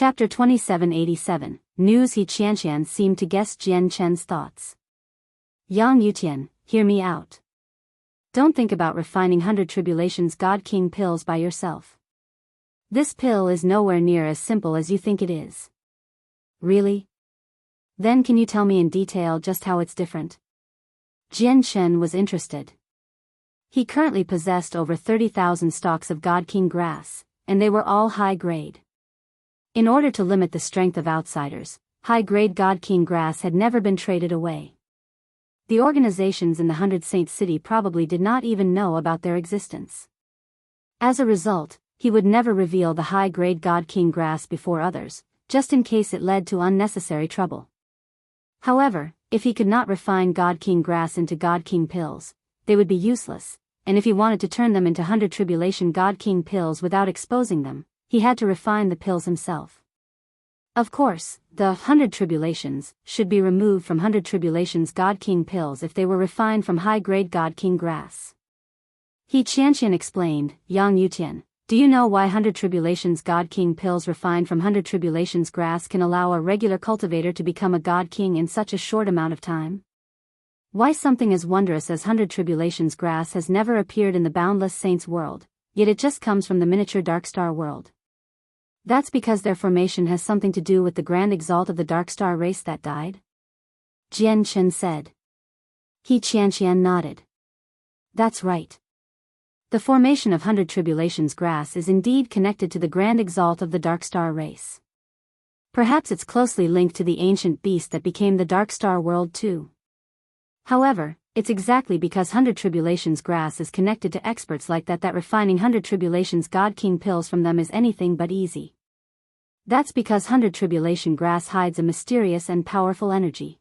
Chapter 2787, News. Qianqian seemed to guess Jian Chen's thoughts. Yang Yutian, hear me out. Don't think about refining 100 Tribulations God King pills by yourself. This pill is nowhere near as simple as you think it is. Really? Then can you tell me in detail just how it's different? Jian Chen was interested. He currently possessed over 30,000 stalks of God King grass, and they were all high grade. In order to limit the strength of outsiders, high-grade God King grass had never been traded away. The organizations in the 100 Saint City probably did not even know about their existence. As a result, he would never reveal the high-grade God King grass before others, just in case it led to unnecessary trouble. However, if he could not refine God King grass into God King pills, they would be useless, and if he wanted to turn them into 100 Tribulation God King pills without exposing them, he had to refine the pills himself. Of course, the 100 Tribulations should be removed from 100 Tribulations God King pills if they were refined from high-grade God King grass. Qianqian explained, Yang Yutian, do you know why 100 Tribulations God King pills refined from 100 Tribulations grass can allow a regular cultivator to become a God King in such a short amount of time? Why something as wondrous as 100 Tribulations grass has never appeared in the Boundless Saints world, yet it just comes from the miniature Darkstar world? That's because their formation has something to do with the grand exalt of the Darkstar race that died? Jian Chen said. Qianqian nodded. That's right. The formation of 100 Tribulations grass is indeed connected to the grand exalt of the Darkstar race. Perhaps it's closely linked to the ancient beast that became the Darkstar world too. However, it's exactly because 100 Tribulations grass is connected to experts like that refining 100 Tribulations God King pills from them is anything but easy. That's because 100 Tribulation grass hides a mysterious and powerful energy.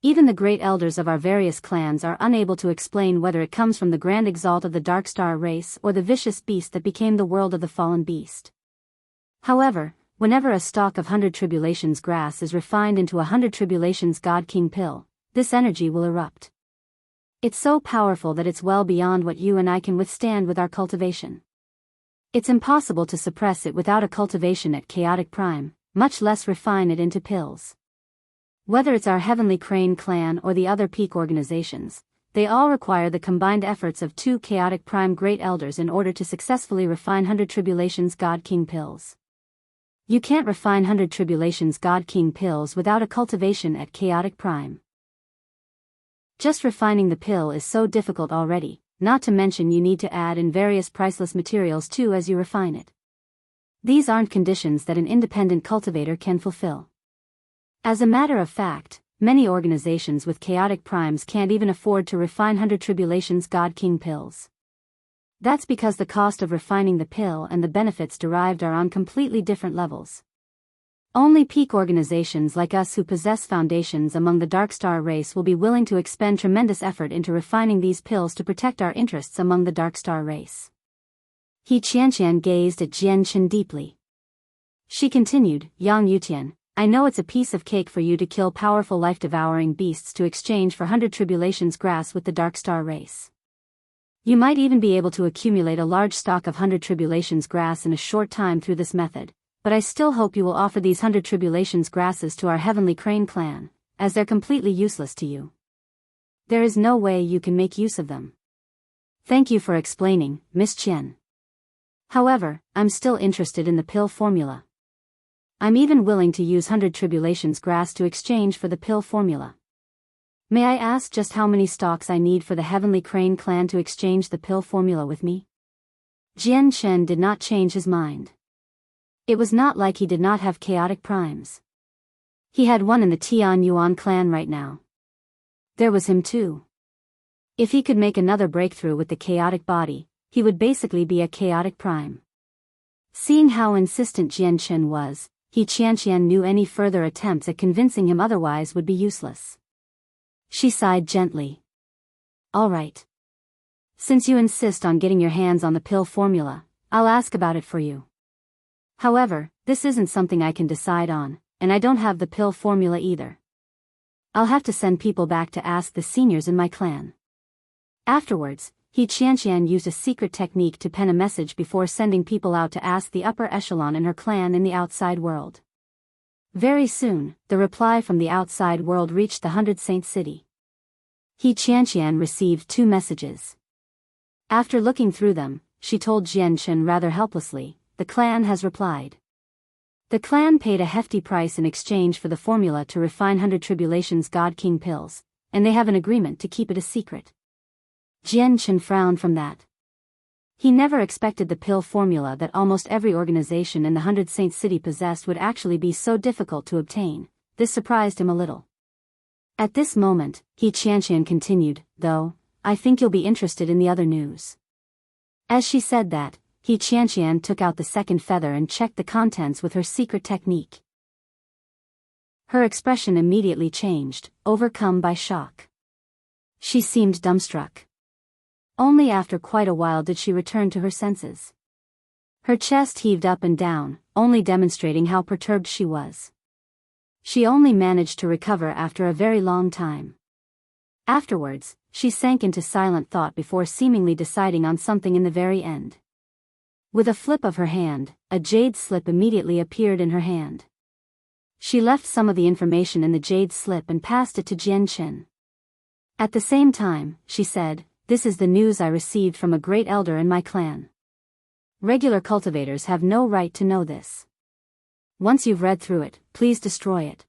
Even the great elders of our various clans are unable to explain whether it comes from the grand exalt of the Darkstar race or the vicious beast that became the world of the fallen beast. However, whenever a stalk of 100 Tribulations grass is refined into a 100 Tribulations God King pill, this energy will erupt. It's so powerful that it's well beyond what you and I can withstand with our cultivation. It's impossible to suppress it without a cultivation at chaotic prime, much less refine it into pills. Whether it's our Heavenly Crane clan or the other peak organizations, they all require the combined efforts of 2 chaotic prime great elders in order to successfully refine 100 Tribulations God King pills. You can't refine 100 Tribulations God King pills without a cultivation at chaotic prime. Just refining the pill is so difficult already, not to mention you need to add in various priceless materials too as you refine it. These aren't conditions that an independent cultivator can fulfill. As a matter of fact, many organizations with chaotic primes can't even afford to refine 100 Tribulations God King pills. That's because the cost of refining the pill and the benefits derived are on completely different levels. Only peak organizations like us who possess foundations among the Darkstar race will be willing to expend tremendous effort into refining these pills to protect our interests among the Darkstar race. Qianqian gazed at Jian Chen deeply. She continued, Yang Yutian, I know it's a piece of cake for you to kill powerful life-devouring beasts to exchange for 100 Tribulations grass with the Darkstar race. You might even be able to accumulate a large stock of 100 Tribulations grass in a short time through this method. But I still hope you will offer these 100 Tribulations grasses to our Heavenly Crane clan, as they're completely useless to you. There is no way you can make use of them. Thank you for explaining, Miss Qian. However, I'm still interested in the pill formula. I'm even willing to use 100 Tribulations grass to exchange for the pill formula. May I ask just how many stalks I need for the Heavenly Crane clan to exchange the pill formula with me? Jian Chen did not change his mind. It was not like he did not have chaotic primes. He had one in the Tian Yuan clan right now. There was him too. If he could make another breakthrough with the chaotic body, he would basically be a chaotic prime. Seeing how insistent Jian Chen was, Qianqian knew any further attempts at convincing him otherwise would be useless. She sighed gently. All right. Since you insist on getting your hands on the pill formula, I'll ask about it for you. However, this isn't something I can decide on, and I don't have the pill formula either. I'll have to send people back to ask the seniors in my clan. Afterwards, Qianqian used a secret technique to pen a message before sending people out to ask the upper echelon in her clan in the outside world. Very soon, the reply from the outside world reached the 100 Saint City. Qianqian received 2 messages. After looking through them, she told Jianchen rather helplessly, "The clan has replied." The clan paid a hefty price in exchange for the formula to refine 100 Tribulations God King pills, and they have an agreement to keep it a secret. Jianchen frowned from that. He never expected the pill formula that almost every organization in the 100 Saint City possessed would actually be so difficult to obtain. This surprised him a little. At this moment, Qianqian continued, "Though, I think you'll be interested in the other news." As she said that, Qianqian took out the second feather and checked the contents with her secret technique. Her expression immediately changed, overcome by shock. She seemed dumbstruck. Only after quite a while did she return to her senses. Her chest heaved up and down, only demonstrating how perturbed she was. She only managed to recover after a very long time. Afterwards, she sank into silent thought before seemingly deciding on something in the very end. With a flip of her hand, a jade slip immediately appeared in her hand. She left some of the information in the jade slip and passed it to Jianchen. At the same time, she said, "This is the news I received from a great elder in my clan. Regular cultivators have no right to know this. Once you've read through it, please destroy it."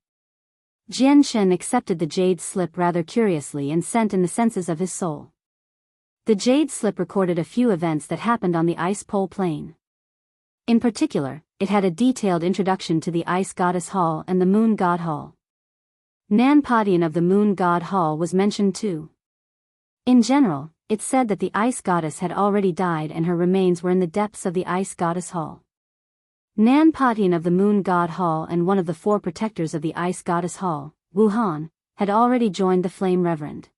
Jianchen accepted the jade slip rather curiously and sent in the senses of his soul. The jade slip recorded a few events that happened on the ice pole plane. In particular, it had a detailed introduction to the Ice Goddess Hall and the Moon God Hall. Nan Padian of the Moon God Hall was mentioned too. In general, it said that the Ice Goddess had already died and her remains were in the depths of the Ice Goddess Hall. Nan Padian of the Moon God Hall and one of the 4 protectors of the Ice Goddess Hall, Wuhan, had already joined the Flame Reverend.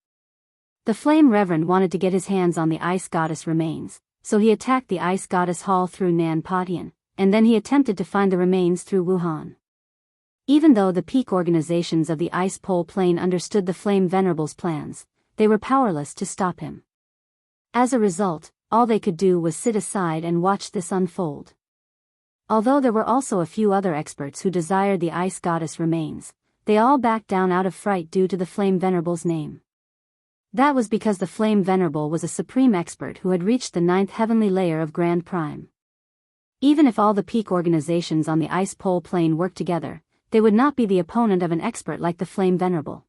The Flame Reverend wanted to get his hands on the Ice Goddess remains, so he attacked the Ice Goddess Hall through Nan Padian, and then he attempted to find the remains through Wuhan. Even though the peak organizations of the Ice Pole Plane understood the Flame Venerable's plans, they were powerless to stop him. As a result, all they could do was sit aside and watch this unfold. Although there were also a few other experts who desired the Ice Goddess remains, they all backed down out of fright due to the Flame Venerable's name. That was because the Flame Venerable was a supreme expert who had reached the 9th heavenly layer of Grand Prime. Even if all the peak organizations on the Ice Pole Plane worked together, they would not be the opponent of an expert like the Flame Venerable.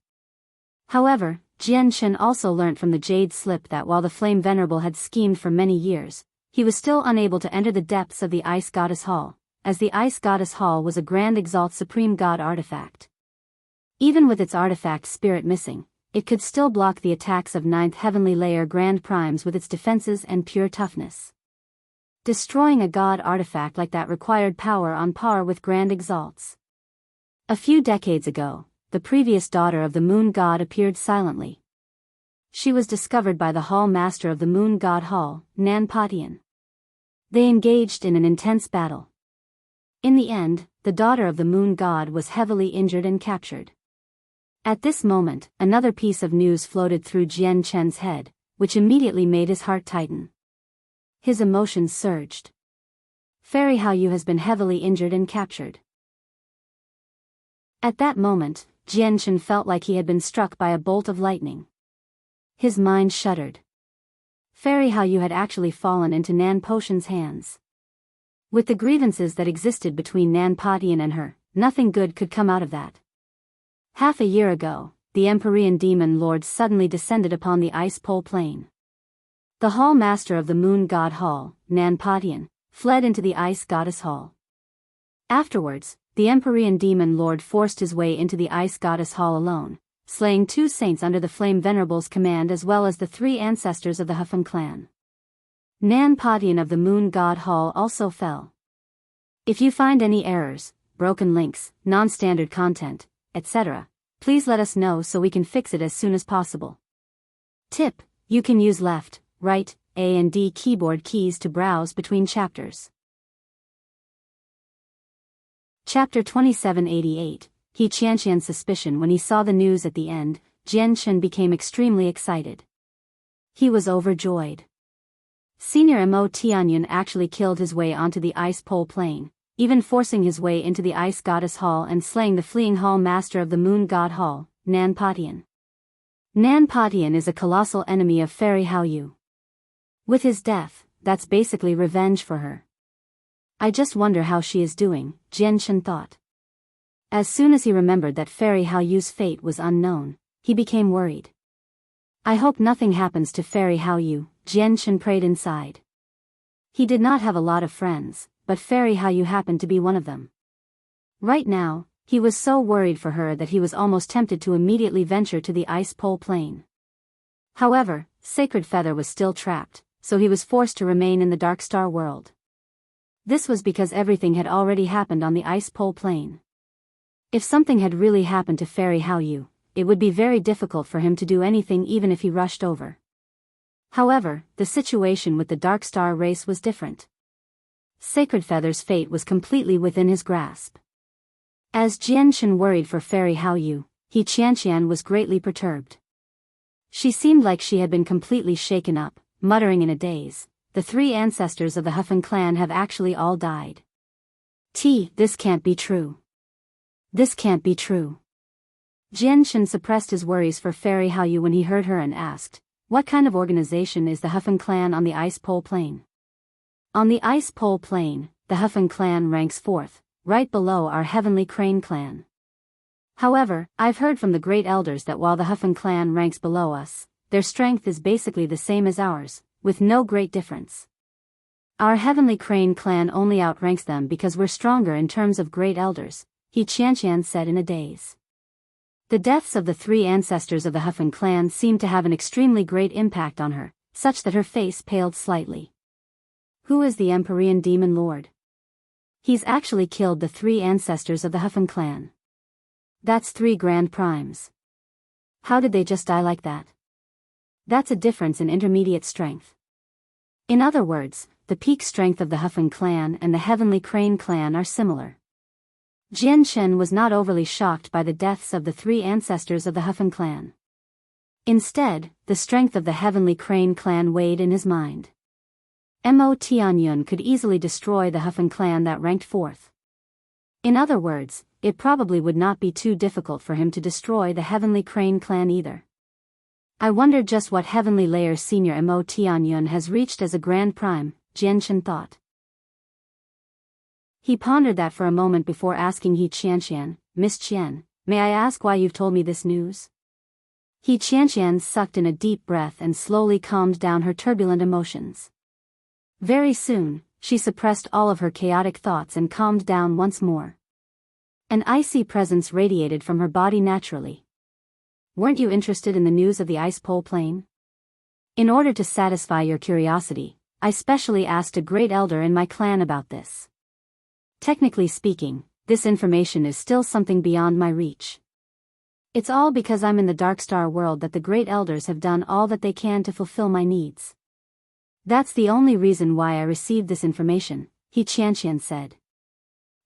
However, Jianchen also learnt from the jade slip that while the Flame Venerable had schemed for many years, he was still unable to enter the depths of the Ice Goddess Hall, as the Ice Goddess Hall was a Grand Exalt Supreme God artifact. Even with its artifact spirit missing, it could still block the attacks of 9th heavenly layer Grand Primes with its defenses and pure toughness. Destroying a God artifact like that required power on par with Grand Exalts. A few decades ago, the previous daughter of the Moon God appeared silently. She was discovered by the Hall Master of the Moon God Hall, Nan Padian. They engaged in an intense battle. In the end, the daughter of the Moon God was heavily injured and captured. At this moment, another piece of news floated through Jianchen's head, which immediately made his heart tighten. His emotions surged. "Fairy Hao Yu has been heavily injured and captured." At that moment, Jianchen felt like he had been struck by a bolt of lightning. His mind shuddered. Fairy Hao Yu had actually fallen into Nan Potion's hands. With the grievances that existed between Nan Padian and her, nothing good could come out of that. Half a year ago, the Empyrean Demon Lord suddenly descended upon the Ice Pole Plane. The Hall Master of the Moon God Hall, Nan Padian, fled into the Ice Goddess Hall. Afterwards, the Empyrean Demon Lord forced his way into the Ice Goddess Hall alone, slaying 2 saints under the Flame Venerable's command as well as the 3 ancestors of the Hufan clan. Nan Padian of the Moon God Hall also fell. If you find any errors, broken links, non-standard content, etc., please let us know so we can fix it as soon as possible. Tip: you can use left, right, A and D keyboard keys to browse between chapters. Chapter 2788, Qianqian's suspicion. When he saw the news at the end, Jianchen became extremely excited. He was overjoyed. Senior Mo Qianqian actually killed his way onto the ice pole plane, even forcing his way into the ice goddess hall and slaying the fleeing hall master of the moon god hall, Nan Patian. Nan Patian is a colossal enemy of Fairy Hao Yu. With his death, that's basically revenge for her. I just wonder how she is doing, Jian Chen thought. As soon as he remembered that Fairy Hao Yu's fate was unknown, he became worried. I hope nothing happens to Fairy Hao Yu, Jian Chen prayed inside. He did not have a lot of friends, but Fairy Hao Yu happened to be one of them. Right now, he was so worried for her that he was almost tempted to immediately venture to the ice pole plane. However, Sacred Feather was still trapped, so he was forced to remain in the Darkstar world. This was because everything had already happened on the ice pole plane. If something had really happened to Fairy Hao Yu, it would be very difficult for him to do anything even if he rushed over. However, the situation with the Darkstar race was different. Sacred Feather's fate was completely within his grasp. As Jian Chen worried for Fairy Hao Yu, Qianqian was greatly perturbed. She seemed like she had been completely shaken up, muttering in a daze, "The 3 ancestors of the Hufen clan have actually all died. This can't be true. This can't be true." Jian Chen suppressed his worries for Fairy Hao Yu when he heard her and asked, "What kind of organization is the Hufen clan on the ice pole plane?" On the ice pole plane, the Hufen clan ranks 4th, right below our Heavenly Crane clan. However, I've heard from the Great Elders that while the Hufen clan ranks below us, their strength is basically the same as ours, with no great difference. Our Heavenly Crane clan only outranks them because we're stronger in terms of Great Elders, Qianqian said in a daze. The deaths of the 3 ancestors of the Hufen clan seemed to have an extremely great impact on her, such that her face paled slightly. Who is the Empyrean Demon Lord? He's actually killed the 3 ancestors of the Hufen clan. That's 3 Grand Primes. How did they just die like that? That's a difference in intermediate strength. In other words, the peak strength of the Hufen clan and the Heavenly Crane clan are similar. Jian Chen was not overly shocked by the deaths of the 3 ancestors of the Hufen clan. Instead, the strength of the Heavenly Crane clan weighed in his mind. Mo Qianqian could easily destroy the Hufen clan that ranked 4th. In other words, it probably would not be too difficult for him to destroy the Heavenly Crane clan either. I wonder just what heavenly layer Senior Mo Qianqian has reached as a Grand Prime, Jian Chen thought. He pondered that for a moment before asking Qianqian, "Miss Qian, may I ask why you've told me this news?" Qianqian sucked in a deep breath and slowly calmed down her turbulent emotions. Very soon, she suppressed all of her chaotic thoughts and calmed down once more. An icy presence radiated from her body naturally. "Weren't you interested in the news of the ice pole plane? In order to satisfy your curiosity, I specially asked a great elder in my clan about this. Technically speaking, this information is still something beyond my reach. It's all because I'm in the Darkstar world that the great elders have done all that they can to fulfill my needs. That's the only reason why I received this information," Qianqian said.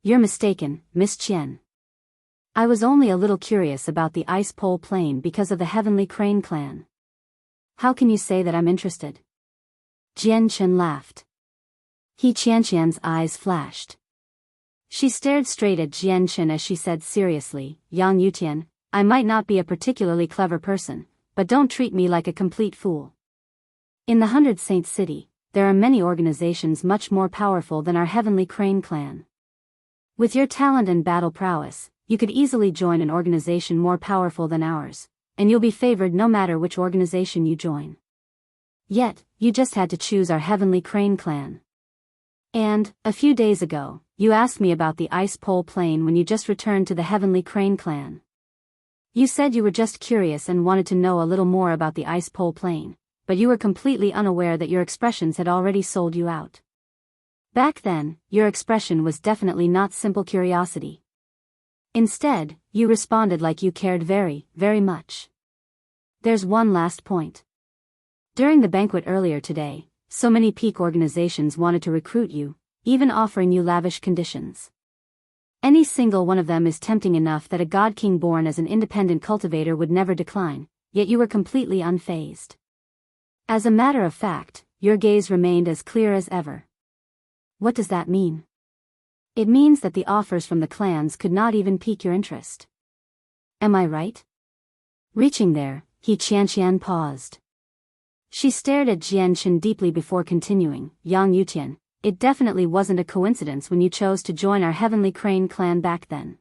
"You're mistaken, Miss Qian. I was only a little curious about the ice pole plane because of the Heavenly Crane clan. How can you say that I'm interested?" Jian Chen laughed. Qianqian's eyes flashed. She stared straight at Jian Chen as she said seriously, "Yang Yutian, I might not be a particularly clever person, but don't treat me like a complete fool. In the 100 Saint City, there are many organizations much more powerful than our Heavenly Crane clan. With your talent and battle prowess, you could easily join an organization more powerful than ours, and you'll be favored no matter which organization you join. Yet, you just had to choose our Heavenly Crane clan. And, a few days ago, you asked me about the ice pole plane when you just returned to the Heavenly Crane clan. You said you were just curious and wanted to know a little more about the ice pole plane, but you were completely unaware that your expressions had already sold you out. Back then, your expression was definitely not simple curiosity. Instead, you responded like you cared very, very much. There's one last point. During the banquet earlier today, so many peak organizations wanted to recruit you, even offering you lavish conditions. Any single one of them is tempting enough that a god king born as an independent cultivator would never decline, yet you were completely unfazed. As a matter of fact, your gaze remained as clear as ever. What does that mean? It means that the offers from the clans could not even pique your interest. Am I right? Reaching there, Qianqian paused. She stared at Jianchen deeply before continuing. Yang Yutian, it definitely wasn't a coincidence when you chose to join our Heavenly Crane clan back then.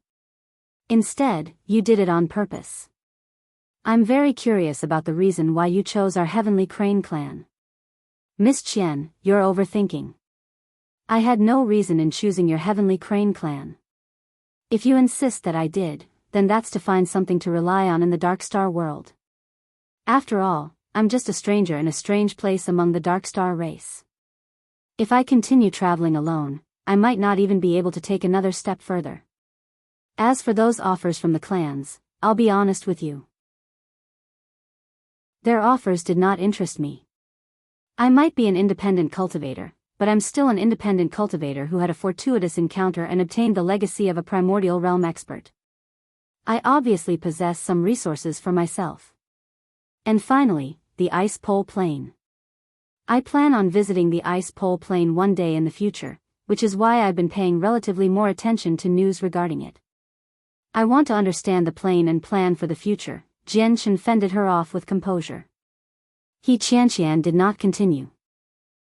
Instead, you did it on purpose. I'm very curious about the reason why you chose our Heavenly Crane clan. Miss Qian, you're overthinking. I had no reason in choosing your Heavenly Crane clan. If you insist that I did, then that's to find something to rely on in the Darkstar world. After all, I'm just a stranger in a strange place among the Darkstar race. If I continue traveling alone, I might not even be able to take another step further. As for those offers from the clans, I'll be honest with you. Their offers did not interest me. I might be an independent cultivator, but I'm still an independent cultivator who had a fortuitous encounter and obtained the legacy of a primordial realm expert. I obviously possess some resources for myself. And finally, the Ice Pole Plain. I plan on visiting the Ice Pole Plain one day in the future, which is why I've been paying relatively more attention to news regarding it. I want to understand the plain and plan for the future. Jianchen fended her off with composure. Qianqian did not continue.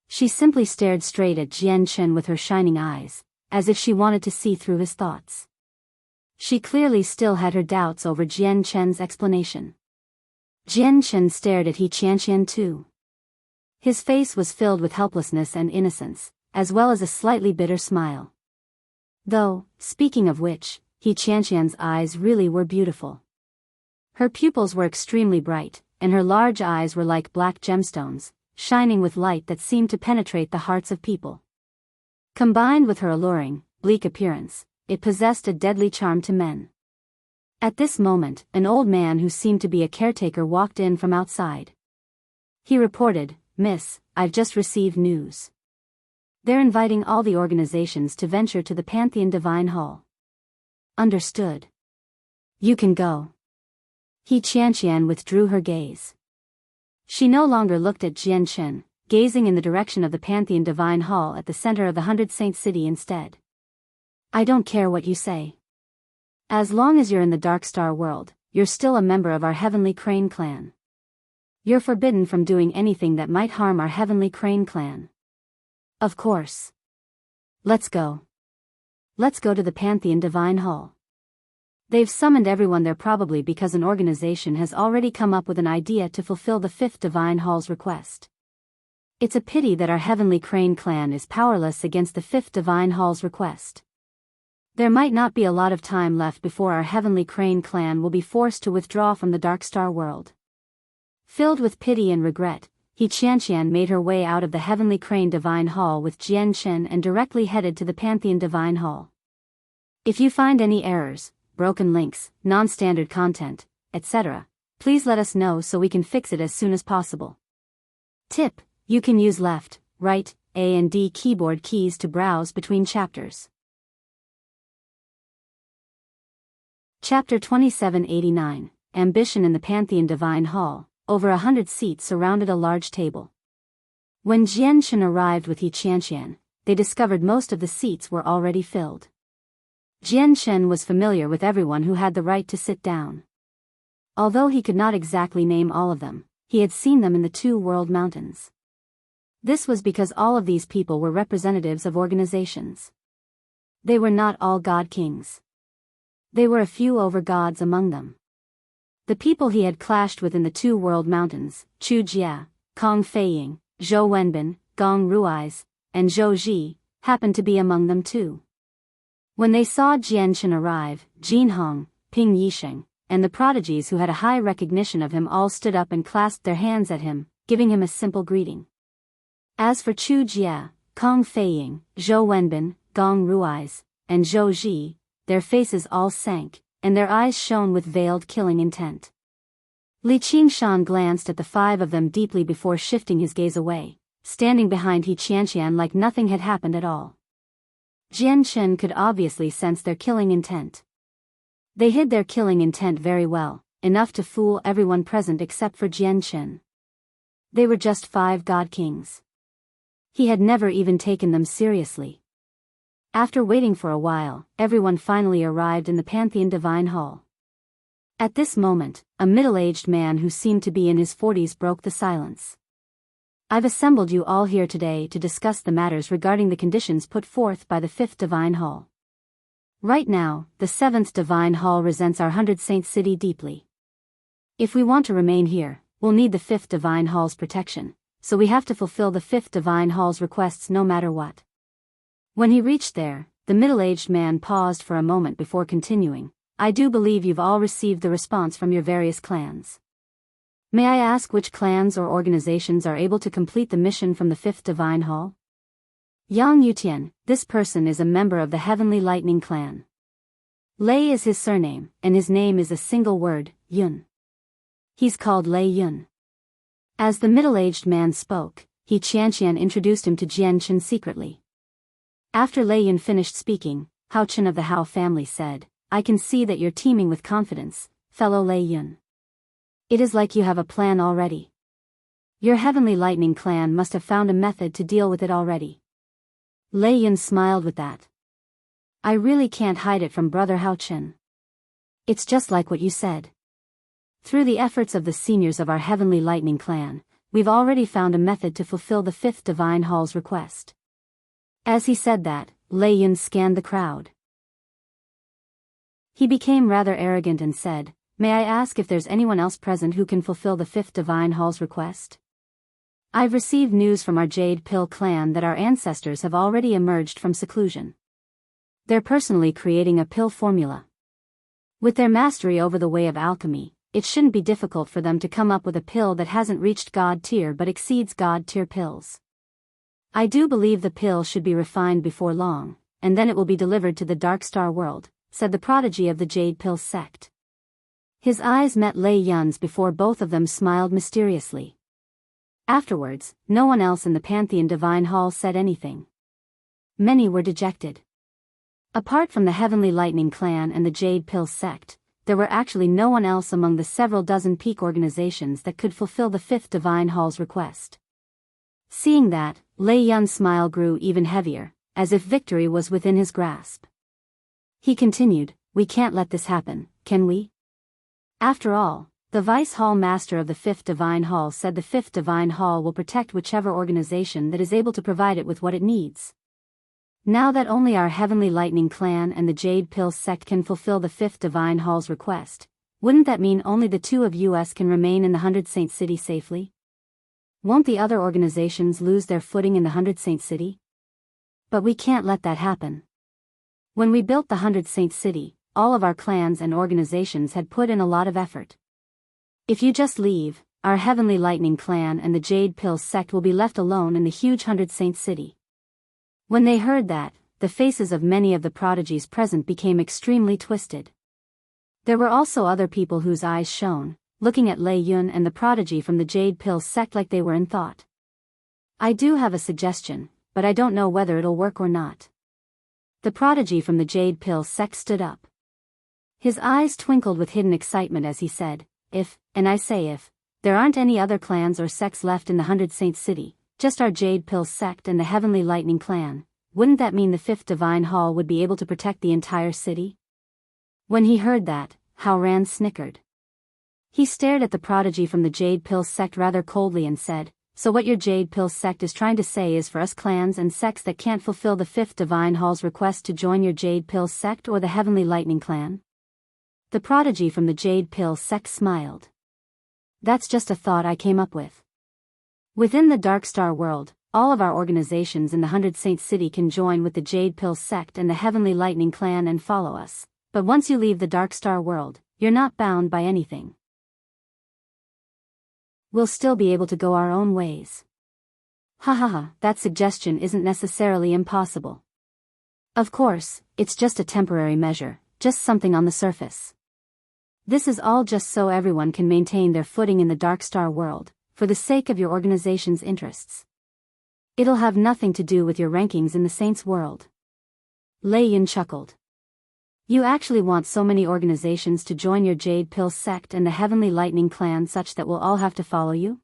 She simply stared straight at Jianchen with her shining eyes, as if she wanted to see through his thoughts. She clearly still had her doubts over Jianchen's explanation. Jianchen stared at Qianqian too. His face was filled with helplessness and innocence, as well as a slightly bitter smile. Though, speaking of which, Qianqian's eyes really were beautiful. Her pupils were extremely bright, and her large eyes were like black gemstones, shining with light that seemed to penetrate the hearts of people. Combined with her alluring, bleak appearance, it possessed a deadly charm to men. At this moment, an old man who seemed to be a caretaker walked in from outside. He reported, "Miss, I've just received news. They're inviting all the organizations to venture to the Pantheon Divine Hall." Understood. You can go. Qianqian withdrew her gaze. She no longer looked at Jianchen, gazing in the direction of the Pantheon Divine Hall at the center of the 100 Saint City instead. I don't care what you say. As long as you're in the Darkstar world, you're still a member of our Heavenly Crane clan. You're forbidden from doing anything that might harm our Heavenly Crane clan. Of course. Let's go. Let's go to the Pantheon Divine Hall. They've summoned everyone there probably because an organization has already come up with an idea to fulfill the 5th Divine Hall's request. It's a pity that our Heavenly Crane clan is powerless against the 5th Divine Hall's request. There might not be a lot of time left before our Heavenly Crane clan will be forced to withdraw from the Darkstar world. Filled with pity and regret, Qianqian made her way out of the Heavenly Crane Divine Hall with Jianchen and directly headed to the Pantheon Divine Hall. If you find any errors, broken links, non-standard content, etc., please let us know so we can fix it as soon as possible. Tip: you can use left, right, A and D keyboard keys to browse between chapters. Chapter 2789, Ambition in the Pantheon Divine Hall. Over 100 seats surrounded a large table. When Jianchen arrived with Qianqian, they discovered most of the seats were already filled. Jianchen was familiar with everyone who had the right to sit down. Although he could not exactly name all of them, he had seen them in the 2 World Mountains. This was because all of these people were representatives of organizations. They were not all god kings. There were a few over-gods among them. The people he had clashed with in the 2 World Mountains, Chu Jia, Kong Feiying, Zhou Wenbin, Gong Rui's, and Zhou Ji, happened to be among them too. When they saw Jianchen arrive, Jin Hong, Ping Yisheng, and the prodigies who had a high recognition of him all stood up and clasped their hands at him, giving him a simple greeting. As for Chu Jia, Kong Feiying, Zhou Wenbin, Gong Rui's, and Zhou Ji, their faces all sank, and their eyes shone with veiled killing intent. Li Qingshan glanced at the 5 of them deeply before shifting his gaze away, standing behind Qianqian like nothing had happened at all. Jianchen could obviously sense their killing intent. They hid their killing intent very well, enough to fool everyone present except for Jianchen. They were just 5 god kings. He had never even taken them seriously. After waiting for a while, everyone finally arrived in the Pantheon Divine Hall. At this moment, a middle-aged man who seemed to be in his 40s broke the silence. I've assembled you all here today to discuss the matters regarding the conditions put forth by the 5th Divine Hall. Right now, the 7th Divine Hall resents our 100 Saint City deeply. If we want to remain here, we'll need the 5th Divine Hall's protection, so we have to fulfill the 5th Divine Hall's requests no matter what. When he reached there, the middle-aged man paused for a moment before continuing. I do believe you've all received the response from your various clans. May I ask which clans or organizations are able to complete the mission from the 5th Divine Hall? Yang Yutian, this person is a member of the Heavenly Lightning Clan. Lei is his surname, and his name is a single word, Yun. He's called Lei Yun. As the middle-aged man spoke, Qianqian introduced him to Jian Chen secretly. After Lei Yun finished speaking, Hao Chen of the Hao family said, I can see that you're teeming with confidence, fellow Lei Yun. It is like you have a plan already. Your Heavenly Lightning Clan must have found a method to deal with it already. Lei Yun smiled with that. I really can't hide it from Brother Hao Chen. It's just like what you said. Through the efforts of the seniors of our Heavenly Lightning Clan, we've already found a method to fulfill the 5th Divine Hall's request. As he said that, Lei Yun scanned the crowd. He became rather arrogant and said, May I ask if there's anyone else present who can fulfill the 5th Divine Hall's request? I've received news from our Jade Pill clan that our ancestors have already emerged from seclusion. They're personally creating a pill formula. With their mastery over the way of alchemy, it shouldn't be difficult for them to come up with a pill that hasn't reached God tier but exceeds God tier pills. I do believe the pill should be refined before long, and then it will be delivered to the Darkstar world, said the prodigy of the Jade Pill sect. His eyes met Lei Yun's before both of them smiled mysteriously. Afterwards, no one else in the Pantheon Divine Hall said anything. Many were dejected. Apart from the Heavenly Lightning Clan and the Jade Pill sect, there were actually no one else among the several dozen peak organizations that could fulfill the 5th Divine Hall's request. Seeing that, Lei Yun's smile grew even heavier, as if victory was within his grasp. He continued, We can't let this happen, can we? After all, the Vice Hall Master of the 5th Divine Hall said the 5th Divine Hall will protect whichever organization that is able to provide it with what it needs. Now that only our Heavenly Lightning Clan and the Jade Pill sect can fulfill the 5th Divine Hall's request, wouldn't that mean only the two of us can remain in the 100 Saint City safely? Won't the other organizations lose their footing in the 100 Saint City? But we can't let that happen. When we built the 100 Saint City, all of our clans and organizations had put in a lot of effort. If you just leave, our Heavenly Lightning Clan and the Jade Pill sect will be left alone in the huge 100 Saint City. When they heard that, the faces of many of the prodigies present became extremely twisted. There were also other people whose eyes shone, looking at Lei Yun and the prodigy from the Jade Pill sect like they were in thought. I do have a suggestion, but I don't know whether it'll work or not. The prodigy from the Jade Pill sect stood up. His eyes twinkled with hidden excitement as he said, If, and I say if, there aren't any other clans or sects left in the 100 Saint City, just our Jade Pill sect and the Heavenly Lightning Clan, wouldn't that mean the 5th Divine Hall would be able to protect the entire city? When he heard that, Hao Ran snickered. He stared at the prodigy from the Jade Pill sect rather coldly and said, So what your Jade Pill sect is trying to say is for us clans and sects that can't fulfill the 5th Divine Hall's request to join your Jade Pill sect or the Heavenly Lightning Clan? The prodigy from the Jade Pill sect smiled. That's just a thought I came up with. Within the Darkstar world, all of our organizations in the 100 Saint City can join with the Jade Pill sect and the Heavenly Lightning Clan and follow us, but once you leave the Darkstar world, you're not bound by anything. We'll still be able to go our own ways. Ha ha ha, that suggestion isn't necessarily impossible. Of course, it's just a temporary measure, just something on the surface. This is all just so everyone can maintain their footing in the Darkstar world, for the sake of your organization's interests. It'll have nothing to do with your rankings in the Saints' world. Lei Yun chuckled. You actually want so many organizations to join your Jade Pill sect and the Heavenly Lightning Clan such that we'll all have to follow you?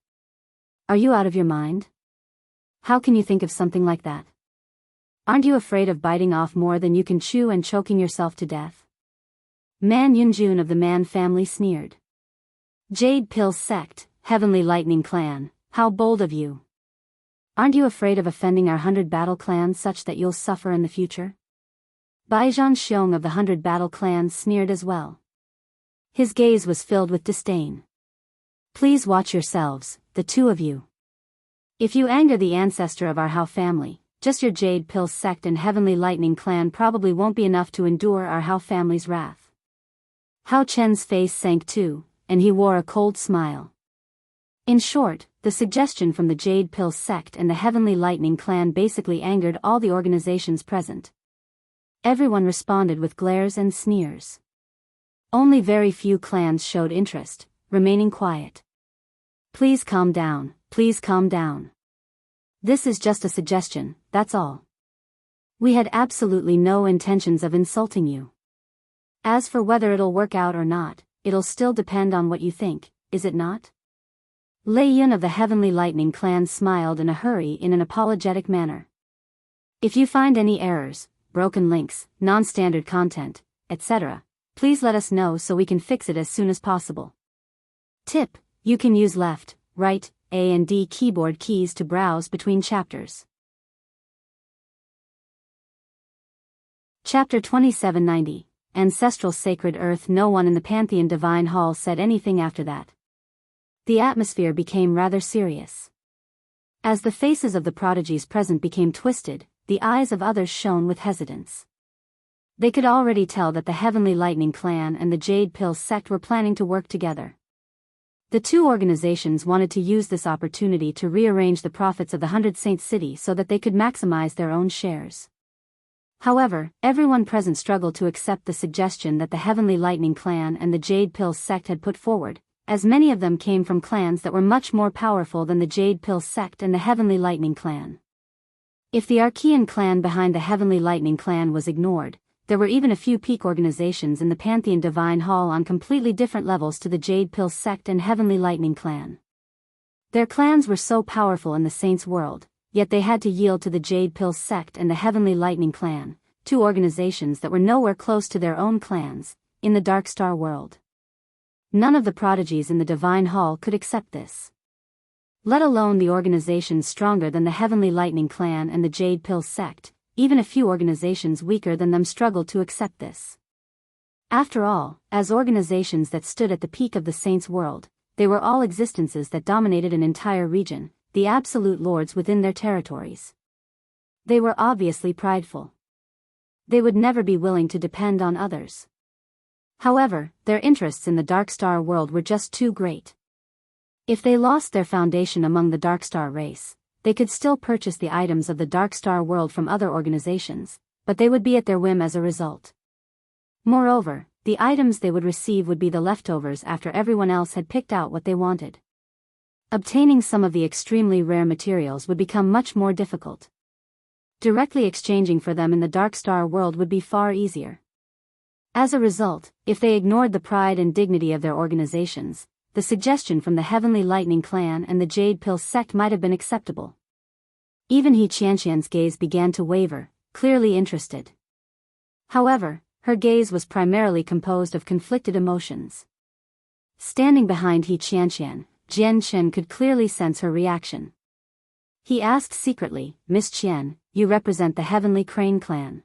Are you out of your mind? How can you think of something like that? Aren't you afraid of biting off more than you can chew and choking yourself to death? Man Yunjun of the Man family sneered. Jade Pill Sect, Heavenly Lightning Clan, how bold of you. Aren't you afraid of offending our 100 Battle Clans such that you'll suffer in the future? Baijian Xiong of the 100 Battle Clans sneered as well. His gaze was filled with disdain. Please watch yourselves, the two of you. If you anger the ancestor of our Hao family, just your Jade Pill Sect and Heavenly Lightning Clan probably won't be enough to endure our Hao family's wrath. Hao Chen's face sank too, and he wore a cold smile. In short, the suggestion from the Jade Pill Sect and the Heavenly Lightning Clan basically angered all the organizations present. Everyone responded with glares and sneers. Only very few clans showed interest, remaining quiet. Please calm down, please calm down. This is just a suggestion, that's all. We had absolutely no intentions of insulting you. As for whether it'll work out or not, it'll still depend on what you think, is it not? Lei Yun of the Heavenly Lightning Clan smiled in a hurry in an apologetic manner. If you find any errors, broken links, non-standard content, etc., please let us know so we can fix it as soon as possible. Tip: you can use left, right, A and D keyboard keys to browse between chapters. Chapter 2790, Ancestral Sacred Earth. No one in the Pantheon Divine Hall said anything after that. The atmosphere became rather serious. As the faces of the prodigies present became twisted, the eyes of others shone with hesitance. They could already tell that the Heavenly Lightning Clan and the Jade Pill Sect were planning to work together. The two organizations wanted to use this opportunity to rearrange the profits of the 100 Saint City so that they could maximize their own shares. However, everyone present struggled to accept the suggestion that the Heavenly Lightning Clan and the Jade Pill Sect had put forward, as many of them came from clans that were much more powerful than the Jade Pill Sect and the Heavenly Lightning Clan. If the Qianqian clan behind the Heavenly Lightning Clan was ignored, there were even a few peak organizations in the Pantheon Divine Hall on completely different levels to the Jade Pill Sect and Heavenly Lightning Clan. Their clans were so powerful in the Saints' world, yet they had to yield to the Jade Pill Sect and the Heavenly Lightning Clan, two organizations that were nowhere close to their own clans, in the Darkstar world. None of the prodigies in the Divine Hall could accept this. Let alone the organizations stronger than the Heavenly Lightning Clan and the Jade Pill Sect. Even a few organizations weaker than them struggled to accept this. After all, as organizations that stood at the peak of the Saints' world, they were all existences that dominated an entire region, the absolute lords within their territories. They were obviously prideful. They would never be willing to depend on others. However, their interests in the Darkstar world were just too great. If they lost their foundation among the Darkstar race, they could still purchase the items of the Darkstar world from other organizations, but they would be at their whim as a result. Moreover, the items they would receive would be the leftovers after everyone else had picked out what they wanted. Obtaining some of the extremely rare materials would become much more difficult. Directly exchanging for them in the Darkstar world would be far easier. As a result, if they ignored the pride and dignity of their organizations, the suggestion from the Heavenly Lightning Clan and the Jade Pill Sect might have been acceptable. Even Qianqian's gaze began to waver, clearly interested. However, her gaze was primarily composed of conflicted emotions. Standing behind Qianqian, Jian Chen could clearly sense her reaction. He asked secretly, "Miss Qian, you represent the Heavenly Crane Clan.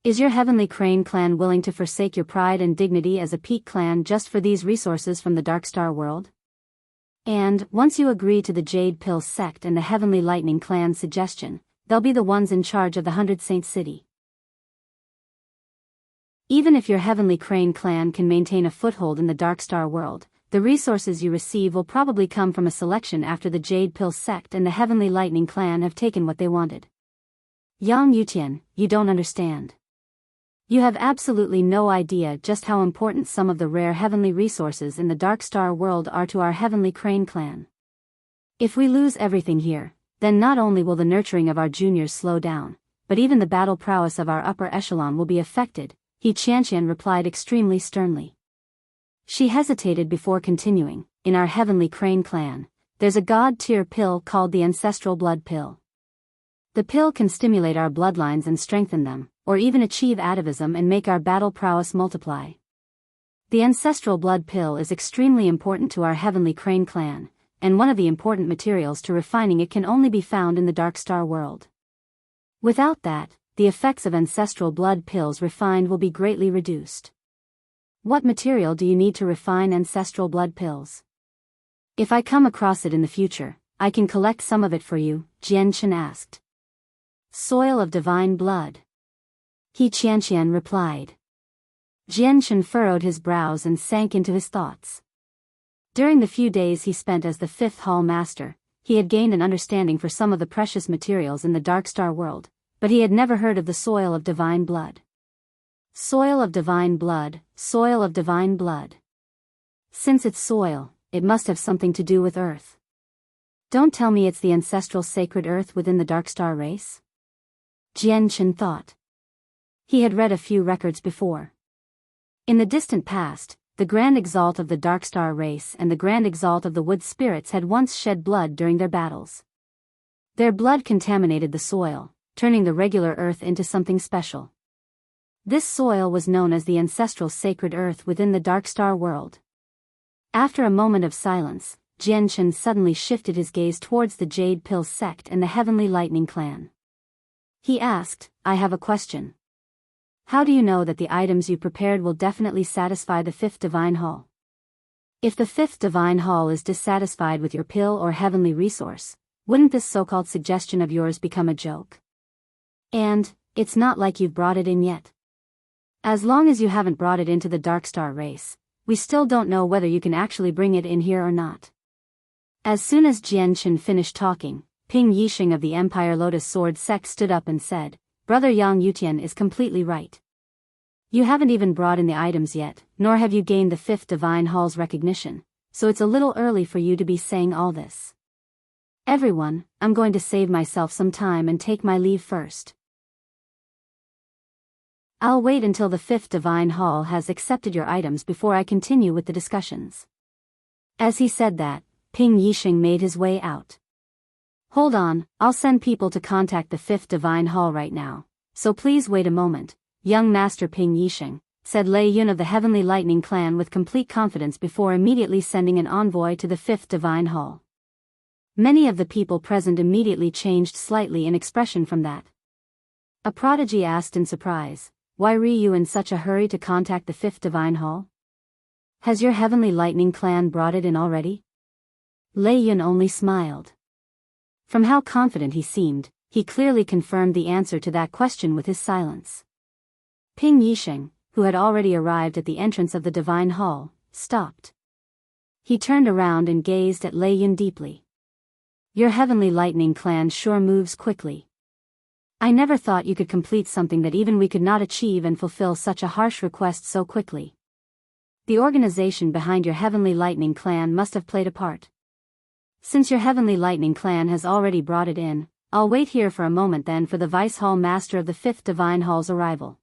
Is your Heavenly Crane Clan willing to forsake your pride and dignity as a peak clan just for these resources from the Darkstar world? And, once you agree to the Jade Pill Sect and the Heavenly Lightning Clan's suggestion, they'll be the ones in charge of the 100 Saint City. Even if your Heavenly Crane Clan can maintain a foothold in the Darkstar world, the resources you receive will probably come from a selection after the Jade Pill Sect and the Heavenly Lightning Clan have taken what they wanted. Yang Yutian, you don't understand. You have absolutely no idea just how important some of the rare heavenly resources in the Darkstar world are to our Heavenly Crane Clan. If we lose everything here, then not only will the nurturing of our juniors slow down, but even the battle prowess of our upper echelon will be affected, Qianqian replied extremely sternly. She hesitated before continuing. In our Heavenly Crane Clan, there's a god-tier pill called the Ancestral Blood Pill. The pill can stimulate our bloodlines and strengthen them, or even achieve atavism and make our battle prowess multiply. The Ancestral Blood Pill is extremely important to our Heavenly Crane clan, and one of the important materials to refining it can only be found in the Darkstar world. Without that, the effects of Ancestral Blood Pills refined will be greatly reduced. What material do you need to refine Ancestral Blood Pills? If I come across it in the future, I can collect some of it for you, Qianqian asked. Soil of divine blood. Qianqian replied. Qianqian furrowed his brows and sank into his thoughts. During the few days he spent as the Fifth Hall Master, he had gained an understanding for some of the precious materials in the Darkstar world, but he had never heard of the soil of divine blood. Soil of divine blood, soil of divine blood. Since it's soil, it must have something to do with Earth. Don't tell me it's the ancestral sacred Earth within the Darkstar race? Qianqian thought. He had read a few records before. In the distant past, the Grand Exalt of the Darkstar race and the Grand Exalt of the Wood Spirits had once shed blood during their battles. Their blood contaminated the soil, turning the regular Earth into something special. This soil was known as the ancestral sacred Earth within the Darkstar world. After a moment of silence, Qianqian suddenly shifted his gaze towards the Jade Pill sect and the Heavenly Lightning clan. He asked, I have a question. How do you know that the items you prepared will definitely satisfy the Fifth Divine Hall? If the Fifth Divine Hall is dissatisfied with your pill or heavenly resource, wouldn't this so-called suggestion of yours become a joke? And, it's not like you've brought it in yet. As long as you haven't brought it into the Darkstar race, we still don't know whether you can actually bring it in here or not. As soon as Qianqian finished talking, Ping Yixing of the Empire Lotus Sword sect stood up and said, Brother Yang Yutian is completely right. You haven't even brought in the items yet, nor have you gained the Fifth Divine Hall's recognition, so it's a little early for you to be saying all this. Everyone, I'm going to save myself some time and take my leave first. I'll wait until the Fifth Divine Hall has accepted your items before I continue with the discussions. As he said that, Ping Yixing made his way out. Hold on, I'll send people to contact the Fifth Divine Hall right now, so please wait a moment, young Master Ping Yixing, said Lei Yun of the Heavenly Lightning clan with complete confidence before immediately sending an envoy to the Fifth Divine Hall. Many of the people present immediately changed slightly in expression from that. A prodigy asked in surprise, why are you in such a hurry to contact the Fifth Divine Hall? Has your Heavenly Lightning clan brought it in already? Lei Yun only smiled. From how confident he seemed, he clearly confirmed the answer to that question with his silence. Ping Yixing, who had already arrived at the entrance of the Divine Hall, stopped. He turned around and gazed at Lei Yun deeply. Your Heavenly Lightning clan sure moves quickly. I never thought you could complete something that even we could not achieve and fulfill such a harsh request so quickly. The organization behind your Heavenly Lightning clan must have played a part. Since your Heavenly Lightning clan has already brought it in, I'll wait here for a moment then for the Vice Hall Master of the Fifth Divine Hall's arrival.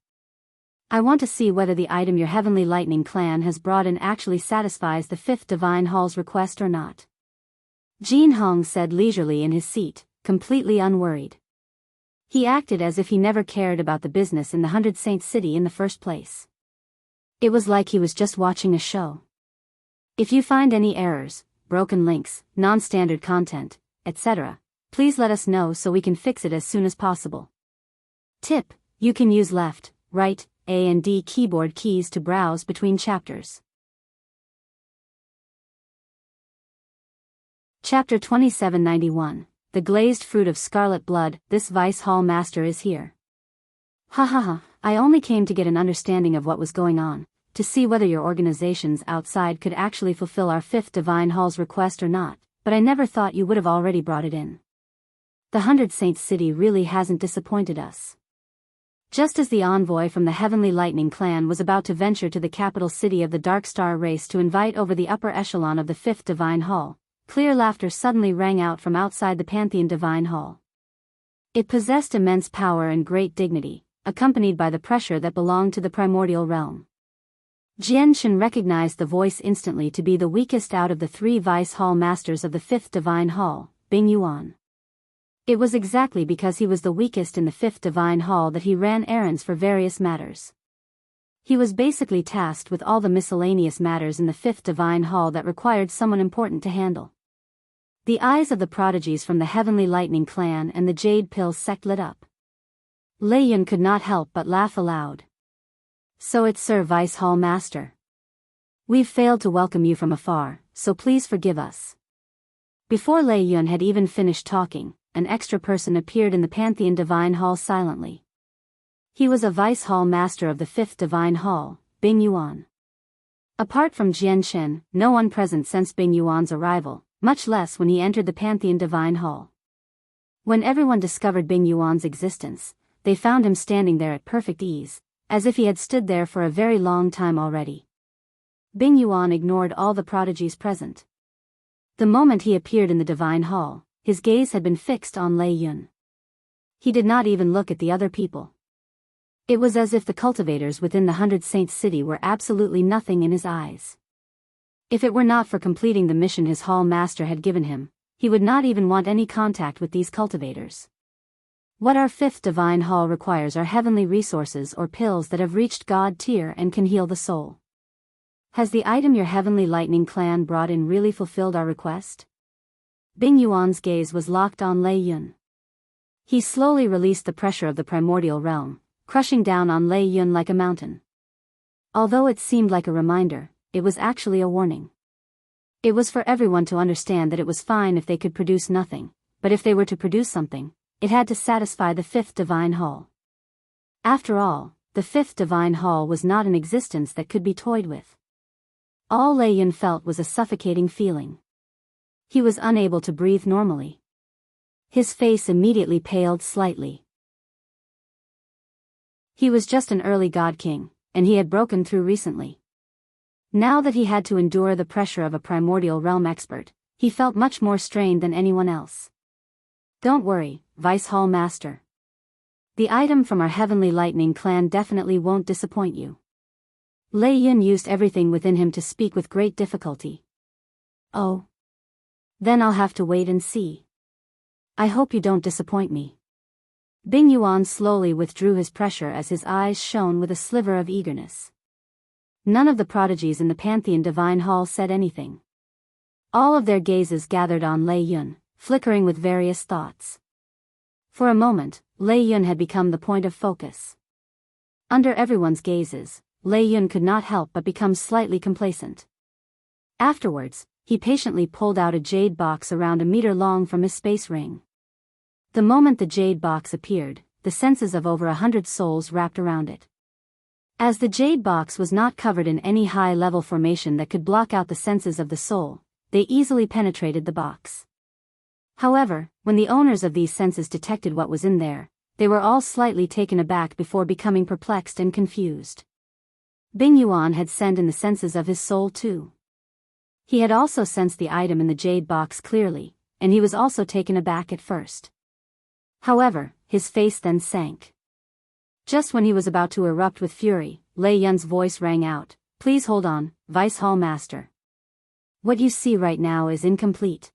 I want to see whether the item your Heavenly Lightning clan has brought in actually satisfies the Fifth Divine Hall's request or not. Jin Hong said leisurely in his seat, completely unworried. He acted as if he never cared about the business in the 100 Saint City in the first place. It was like he was just watching a show. If you find any errors, broken links, non-standard content, etc., please let us know so we can fix it as soon as possible. Tip: you can use left, right, A and D keyboard keys to browse between chapters. Chapter 2791. The Glazed Fruit of Scarlet Blood. This Vice Hall Master is here. Ha ha ha, I only came to get an understanding of what was going on, to see whether your organizations outside could actually fulfill our Fifth Divine Hall's request or not, but I never thought you would have already brought it in. The 100 Saints City really hasn't disappointed us. Just as the envoy from the Heavenly Lightning clan was about to venture to the capital city of the Darkstar race to invite over the upper echelon of the Fifth Divine Hall, clear laughter suddenly rang out from outside the Pantheon Divine Hall. It possessed immense power and great dignity, accompanied by the pressure that belonged to the primordial realm. Qianqian recognized the voice instantly to be the weakest out of the 3 Vice Hall Masters of the 5th Divine Hall, Biyao. It was exactly because he was the weakest in the 5th Divine Hall that he ran errands for various matters. He was basically tasked with all the miscellaneous matters in the 5th Divine Hall that required someone important to handle. The eyes of the prodigies from the Heavenly Lightning Clan and the Jade Pill sect lit up. Lei Yun could not help but laugh aloud. So it's Sir Vice Hall Master. We've failed to welcome you from afar, so please forgive us. Before Lei Yun had even finished talking, an extra person appeared in the Pantheon Divine Hall silently. He was a Vice Hall Master of the 5th Divine Hall, Biyao. Apart from Qianqian, no one present sensed Biyao's arrival, much less when he entered the Pantheon Divine Hall. When everyone discovered Biyao's existence, they found him standing there at perfect ease, as if he had stood there for a very long time already. Biyao ignored all the prodigies present. The moment he appeared in the Divine Hall, his gaze had been fixed on Lei Yun. He did not even look at the other people. It was as if the cultivators within the 100 Saints city were absolutely nothing in his eyes. If it were not for completing the mission his hall master had given him, he would not even want any contact with these cultivators. What our 5th Divine Hall requires are heavenly resources or pills that have reached God tier and can heal the soul. Has the item your Heavenly Lightning Clan brought in really fulfilled our request? Biyuan's gaze was locked on Lei Yun. He slowly released the pressure of the primordial realm, crushing down on Lei Yun like a mountain. Although it seemed like a reminder, it was actually a warning. It was for everyone to understand that it was fine if they could produce nothing, but if they were to produce something, it had to satisfy the 5th Divine Hall. After all, the 5th Divine Hall was not an existence that could be toyed with. All Lei Yun felt was a suffocating feeling. He was unable to breathe normally. His face immediately paled slightly. He was just an early God King, and he had broken through recently. Now that he had to endure the pressure of a primordial realm expert, he felt much more strained than anyone else. Don't worry, Vice Hall Master. The item from our Heavenly Lightning Clan definitely won't disappoint you. Lei Yun used everything within him to speak with great difficulty. Oh. Then I'll have to wait and see. I hope you don't disappoint me. Biyao slowly withdrew his pressure as his eyes shone with a sliver of eagerness. None of the prodigies in the Pantheon Divine Hall said anything. All of their gazes gathered on Lei Yun, flickering with various thoughts. For a moment, Lei Yun had become the point of focus. Under everyone's gazes, Lei Yun could not help but become slightly complacent. Afterwards, he patiently pulled out a jade box around a meter long from his space ring. The moment the jade box appeared, the senses of over 100 souls wrapped around it. As the jade box was not covered in any high-level formation that could block out the senses of the soul, they easily penetrated the box. However, when the owners of these senses detected what was in there, they were all slightly taken aback before becoming perplexed and confused. Biyao had sent in the senses of his soul too. He had also sensed the item in the jade box clearly, and he was also taken aback at first. However, his face then sank. Just when he was about to erupt with fury, Lei Yun's voice rang out, "Please hold on, Vice Hall Master. What you see right now is incomplete.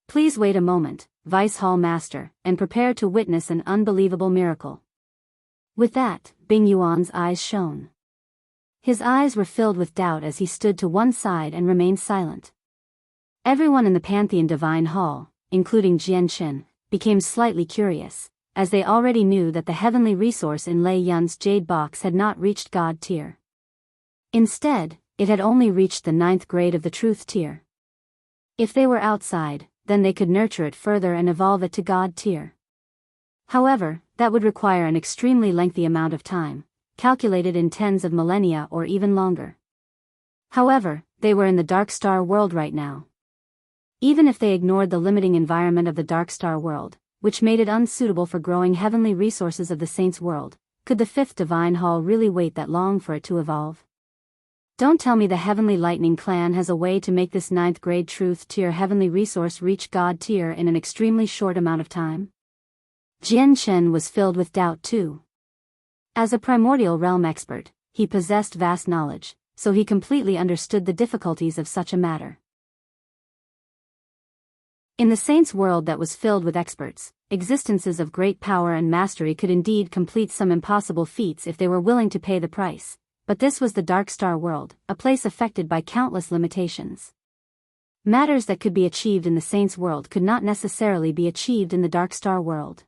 Please wait a moment, Vice Hall Master, and prepare to witness an unbelievable miracle." With that, Biyuan's eyes shone. His eyes were filled with doubt as he stood to one side and remained silent. Everyone in the Pantheon Divine Hall, including Qianqian, became slightly curious, as they already knew that the heavenly resource in Lei Yun's jade box had not reached God tier. Instead, it had only reached the 9th grade of the truth tier. If they were outside, then they could nurture it further and evolve it to God tier. However, that would require an extremely lengthy amount of time, calculated in tens of millennia or even longer. However, they were in the Darkstar world right now. Even if they ignored the limiting environment of the Darkstar world, which made it unsuitable for growing heavenly resources of the Saints' world, could the 5th Divine Hall really wait that long for it to evolve? Don't tell me the Heavenly Lightning Clan has a way to make this 9th grade truth tier heavenly resource reach God tier in an extremely short amount of time? Qianqian was filled with doubt too. As a primordial realm expert, he possessed vast knowledge, so he completely understood the difficulties of such a matter. In the saint's world that was filled with experts, existences of great power and mastery could indeed complete some impossible feats if they were willing to pay the price, but this was the Darkstar world, a place affected by countless limitations. Matters that could be achieved in the saint's world could not necessarily be achieved in the Darkstar world.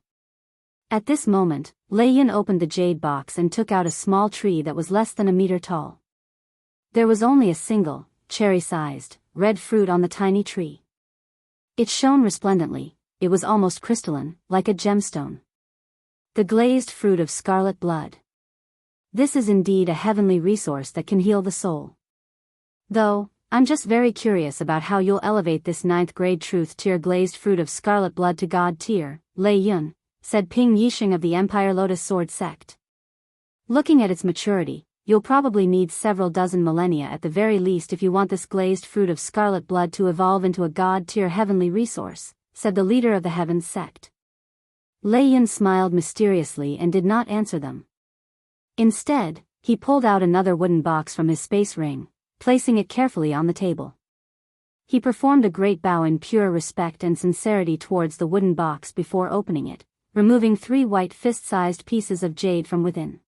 At this moment, Lei Yun opened the jade box and took out a small tree that was less than a meter tall. There was only a single, cherry-sized, red fruit on the tiny tree. It shone resplendently, it was almost crystalline, like a gemstone. The glazed fruit of scarlet blood. This is indeed a heavenly resource that can heal the soul. Though, I'm just very curious about how you'll elevate this 9th grade truth tier glazed fruit of scarlet blood to God tier, Lei Yun, said Ping Yixing of the Empire Lotus Sword sect. Looking at its maturity, you'll probably need several dozen millennia at the very least if you want this glazed fruit of scarlet blood to evolve into a god-tier heavenly resource, said the leader of the Heavens sect. Lei Yun smiled mysteriously and did not answer them. Instead, he pulled out another wooden box from his space ring, placing it carefully on the table. He performed a great bow in pure respect and sincerity towards the wooden box before opening it, removing 3 white fist-sized pieces of jade from within.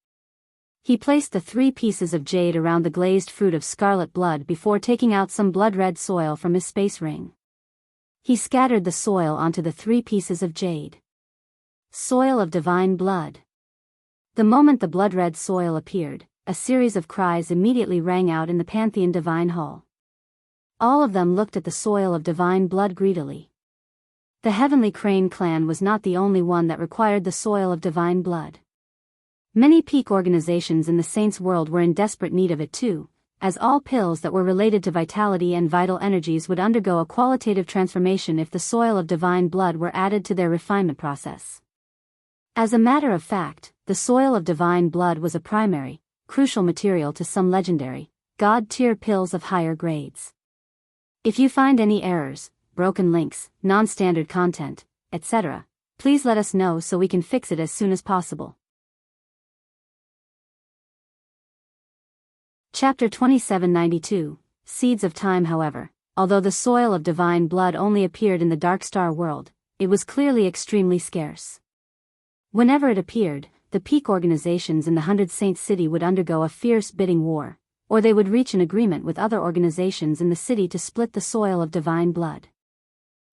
He placed the 3 pieces of jade around the glazed fruit of scarlet blood before taking out some blood-red soil from his space ring. He scattered the soil onto the 3 pieces of jade. Soil of divine blood. The moment the blood-red soil appeared, a series of cries immediately rang out in the Pantheon Divine Hall. All of them looked at the soil of divine blood greedily. The Heavenly Crane clan was not the only one that required the soil of divine blood. Many peak organizations in the Saints' world were in desperate need of it too, as all pills that were related to vitality and vital energies would undergo a qualitative transformation if the soil of divine blood were added to their refinement process. As a matter of fact, the soil of divine blood was a primary, crucial material to some legendary, god-tier pills of higher grades. If you find any errors, broken links, non-standard content, etc., please let us know so we can fix it as soon as possible. Chapter 2792, Seeds of Time. However, although the soil of divine blood only appeared in the Darkstar world, it was clearly extremely scarce. Whenever it appeared, the peak organizations in the 100 Saint City would undergo a fierce bidding war, or they would reach an agreement with other organizations in the city to split the soil of divine blood.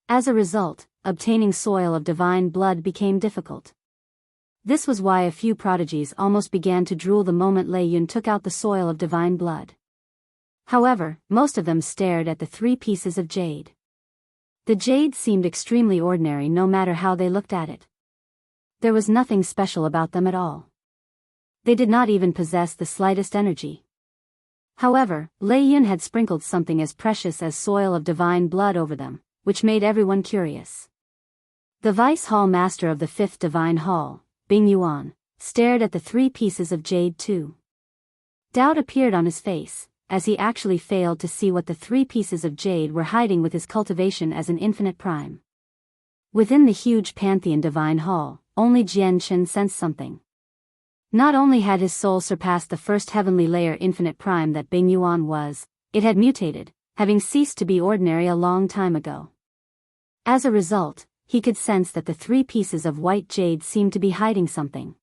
As a result, obtaining soil of divine blood became difficult. This was why a few prodigies almost began to drool the moment Lei Yun took out the soil of divine blood. However, most of them stared at the 3 pieces of jade. The jade seemed extremely ordinary no matter how they looked at it. There was nothing special about them at all. They did not even possess the slightest energy. However, Lei Yun had sprinkled something as precious as soil of divine blood over them, which made everyone curious. The Vice Hall Master of the 5th Divine Hall, Bing Yuan, stared at the 3 pieces of jade too. Doubt appeared on his face, as he actually failed to see what the 3 pieces of jade were hiding with his cultivation as an infinite prime. Within the huge Pantheon Divine Hall, only Jian Chen sensed something. Not only had his soul surpassed the first heavenly layer infinite prime that Bing Yuan was, it had mutated, having ceased to be ordinary a long time ago. As a result, he could sense that the 3 pieces of white jade seemed to be hiding something.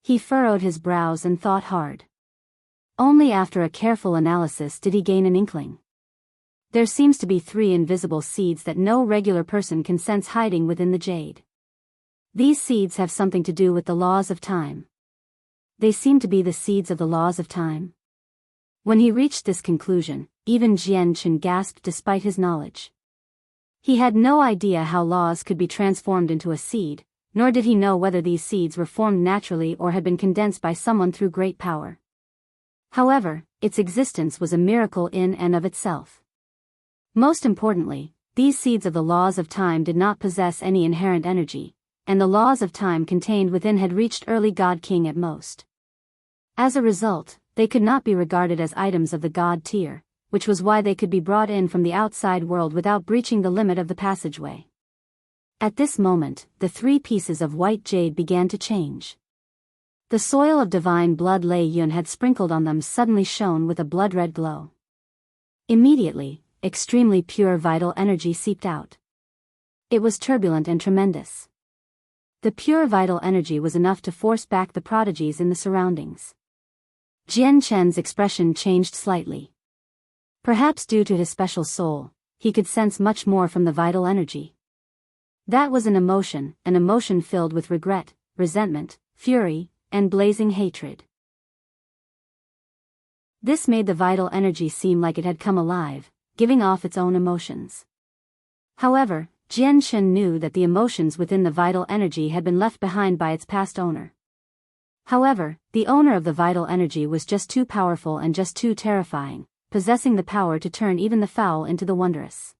He furrowed his brows and thought hard. Only after a careful analysis did he gain an inkling. There seems to be 3 invisible seeds that no regular person can sense hiding within the jade. These seeds have something to do with the laws of time. They seem to be the seeds of the laws of time. When he reached this conclusion, even Jian Chen gasped despite his knowledge. He had no idea how laws could be transformed into a seed, nor did he know whether these seeds were formed naturally or had been condensed by someone through great power. However, its existence was a miracle in and of itself. Most importantly, these seeds of the laws of time did not possess any inherent energy, and the laws of time contained within had reached early God King at most. As a result, they could not be regarded as items of the God tier, which was why they could be brought in from the outside world without breaching the limit of the passageway. At this moment, the 3 pieces of white jade began to change. The soil of divine blood Lei Yun had sprinkled on them suddenly shone with a blood-red glow. Immediately, extremely pure vital energy seeped out. It was turbulent and tremendous. The pure vital energy was enough to force back the prodigies in the surroundings. Jian Chen's expression changed slightly. Perhaps due to his special soul, he could sense much more from the vital energy. That was an emotion filled with regret, resentment, fury, and blazing hatred. This made the vital energy seem like it had come alive, giving off its own emotions. However, Jian Chen knew that the emotions within the vital energy had been left behind by its past owner. However, the owner of the vital energy was just too powerful and just too terrifying, possessing the power to turn even the foul into the wondrous.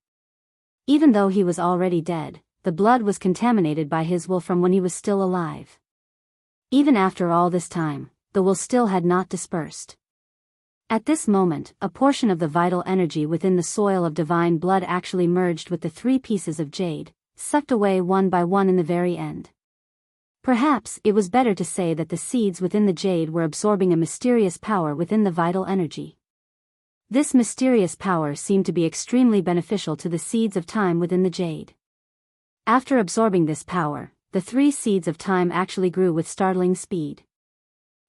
Even though he was already dead, the blood was contaminated by his will from when he was still alive. Even after all this time, the will still had not dispersed. At this moment, a portion of the vital energy within the soil of divine blood actually merged with the 3 pieces of jade, sucked away one by one in the very end. Perhaps it was better to say that the seeds within the jade were absorbing a mysterious power within the vital energy. This mysterious power seemed to be extremely beneficial to the seeds of time within the jade. After absorbing this power, the 3 seeds of time actually grew with startling speed.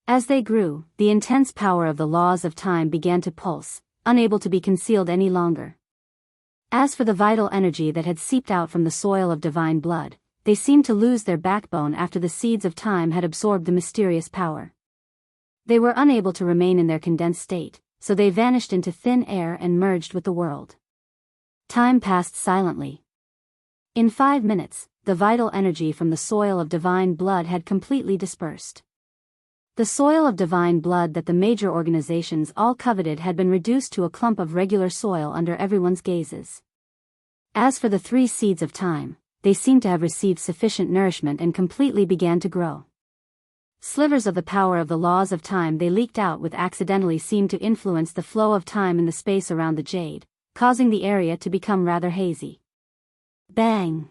As they grew, the intense power of the laws of time began to pulse, unable to be concealed any longer. As for the vital energy that had seeped out from the soil of divine blood, they seemed to lose their backbone after the seeds of time had absorbed the mysterious power. They were unable to remain in their condensed state, so they vanished into thin air and merged with the world. Time passed silently. In 5 minutes, the vital energy from the soil of divine blood had completely dispersed. The soil of divine blood that the major organizations all coveted had been reduced to a clump of regular soil under everyone's gazes. As for the 3 seeds of time, they seemed to have received sufficient nourishment and completely began to grow. Slivers of the power of the laws of time they leaked out with accidentally seemed to influence the flow of time in the space around the jade, causing the area to become rather hazy. Bang!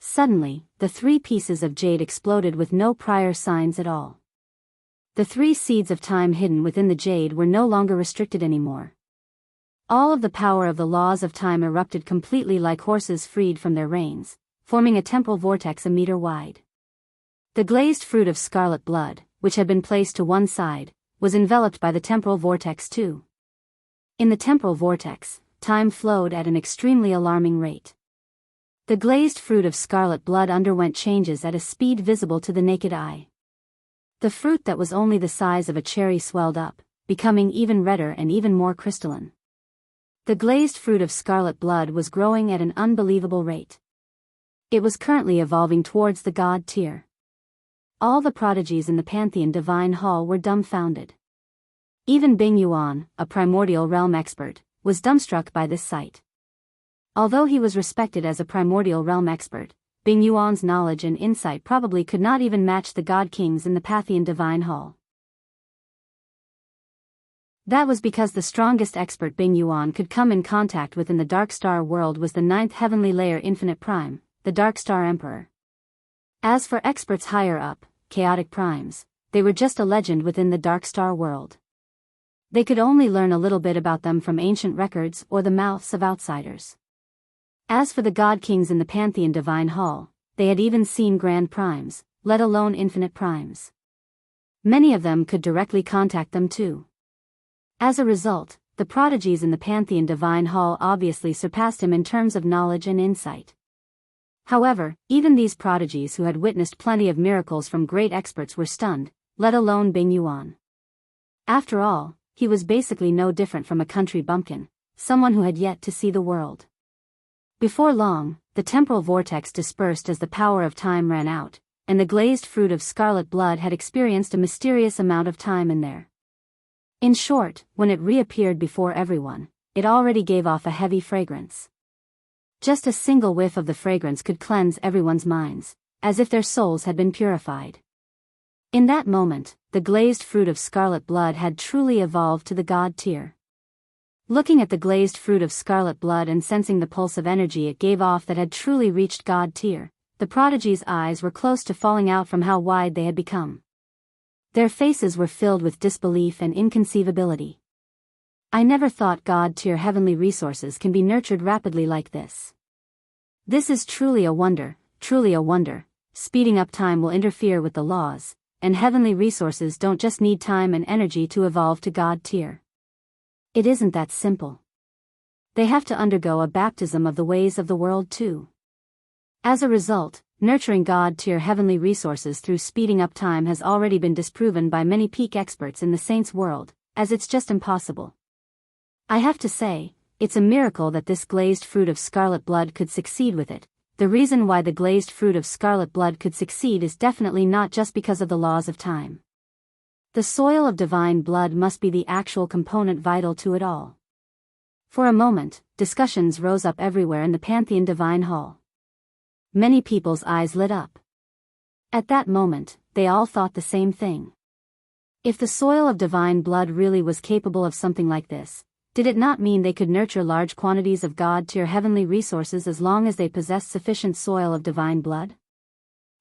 Suddenly, the 3 pieces of jade exploded with no prior signs at all. The 3 seeds of time hidden within the jade were no longer restricted anymore. All of the power of the laws of time erupted completely like horses freed from their reins, forming a temporal vortex a meter wide. The glazed fruit of scarlet blood, which had been placed to one side, was enveloped by the temporal vortex too. In the temporal vortex, time flowed at an extremely alarming rate. The glazed fruit of scarlet blood underwent changes at a speed visible to the naked eye. The fruit that was only the size of a cherry swelled up, becoming even redder and even more crystalline. The glazed fruit of scarlet blood was growing at an unbelievable rate. It was currently evolving towards the god tier. All the prodigies in the Pantheon Divine Hall were dumbfounded. Even Bing Yuan, a primordial realm expert, was dumbstruck by this sight. Although he was respected as a primordial realm expert, Bing Yuan's knowledge and insight probably could not even match the god kings in the Pantheon Divine Hall. That was because the strongest expert Bing Yuan could come in contact with in the Darkstar world was the 9th heavenly layer Infinite Prime, the Darkstar Emperor. As for experts higher up, chaotic primes, they were just a legend within the Darkstar world. They could only learn a little bit about them from ancient records or the mouths of outsiders. As for the god kings in the Pantheon Divine Hall, they had even seen grand primes, let alone infinite primes. Many of them could directly contact them too. As a result, the prodigies in the Pantheon Divine Hall obviously surpassed him in terms of knowledge and insight. However, even these prodigies who had witnessed plenty of miracles from great experts were stunned, let alone Bing Yuan. After all, he was basically no different from a country bumpkin, someone who had yet to see the world. Before long, the temporal vortex dispersed as the power of time ran out, and the glazed fruit of scarlet blood had experienced a mysterious amount of time in there. In short, when it reappeared before everyone, it already gave off a heavy fragrance. Just a single whiff of the fragrance could cleanse everyone's minds, as if their souls had been purified. In that moment, the glazed fruit of scarlet blood had truly evolved to the god tier. Looking at the glazed fruit of scarlet blood and sensing the pulse of energy it gave off that had truly reached god tier, the prodigy's eyes were close to falling out from how wide they had become. Their faces were filled with disbelief and inconceivability. I never thought God-tier heavenly resources can be nurtured rapidly like this. This is truly a wonder, truly a wonder. Speeding up time will interfere with the laws, and heavenly resources don't just need time and energy to evolve to God-tier. It isn't that simple. They have to undergo a baptism of the ways of the world too. As a result, nurturing God-tier heavenly resources through speeding up time has already been disproven by many peak experts in the Saints' world, as it's just impossible. I have to say, it's a miracle that this glazed fruit of scarlet blood could succeed with it. The reason why the glazed fruit of scarlet blood could succeed is definitely not just because of the laws of time. The soil of divine blood must be the actual component vital to it all. For a moment, discussions rose up everywhere in the Pantheon Divine Hall. Many people's eyes lit up. At that moment, they all thought the same thing. If the soil of divine blood really was capable of something like this, did it not mean they could nurture large quantities of God-tier heavenly resources as long as they possessed sufficient soil of divine blood?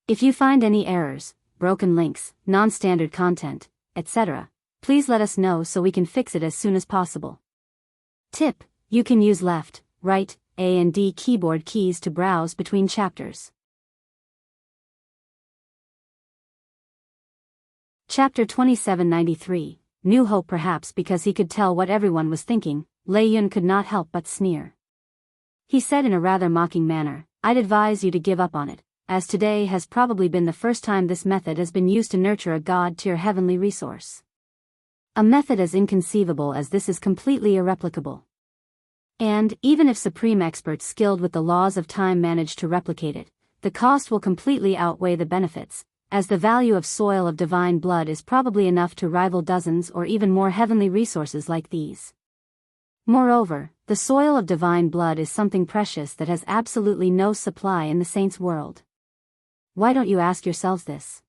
If you find any errors, broken links, non-standard content, etc., please let us know so we can fix it as soon as possible. Tip: you can use left, right, A and D keyboard keys to browse between chapters. Chapter 2793. New Hope. Perhaps because he could tell what everyone was thinking, Lei Yun could not help but sneer. He said in a rather mocking manner, "I'd advise you to give up on it, as today has probably been the first time this method has been used to nurture a God-tier heavenly resource. A method as inconceivable as this is completely irreplicable. And, even if supreme experts skilled with the laws of time manage to replicate it, the cost will completely outweigh the benefits, as the value of soil of divine blood is probably enough to rival dozens or even more heavenly resources like these. Moreover, the soil of divine blood is something precious that has absolutely no supply in the Saints' world. Why don't you ask yourselves this?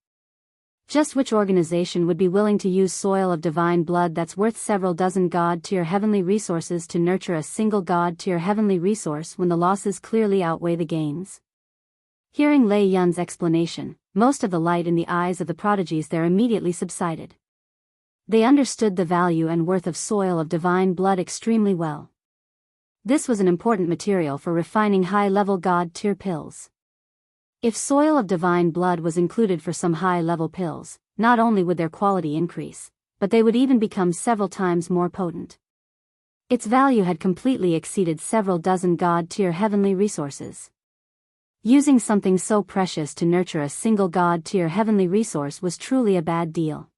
Just which organization would be willing to use soil of divine blood that's worth several dozen God-tier heavenly resources to nurture a single God-tier heavenly resource when the losses clearly outweigh the gains?" Hearing Lei Yun's explanation, most of the light in the eyes of the prodigies there immediately subsided. They understood the value and worth of soil of divine blood extremely well. This was an important material for refining high-level God-tier pills. If soil of divine blood was included for some high-level pills, not only would their quality increase, but they would even become several times more potent. Its value had completely exceeded several dozen God-tier heavenly resources. Using something so precious to nurture a single God-tier heavenly resource was truly a bad deal.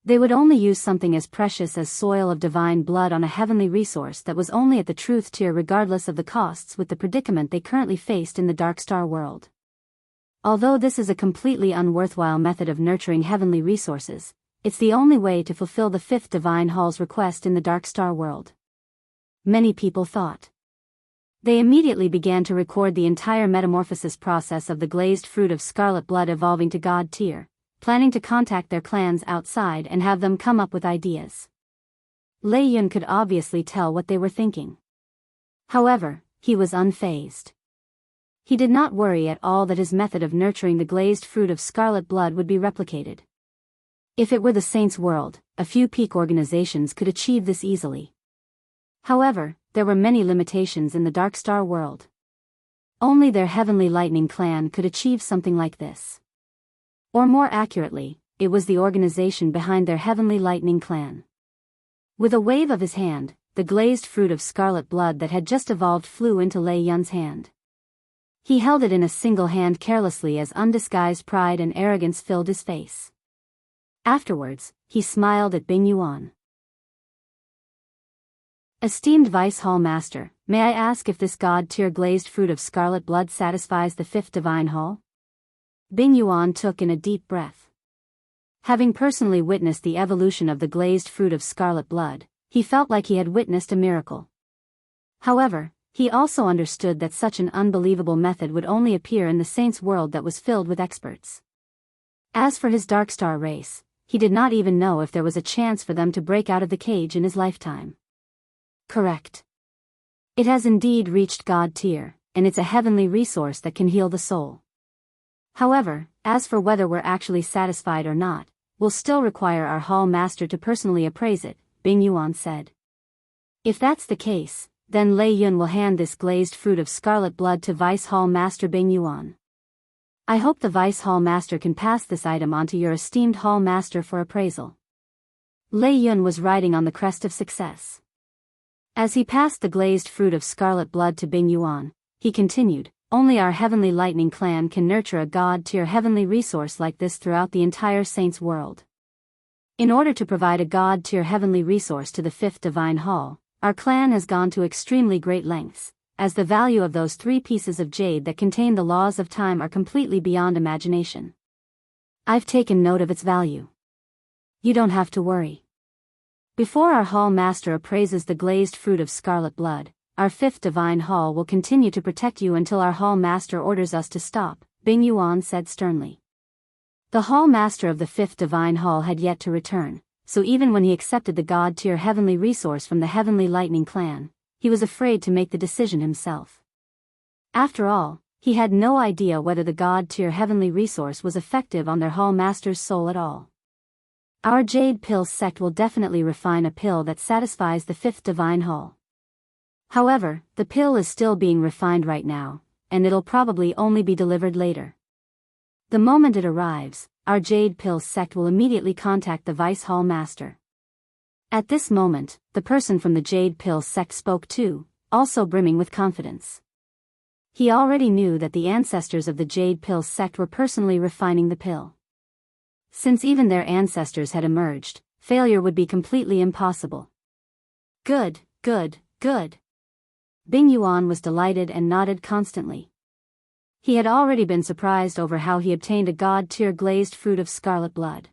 They would only use something as precious as soil of divine blood on a heavenly resource that was only at the truth tier regardless of the costs with the predicament they currently faced in the Darkstar world. Although this is a completely unworthwhile method of nurturing heavenly resources, it's the only way to fulfill the fifth Divine Hall's request in the Darkstar world. Many people thought. They immediately began to record the entire metamorphosis process of the glazed fruit of scarlet blood evolving to God tier, planning to contact their clans outside and have them come up with ideas. Lei Yun could obviously tell what they were thinking. However, he was unfazed. He did not worry at all that his method of nurturing the glazed fruit of scarlet blood would be replicated. If it were the Saints' world, a few peak organizations could achieve this easily. However, there were many limitations in the Darkstar world. Only their Heavenly Lightning clan could achieve something like this. Or more accurately, it was the organization behind their Heavenly Lightning clan. With a wave of his hand, the glazed fruit of scarlet blood that had just evolved flew into Lei Yun's hand. He held it in a single hand carelessly as undisguised pride and arrogance filled his face. Afterwards, he smiled at Bing Yuan. "Esteemed Vice Hall Master, may I ask if this God-tier glazed fruit of scarlet blood satisfies the fifth Divine Hall?" Bing Yuan took in a deep breath. Having personally witnessed the evolution of the glazed fruit of scarlet blood, he felt like he had witnessed a miracle. However, he also understood that such an unbelievable method would only appear in the Saints' world that was filled with experts. As for his Darkstar race, he did not even know if there was a chance for them to break out of the cage in his lifetime. Correct. It has indeed reached God tier, and it's a heavenly resource that can heal the soul. However, as for whether we're actually satisfied or not, we'll still require our hall master to personally appraise it, Bing Yuan said. If that's the case, then Lei Yun will hand this glazed fruit of scarlet blood to Vice Hall Master Bing Yuan. I hope the Vice Hall Master can pass this item on to your esteemed Hall Master for appraisal. Lei Yun was riding on the crest of success. As he passed the glazed fruit of scarlet blood to Bing Yuan, he continued, only our Heavenly Lightning clan can nurture a god-tier heavenly resource like this throughout the entire Saints world. In order to provide a god-tier heavenly resource to the 5th Divine Hall, our clan has gone to extremely great lengths, as the value of those 3 pieces of jade that contain the laws of time are completely beyond imagination. I've taken note of its value. You don't have to worry. Before our Hall Master appraises the glazed fruit of scarlet blood, our 5th Divine Hall will continue to protect you until our Hall Master orders us to stop, Bing Yuan said sternly. The Hall Master of the 5th Divine Hall had yet to return, so even when he accepted the god-tier heavenly resource from the Heavenly Lightning clan, he was afraid to make the decision himself. After all, he had no idea whether the god-tier heavenly resource was effective on their Hall Master's soul at all. Our Jade Pill sect will definitely refine a pill that satisfies the 5th Divine Hall. However, the pill is still being refined right now, and it'll probably only be delivered later. The moment it arrives, our Jade Pill sect will immediately contact the Vice Hall Master. At this moment, the person from the Jade Pill sect spoke too, also brimming with confidence. He already knew that the ancestors of the Jade Pill sect were personally refining the pill. Since even their ancestors had emerged, failure would be completely impossible. Good, good, good. Bing Yuan was delighted and nodded constantly. He had already been surprised over how he obtained a god-tier glazed fruit of scarlet blood.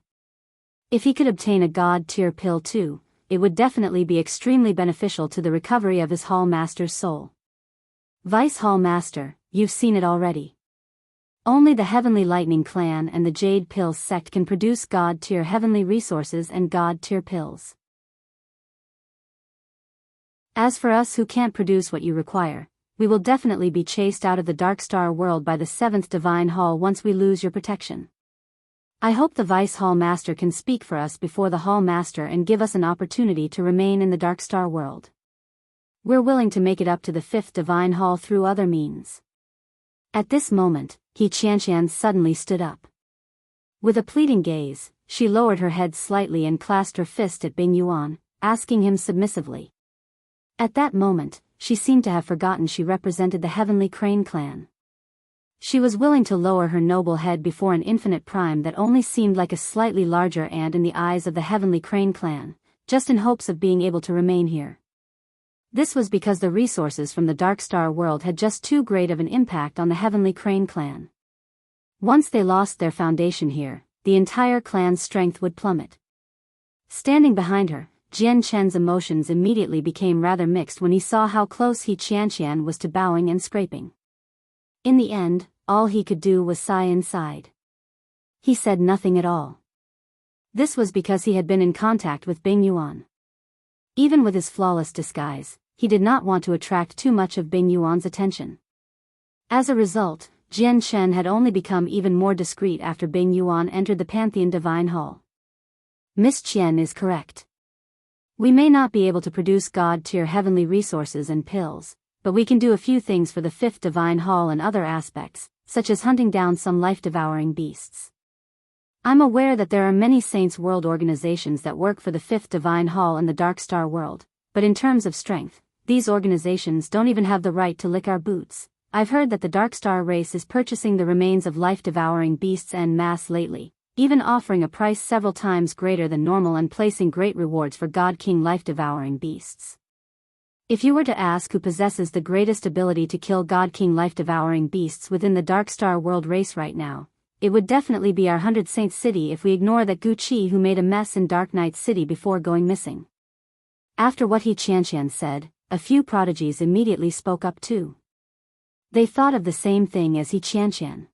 If he could obtain a god-tier pill too, it would definitely be extremely beneficial to the recovery of his Hall Master's soul. Vice Hall Master, you've seen it already. Only the Heavenly Lightning clan and the Jade Pill sect can produce god-tier heavenly resources and god-tier pills. As for us who can't produce what you require, we will definitely be chased out of the Darkstar world by the 7th Divine Hall once we lose your protection. I hope the Vice Hall Master can speak for us before the Hall Master and give us an opportunity to remain in the Darkstar world. We're willing to make it up to the 5th Divine Hall through other means. At this moment, Qianqian suddenly stood up. With a pleading gaze, she lowered her head slightly and clasped her fist at Bing Yuan, asking him submissively. At that moment, she seemed to have forgotten she represented the Heavenly Crane clan. She was willing to lower her noble head before an infinite prime that only seemed like a slightly larger ant in the eyes of the Heavenly Crane clan, just in hopes of being able to remain here. This was because the resources from the Darkstar world had just too great of an impact on the Heavenly Crane clan. Once they lost their foundation here, the entire clan's strength would plummet. Standing behind her, Jian Chen's emotions immediately became rather mixed when he saw how close Qianqian was to bowing and scraping. In the end, all he could do was sigh inside. He said nothing at all. This was because he had been in contact with Bing Yuan. Even with his flawless disguise, he did not want to attract too much of Bing Yuan's attention. As a result, Jian Chen had only become even more discreet after Bing Yuan entered the Pantheon Divine Hall. Miss Qian is correct. We may not be able to produce god-tier heavenly resources and pills, but we can do a few things for the 5th Divine Hall and other aspects, such as hunting down some life-devouring beasts. I'm aware that there are many Saints World organizations that work for the 5th Divine Hall and the Darkstar world, but in terms of strength, these organizations don't even have the right to lick our boots. I've heard that the Darkstar race is purchasing the remains of life-devouring beasts en masse lately, even offering a price several times greater than normal and placing great rewards for God King life-devouring beasts. If you were to ask who possesses the greatest ability to kill God King life-devouring beasts within the Darkstar world race right now, it would definitely be our 100 Saints City if we ignore that Guqi who made a mess in Dark Knight City before going missing. After what Qianqian said, a few prodigies immediately spoke up too. They thought of the same thing as Qianqian.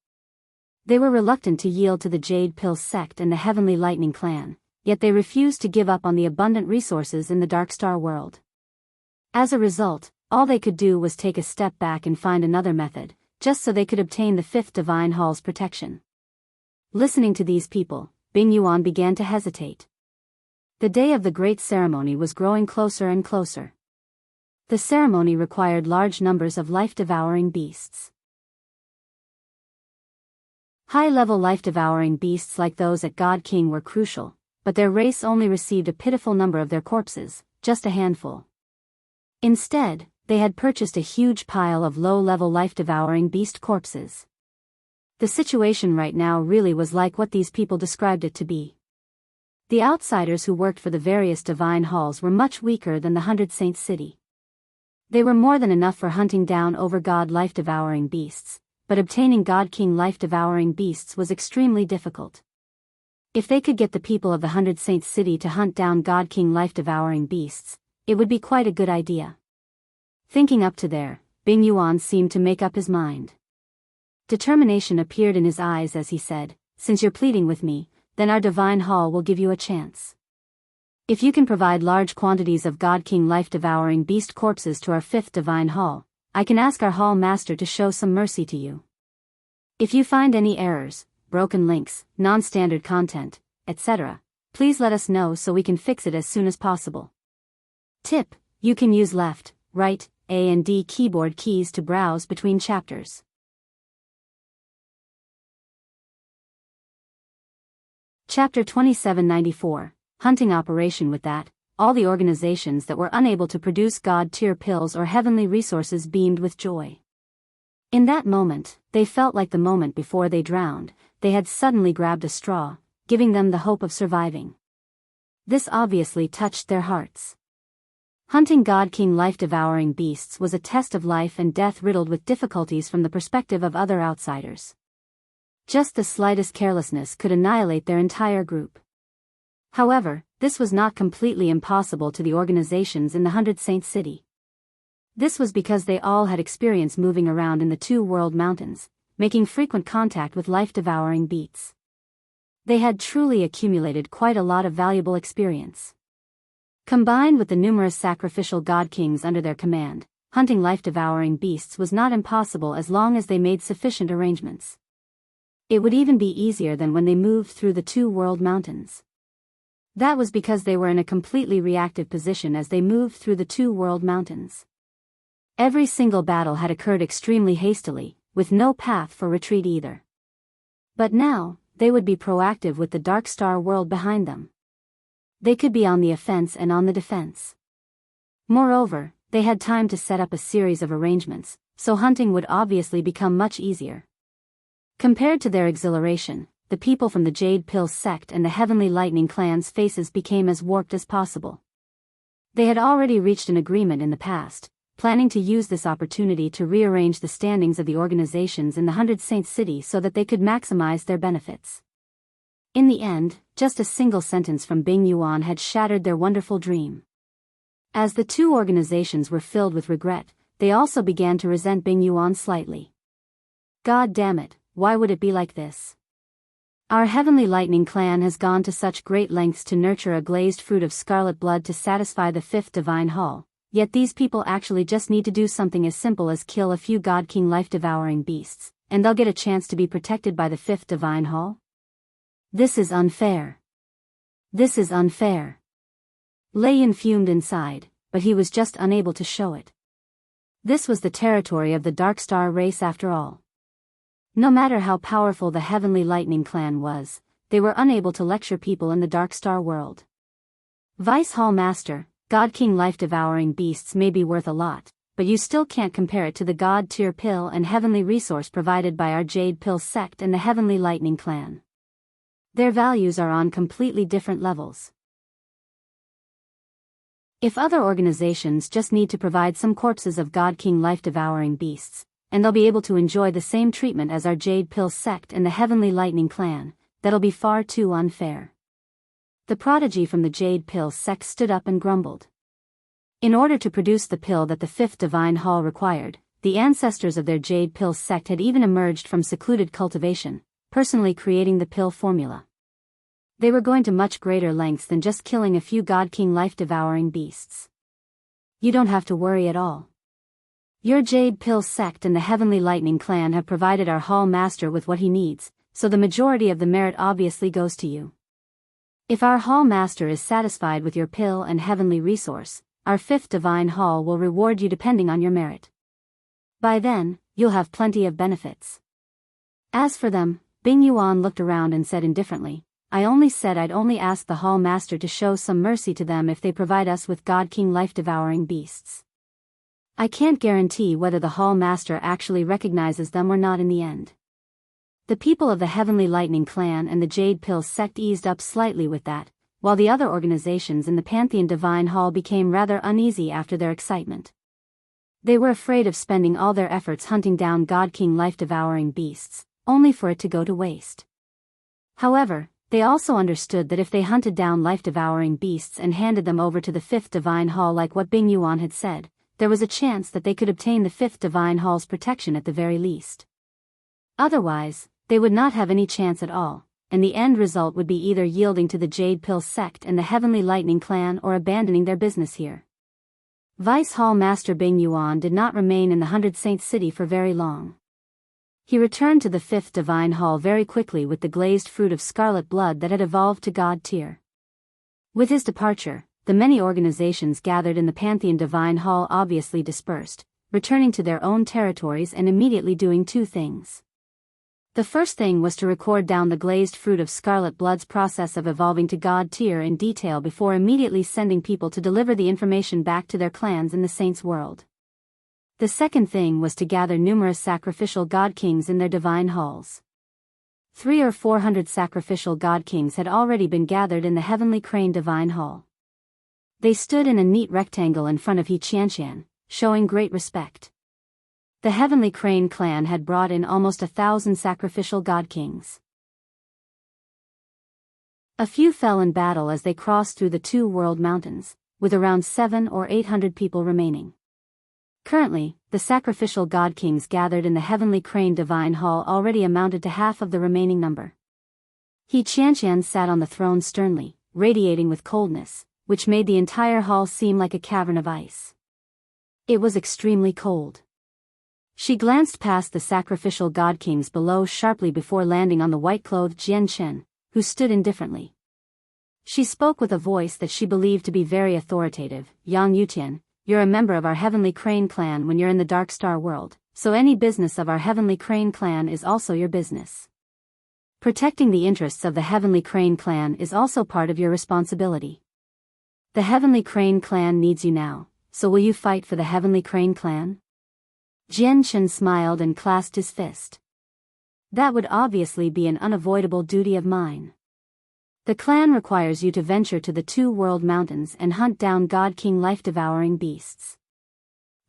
They were reluctant to yield to the Jade Pill sect and the Heavenly Lightning clan, yet they refused to give up on the abundant resources in the Darkstar world. As a result, all they could do was take a step back and find another method, just so they could obtain the 5th Divine Hall's protection. Listening to these people, Bing Yuan began to hesitate. The day of the great ceremony was growing closer and closer. The ceremony required large numbers of life-devouring beasts. High-level life-devouring beasts like those at God King were crucial, but their race only received a pitiful number of their corpses, just a handful. Instead, they had purchased a huge pile of low-level life-devouring beast corpses. The situation right now really was like what these people described it to be. The outsiders who worked for the various divine halls were much weaker than the 100 Saints city. They were more than enough for hunting down over-god life-devouring beasts, but obtaining God King life-devouring beasts was extremely difficult. If they could get the people of the 100 Saints city to hunt down God King life-devouring beasts, it would be quite a good idea. Thinking up to there, Bing Yuan seemed to make up his mind. Determination appeared in his eyes as he said, "Since you're pleading with me, then our divine hall will give you a chance. If you can provide large quantities of God King life-devouring beast corpses to our 5th divine hall, I can ask our hall master to show some mercy to you. If you find any errors, broken links, non-standard content, etc., please let us know so we can fix it as soon as possible." Tip: you can use left, right, A and D keyboard keys to browse between chapters. Chapter 2794, Hunting Operation. With that, all the organizations that were unable to produce God-tier pills or heavenly resources beamed with joy. In that moment, they felt like the moment before they drowned, they had suddenly grabbed a straw, giving them the hope of surviving. This obviously touched their hearts. Hunting God King life-devouring beasts was a test of life and death riddled with difficulties from the perspective of other outsiders. Just the slightest carelessness could annihilate their entire group. However, this was not completely impossible to the organizations in the 100 Saints city. This was because they all had experience moving around in the Two World Mountains, making frequent contact with life-devouring beasts. They had truly accumulated quite a lot of valuable experience. Combined with the numerous sacrificial god kings under their command, hunting life-devouring beasts was not impossible as long as they made sufficient arrangements. It would even be easier than when they moved through the Two World Mountains. That was because they were in a completely reactive position as they moved through the Two World Mountains. Every single battle had occurred extremely hastily, with no path for retreat either. But now, they would be proactive with the Darkstar world behind them. They could be on the offense and on the defense. Moreover, they had time to set up a series of arrangements, so hunting would obviously become much easier. Compared to their exhilaration, the people from the Jade Pill sect and the Heavenly Lightning clan's faces became as warped as possible. They had already reached an agreement in the past, planning to use this opportunity to rearrange the standings of the organizations in the 100 Saints city so that they could maximize their benefits. In the end, just a single sentence from Bing Yuan had shattered their wonderful dream. As the two organizations were filled with regret, they also began to resent Bing Yuan slightly. God damn it, why would it be like this? Our Heavenly Lightning clan has gone to such great lengths to nurture a glazed fruit of scarlet blood to satisfy the 5th divine hall, yet these people actually just need to do something as simple as kill a few God King life-devouring beasts, and they'll get a chance to be protected by the 5th divine hall? This is unfair. This is unfair. Lei Yin fumed inside, but he was just unable to show it. This was the territory of the Darkstar race after all. No matter how powerful the Heavenly Lightning clan was, they were unable to lecture people in the Darkstar world. Vice Hall Master, God King life-devouring beasts may be worth a lot, but you still can't compare it to the God-tier pill and heavenly resource provided by our Jade Pill sect and the Heavenly Lightning clan. Their values are on completely different levels. If other organizations just need to provide some corpses of God King life-devouring beasts, and they'll be able to enjoy the same treatment as our Jade Pill sect and the Heavenly Lightning clan, that'll be far too unfair. The prodigy from the Jade Pill sect stood up and grumbled. In order to produce the pill that the 5th divine hall required, the ancestors of their Jade Pill sect had even emerged from secluded cultivation, personally creating the pill formula. They were going to much greater lengths than just killing a few God King life-devouring beasts. You don't have to worry at all. Your Jade Pill sect and the Heavenly Lightning clan have provided our hall master with what he needs, so the majority of the merit obviously goes to you. If our hall master is satisfied with your pill and heavenly resource, our fifth divine hall will reward you depending on your merit. By then, you'll have plenty of benefits. As for them, Bing Yuan looked around and said indifferently, I only said I'd only ask the hall master to show some mercy to them if they provide us with God King life-devouring beasts. I can't guarantee whether the hall master actually recognizes them or not in the end. The people of the Heavenly Lightning Clan and the Jade Pill sect eased up slightly with that, while the other organizations in the Pantheon Divine Hall became rather uneasy after their excitement. They were afraid of spending all their efforts hunting down God King life-devouring beasts, only for it to go to waste. However, they also understood that if they hunted down life-devouring beasts and handed them over to the Fifth Divine Hall like what Bing Yuan had said, there was a chance that they could obtain the Fifth Divine Hall's protection at the very least. Otherwise, they would not have any chance at all, and the end result would be either yielding to the Jade Pill sect and the Heavenly Lightning Clan or abandoning their business here. Vice Hall Master Bing Yuan did not remain in the 100 Saints City for very long. He returned to the Fifth Divine Hall very quickly with the glazed fruit of scarlet blood that had evolved to God tier. With his departure, the many organizations gathered in the Pantheon Divine Hall obviously dispersed, returning to their own territories and immediately doing two things. The first thing was to record down the glazed fruit of scarlet blood's process of evolving to God tier in detail before immediately sending people to deliver the information back to their clans in the Saints' world. The second thing was to gather numerous sacrificial God Kings in their divine halls. 300 or 400 sacrificial God Kings had already been gathered in the Heavenly Crane Divine Hall. They stood in a neat rectangle in front of Qianqian, showing great respect. The Heavenly Crane clan had brought in almost 1,000 sacrificial God Kings. A few fell in battle as they crossed through the two world mountains, with around 700 or 800 people remaining. Currently, the sacrificial God Kings gathered in the Heavenly Crane Divine Hall already amounted to half of the remaining number. Qianqian sat on the throne sternly, radiating with coldness, which made the entire hall seem like a cavern of ice. It was extremely cold. She glanced past the sacrificial God Kings below sharply before landing on the white-clothed Jian Chen, who stood indifferently. She spoke with a voice that she believed to be very authoritative. Yang Yutian, you're a member of our Heavenly Crane clan when you're in the Darkstar world, so any business of our Heavenly Crane clan is also your business. Protecting the interests of the Heavenly Crane clan is also part of your responsibility. The Heavenly Crane clan needs you now, so will you fight for the Heavenly Crane clan? Jian Chen smiled and clasped his fist. That would obviously be an unavoidable duty of mine. The clan requires you to venture to the two world mountains and hunt down God King life-devouring beasts.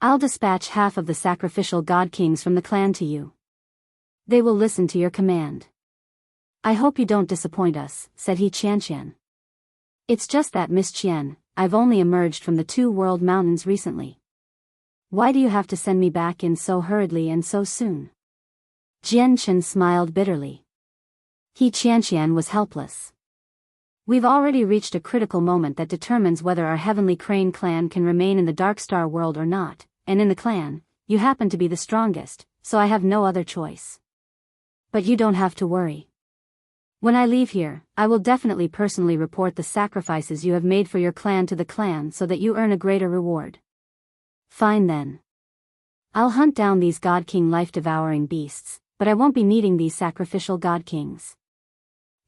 I'll dispatch half of the sacrificial God Kings from the clan to you. They will listen to your command. I hope you don't disappoint us, said Qianqian. It's just that, Miss Qian, I've only emerged from the two world mountains recently. Why do you have to send me back in so hurriedly and so soon? Jian Chen smiled bitterly. Qianqian was helpless. We've already reached a critical moment that determines whether our Heavenly Crane clan can remain in the Darkstar world or not, and in the clan, you happen to be the strongest, so I have no other choice. But you don't have to worry. When I leave here, I will definitely personally report the sacrifices you have made for your clan to the clan so that you earn a greater reward. Fine then. I'll hunt down these God King life-devouring beasts, but I won't be needing these sacrificial God Kings.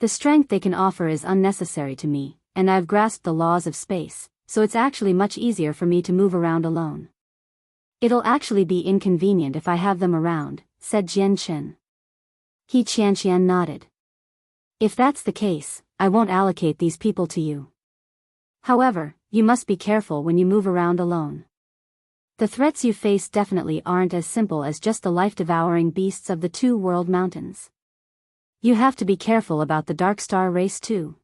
The strength they can offer is unnecessary to me, and I've grasped the laws of space, so it's actually much easier for me to move around alone. It'll actually be inconvenient if I have them around, said Jian Chen. Qianqian nodded. If that's the case, I won't allocate these people to you. However, you must be careful when you move around alone. The threats you face definitely aren't as simple as just the life-devouring beasts of the two world mountains. You have to be careful about the Darkstar race too.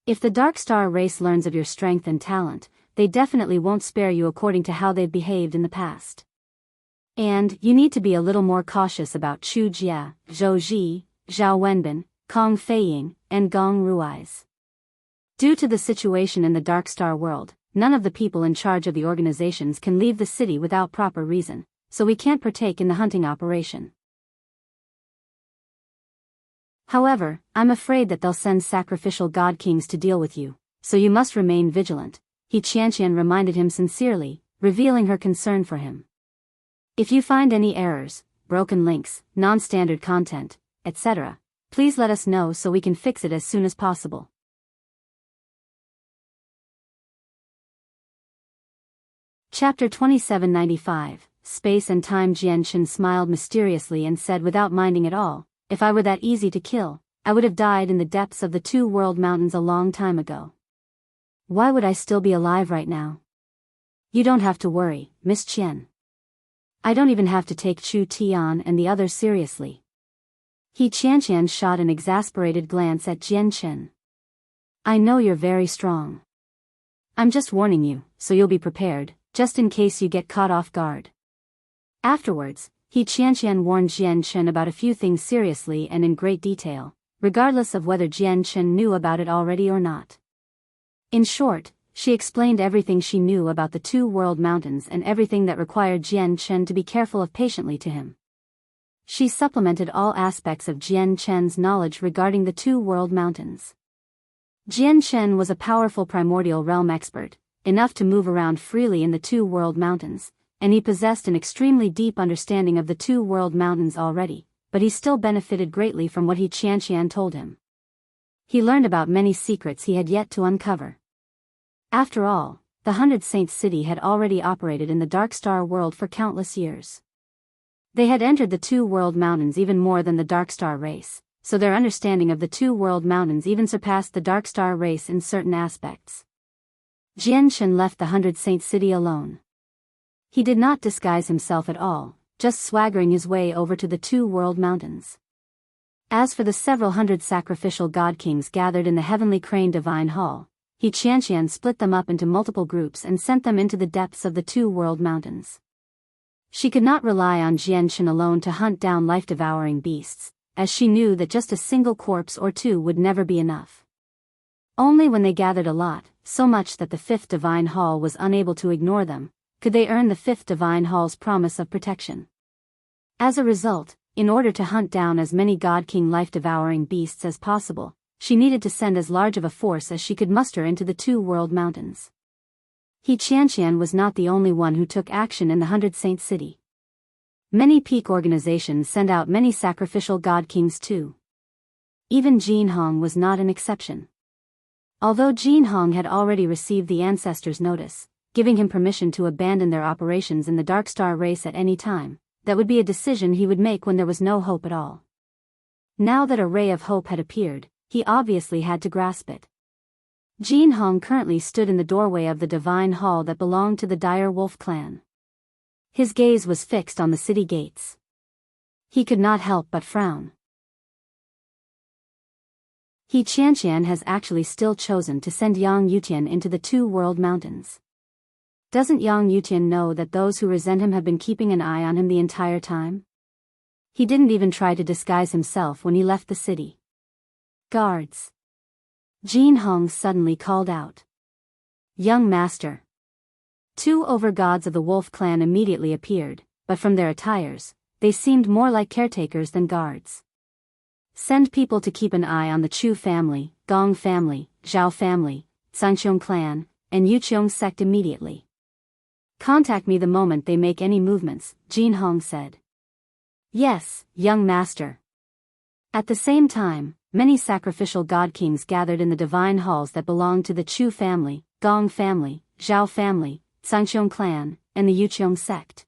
If the Darkstar race learns of your strength and talent, they definitely won't spare you according to how they've behaved in the past. And you need to be a little more cautious about Chu Jia, Zhou Ji, Zhao Wenbin, Kong Feiying, and Gong Rui's. Due to the situation in the Darkstar world, none of the people in charge of the organizations can leave the city without proper reason, so we can't partake in the hunting operation. However, I'm afraid that they'll send sacrificial god kings to deal with you, so you must remain vigilant, Qianqian reminded him sincerely, revealing her concern for him. If you find any errors, broken links, non-standard content, etc., please let us know so we can fix it as soon as possible. Chapter 2795, Space and Time. Qianqian smiled mysteriously and said without minding at all, if I were that easy to kill, I would have died in the depths of the Two World Mountains a long time ago. Why would I still be alive right now? You don't have to worry, Miss Qian. I don't even have to take Chu Tian and the others seriously. Qianqian shot an exasperated glance at Qianqian. I know you're very strong. I'm just warning you, so you'll be prepared, just in case you get caught off guard. Afterwards, Qianqian warned Qianqian about a few things seriously and in great detail, regardless of whether Qianqian knew about it already or not. In short, she explained everything she knew about the Two World Mountains and everything that required Qianqian to be careful of patiently to him. She supplemented all aspects of Qianqian's knowledge regarding the Two World Mountains. Qianqian was a powerful primordial realm expert, enough to move around freely in the Two World Mountains, and he possessed an extremely deep understanding of the Two World Mountains already, but he still benefited greatly from what Qianqian told him. He learned about many secrets he had yet to uncover. After all, the 100 Saints City had already operated in the Darkstar world for countless years. They had entered the Two World Mountains even more than the Darkstar race, so their understanding of the Two World Mountains even surpassed the Darkstar race in certain aspects. Qianqian left the 100 Saints City alone. He did not disguise himself at all, just swaggering his way over to the Two World Mountains. As for the several hundred sacrificial god kings gathered in the Heavenly Crane Divine Hall, Qianqian split them up into multiple groups and sent them into the depths of the Two World Mountains. She could not rely on Qianqian alone to hunt down life-devouring beasts, as she knew that just a single corpse or two would never be enough. Only when they gathered a lot, so much that the Fifth Divine Hall was unable to ignore them, could they earn the Fifth Divine Hall's promise of protection. As a result, in order to hunt down as many God King life-devouring beasts as possible, she needed to send as large of a force as she could muster into the Two World Mountains. Qianqian was not the only one who took action in the 100 Saints City. Many peak organizations send out many sacrificial god kings too. Even Jin Hong was not an exception. Although Jin Hong had already received the Ancestors' notice, giving him permission to abandon their operations in the Darkstar race at any time, that would be a decision he would make when there was no hope at all. Now that a ray of hope had appeared, he obviously had to grasp it. Jin Hong currently stood in the doorway of the Divine Hall that belonged to the Dire Wolf clan. His gaze was fixed on the city gates. He could not help but frown. Qianqian has actually still chosen to send Yang Yutian into the Two World Mountains. Doesn't Yang Yutian know that those who resent him have been keeping an eye on him the entire time? He didn't even try to disguise himself when he left the city. Guards! Jin Hong suddenly called out. Young master. 2 overgods of the Wolf clan immediately appeared, but from their attires, they seemed more like caretakers than guards. Send people to keep an eye on the Chu family, Gong family, Zhao family, Sanqiong clan, and Yuqiong sect immediately. Contact me the moment they make any movements, Jin Hong said. Yes, young master. At the same time, many sacrificial god kings gathered in the divine halls that belonged to the Chu family, Gong family, Zhao family, Sanqiong clan, and the Yuqiong sect.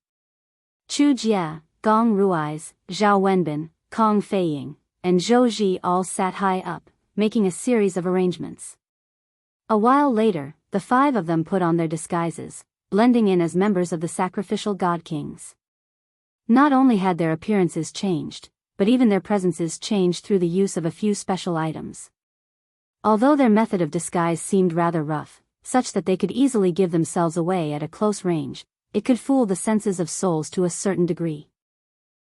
Chu Jia, Gong Rui's, Zhao Wenbin, Kong Feiying, and Zhou Ji all sat high up, making a series of arrangements. A while later, the 5 of them put on their disguises, blending in as members of the sacrificial god kings. Not only had their appearances changed, but even their presences changed through the use of a few special items. Although their method of disguise seemed rather rough, such that they could easily give themselves away at a close range, it could fool the senses of souls to a certain degree.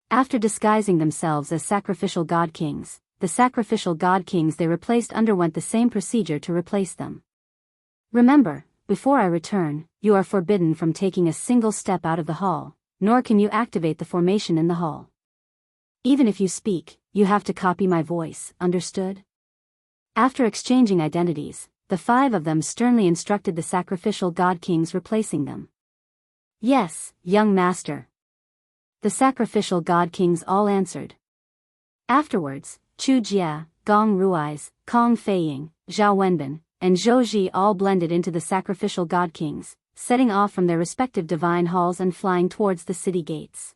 After disguising themselves as sacrificial god kings, the sacrificial god kings they replaced underwent the same procedure to replace them. Remember, before I return, you are forbidden from taking a single step out of the hall, nor can you activate the formation in the hall. Even if you speak, you have to copy my voice, understood? After exchanging identities, the 5 of them sternly instructed the sacrificial god kings replacing them. Yes, young master. The sacrificial god kings all answered. Afterwards, Chu Jia, Gong Rui's, Kong Feiying, Zhao Wenbin, and Zhou Ji all blended into the sacrificial god kings, setting off from their respective divine halls and flying towards the city gates.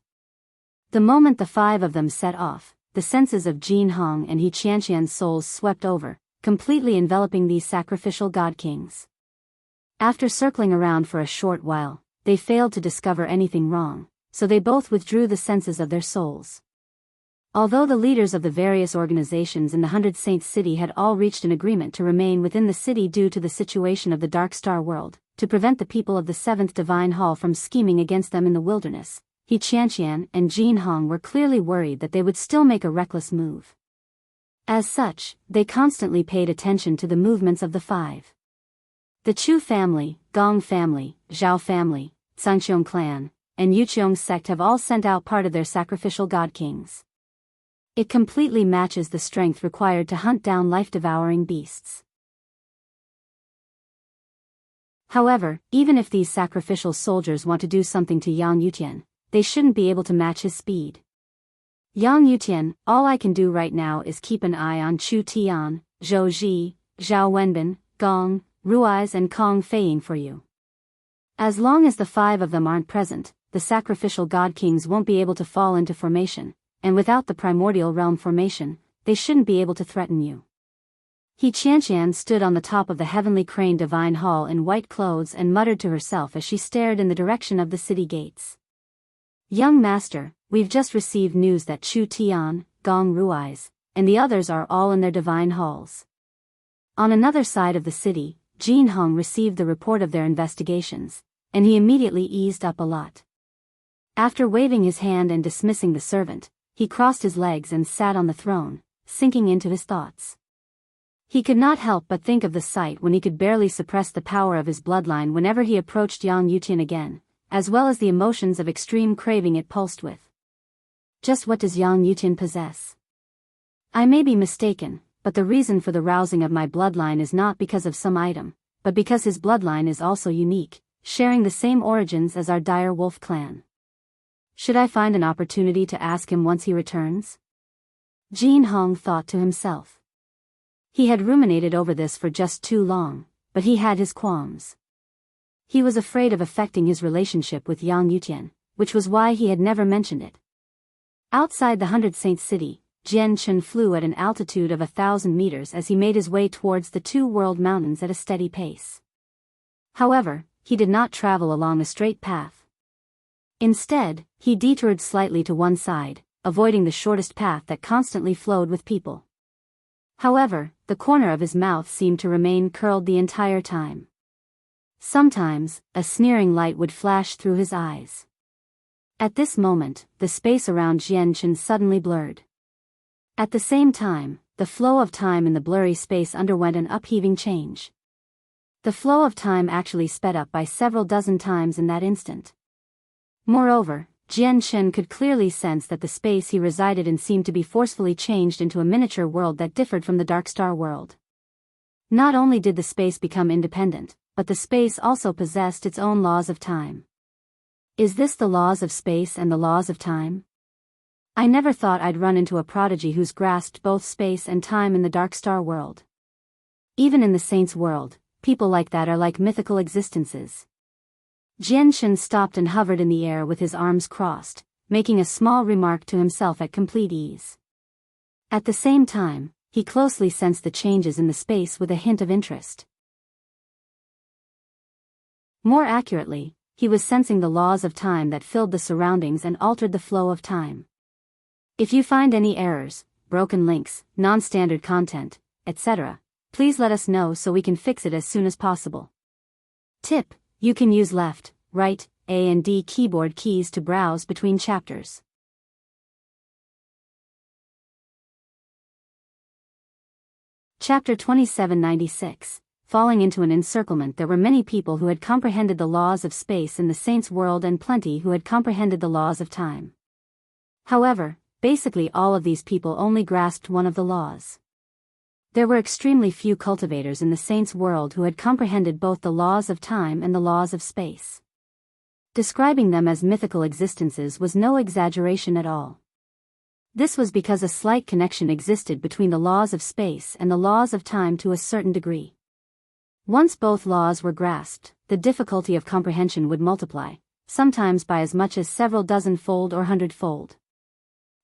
The moment the 5 of them set off, the senses of Jin Hong and He Qianqian's souls swept over, completely enveloping these sacrificial god kings. After circling around for a short while, they failed to discover anything wrong, so they both withdrew the senses of their souls. Although the leaders of the various organizations in the 100 Saints City had all reached an agreement to remain within the city due to the situation of the Darkstar world, to prevent the people of the 7th Divine Hall from scheming against them in the wilderness, He Qianqian and Jin Hong were clearly worried that they would still make a reckless move. As such, they constantly paid attention to the movements of the 5. The Chu family, Gong family, Zhao family, Zhangqiong clan, and Yuqiong sect have all sent out part of their sacrificial god kings. It completely matches the strength required to hunt down life-devouring beasts. However, even if these sacrificial soldiers want to do something to Yang Yutian, they shouldn't be able to match his speed. Yang Yutian, all I can do right now is keep an eye on Chu Tian, Zhou Ji, Zhao Wenbin, Gong, Rui's and Kong Feiying for you. As long as the 5 of them aren't present, the sacrificial god kings won't be able to fall into formation, and without the primordial realm formation, they shouldn't be able to threaten you. He Qianqian stood on the top of the heavenly crane divine hall in white clothes and muttered to herself as she stared in the direction of the city gates. Young master, we've just received news that Chu Tian, Gong Rui's, and the others are all in their divine halls. On another side of the city, Jin Hong received the report of their investigations, and he immediately eased up a lot. After waving his hand and dismissing the servant, he crossed his legs and sat on the throne, sinking into his thoughts. He could not help but think of the sight when he could barely suppress the power of his bloodline whenever he approached Yang Yutian again, as well as the emotions of extreme craving it pulsed with. Just what does Yang Yutian possess? I may be mistaken, but the reason for the rousing of my bloodline is not because of some item, but because his bloodline is also unique, sharing the same origins as our dire wolf clan. Should I find an opportunity to ask him once he returns? Jin Hong thought to himself. He had ruminated over this for just too long, but he had his qualms. He was afraid of affecting his relationship with Yang Yutian, which was why he had never mentioned it. Outside the 100 Saints City, Jian Chen flew at an altitude of 1,000 meters as he made his way towards the 2 world mountains at a steady pace. However, he did not travel along a straight path. Instead, he detoured slightly to one side, avoiding the shortest path that constantly flowed with people. However, the corner of his mouth seemed to remain curled the entire time. Sometimes, a sneering light would flash through his eyes. At this moment, the space around Jian Chen suddenly blurred. At the same time, the flow of time in the blurry space underwent an upheaving change. The flow of time actually sped up by several dozen times in that instant. Moreover, Jian Chen could clearly sense that the space he resided in seemed to be forcefully changed into a miniature world that differed from the Darkstar world. Not only did the space become independent, but the space also possessed its own laws of time. Is this the laws of space and the laws of time? I never thought I'd run into a prodigy who's grasped both space and time in the Darkstar world. Even in the Saints world, people like that are like mythical existences. Jian Chen stopped and hovered in the air with his arms crossed, making a small remark to himself at complete ease. At the same time, he closely sensed the changes in the space with a hint of interest. More accurately, he was sensing the laws of time that filled the surroundings and altered the flow of time. If you find any errors, broken links, non-standard content, etc., please let us know so we can fix it as soon as possible. Tip: you can use left, right, A and D keyboard keys to browse between chapters. Chapter 2796. Falling into an encirclement. There were many people who had comprehended the laws of space in the Saints' world and plenty who had comprehended the laws of time. However, basically all of these people only grasped one of the laws. There were extremely few cultivators in the saints' world who had comprehended both the laws of time and the laws of space. Describing them as mythical existences was no exaggeration at all. This was because a slight connection existed between the laws of space and the laws of time to a certain degree. Once both laws were grasped, the difficulty of comprehension would multiply, sometimes by as much as several dozen-fold or hundred-fold.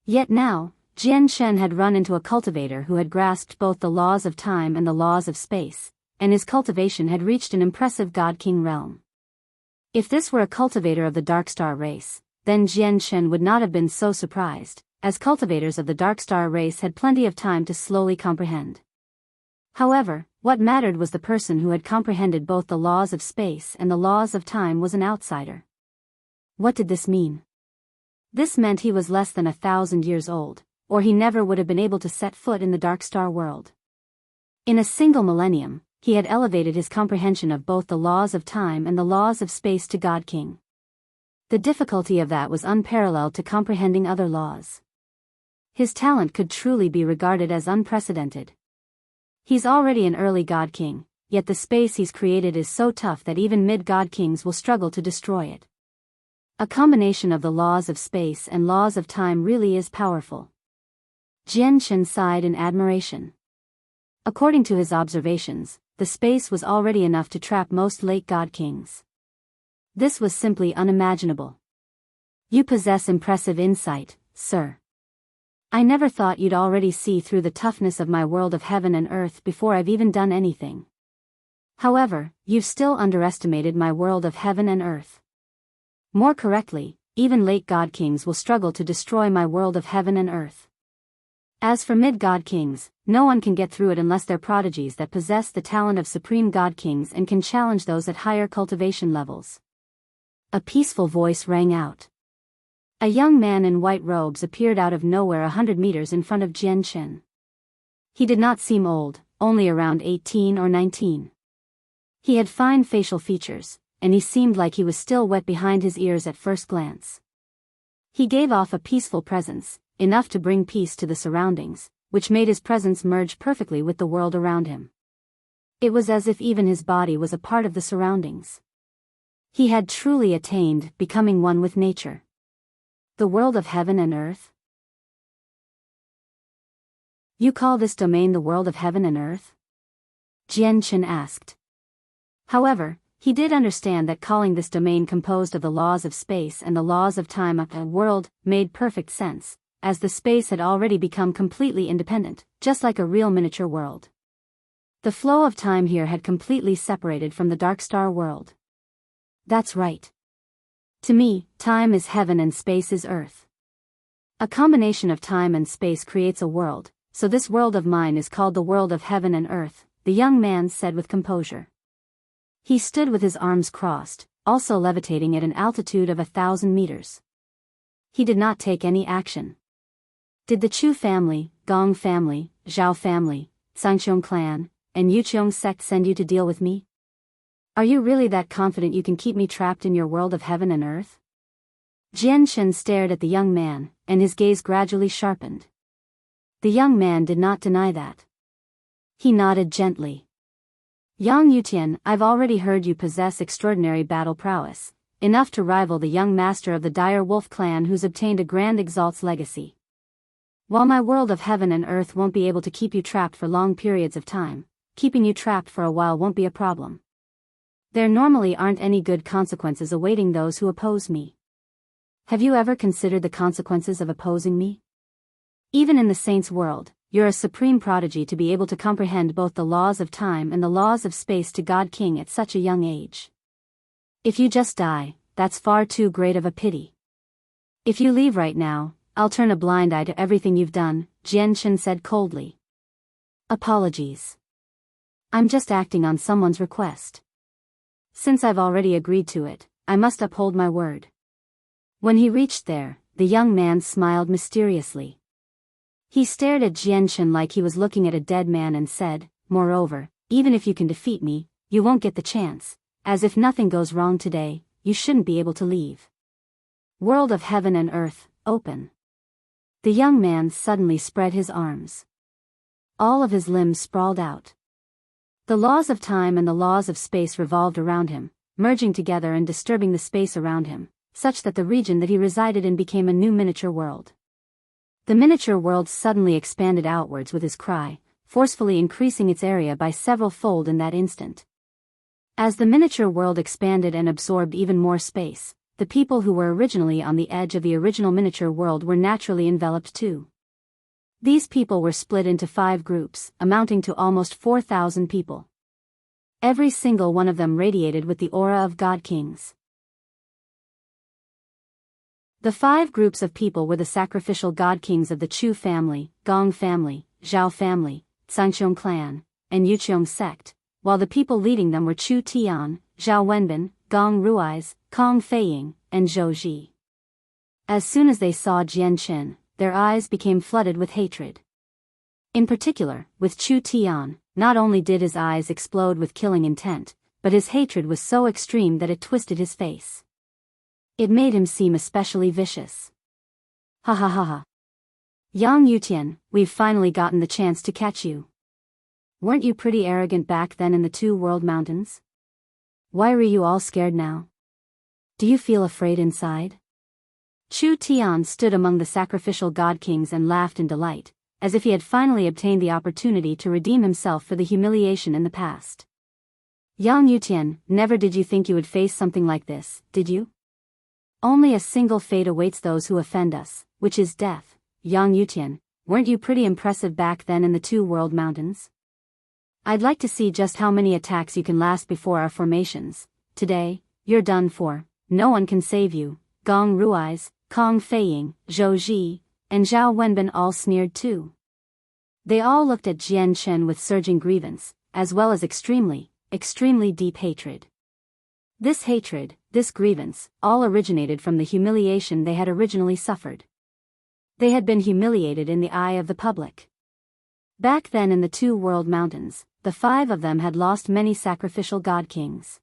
Yet now, Qianqian had run into a cultivator who had grasped both the laws of time and the laws of space, and his cultivation had reached an impressive God-King realm. If this were a cultivator of the Darkstar race, then Qianqian would not have been so surprised, as cultivators of the Darkstar race had plenty of time to slowly comprehend. However, what mattered was the person who had comprehended both the laws of space and the laws of time was an outsider. What did this mean? This meant he was less than 1,000 years old, or he never would have been able to set foot in the Darkstar world. In a single millennium, he had elevated his comprehension of both the laws of time and the laws of space to God King. The difficulty of that was unparalleled to comprehending other laws. His talent could truly be regarded as unprecedented. He's already an early God King, yet the space he's created is so tough that even mid-God Kings will struggle to destroy it. A combination of the laws of space and laws of time really is powerful. Qianqian sighed in admiration. According to his observations, the space was already enough to trap most late God Kings. This was simply unimaginable. You possess impressive insight, sir. I never thought you'd already see through the toughness of my world of heaven and earth before I've even done anything. However, you've still underestimated my world of heaven and earth. More correctly, even late God Kings will struggle to destroy my world of heaven and earth. As for mid-God Kings, no one can get through it unless they're prodigies that possess the talent of supreme God Kings and can challenge those at higher cultivation levels. A peaceful voice rang out. A young man in white robes appeared out of nowhere 100 meters in front of Qianqian. He did not seem old, only around 18 or 19. He had fine facial features, and he seemed like he was still wet behind his ears at first glance. He gave off a peaceful presence, enough to bring peace to the surroundings, which made his presence merge perfectly with the world around him. It was as if even his body was a part of the surroundings. He had truly attained becoming one with nature. The world of heaven and earth? You call this domain the world of heaven and earth? Qianqian asked. However, he did understand that calling this domain composed of the laws of space and the laws of time a world made perfect sense, as the space had already become completely independent, just like a real miniature world. The flow of time here had completely separated from the Darkstar world. That's right. To me, time is heaven and space is earth. A combination of time and space creates a world, so this world of mine is called the world of heaven and earth, the young man said with composure. He stood with his arms crossed, also levitating at an altitude of 1,000 meters. He did not take any action. Did the Chu family, Gong family, Zhao family, Sangqiong clan, and Yuqiong sect send you to deal with me? Are you really that confident you can keep me trapped in your world of heaven and earth? Qianqian stared at the young man, and his gaze gradually sharpened. The young man did not deny that. He nodded gently. Yang Yutian, I've already heard you possess extraordinary battle prowess, enough to rival the young master of the Dire Wolf clan who's obtained a grand exalt's legacy. While my world of heaven and earth won't be able to keep you trapped for long periods of time, keeping you trapped for a while won't be a problem. There normally aren't any good consequences awaiting those who oppose me. Have you ever considered the consequences of opposing me? Even in the saints' world, you're a supreme prodigy to be able to comprehend both the laws of time and the laws of space to God King at such a young age. If you just die, that's far too great of a pity. If you leave right now, I'll turn a blind eye to everything you've done, Qianqian said coldly. Apologies. I'm just acting on someone's request. Since I've already agreed to it, I must uphold my word. When he reached there, the young man smiled mysteriously. He stared at Qianqian like he was looking at a dead man and said, moreover, even if you can defeat me, you won't get the chance, as if nothing goes wrong today, you shouldn't be able to leave. World of heaven and earth, open. The young man suddenly spread his arms. All of his limbs sprawled out. The laws of time and the laws of space revolved around him, merging together and disturbing the space around him, such that the region that he resided in became a new miniature world. The miniature world suddenly expanded outwards with his cry, forcefully increasing its area by several-fold in that instant. As the miniature world expanded and absorbed even more space, the people who were originally on the edge of the original miniature world were naturally enveloped too. These people were split into 5 groups, amounting to almost 4,000 people. Every single one of them radiated with the aura of God Kings. The 5 groups of people were the sacrificial God Kings of the Chu family, Gong family, Zhao family, Qianqian clan, and Yuqiang sect, while the people leading them were Chu Tian, Zhao Wenbin, Gong Rui's, Kong Feiying, and Zhou Ji. As soon as they saw Jian Chen, their eyes became flooded with hatred. In particular, with Chu Tian, not only did his eyes explode with killing intent, but his hatred was so extreme that it twisted his face. It made him seem especially vicious. Ha ha ha ha. Yang Yutian, we've finally gotten the chance to catch you. Weren't you pretty arrogant back then in the Two World Mountains? Why were you all scared now? Do you feel afraid inside? Chu Tian stood among the sacrificial God Kings and laughed in delight, as if he had finally obtained the opportunity to redeem himself for the humiliation in the past. Yang Yutian, never did you think you would face something like this, did you? Only a single fate awaits those who offend us, which is death. Yang Yutian, weren't you pretty impressive back then in the Two World Mountains? I'd like to see just how many attacks you can last before our formations. Today, you're done for. No one can save you. Gong Rui's, Kong Feiying, Zhou Ji, and Zhao Wenbin all sneered too. They all looked at Jian Chen with surging grievance, as well as extremely deep hatred. This hatred, this grievance, all originated from the humiliation they had originally suffered. They had been humiliated in the eye of the public. Back then in the Two World Mountains, the 5 of them had lost many sacrificial God Kings.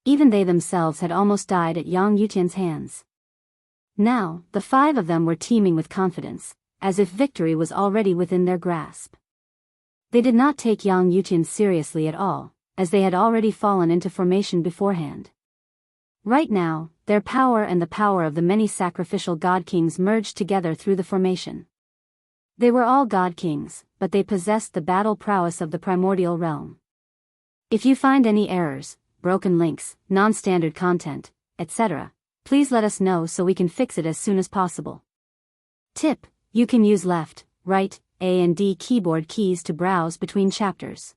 Even they themselves had almost died at Yang Yutian's hands. Now, the 5 of them were teeming with confidence, as if victory was already within their grasp. They did not take Yang Yutian seriously at all, as they had already fallen into formation beforehand. Right now, their power and the power of the many sacrificial God Kings merged together through the formation. They were all God Kings, but they possessed the battle prowess of the primordial realm. If you find any errors, broken links, non-standard content, etc., please let us know so we can fix it as soon as possible. Tip: you can use left, right, A and D keyboard keys to browse between chapters.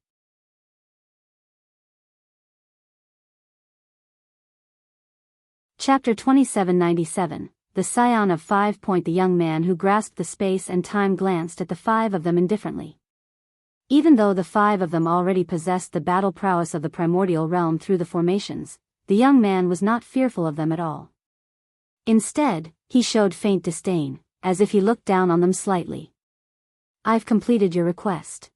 Chapter 2797, The Scion of 5. The young man who grasped the space and time glanced at the 5 of them indifferently. Even though the 5 of them already possessed the battle prowess of the primordial realm through the formations, the young man was not fearful of them at all. Instead, he showed faint disdain, as if he looked down on them slightly. I've completed your request.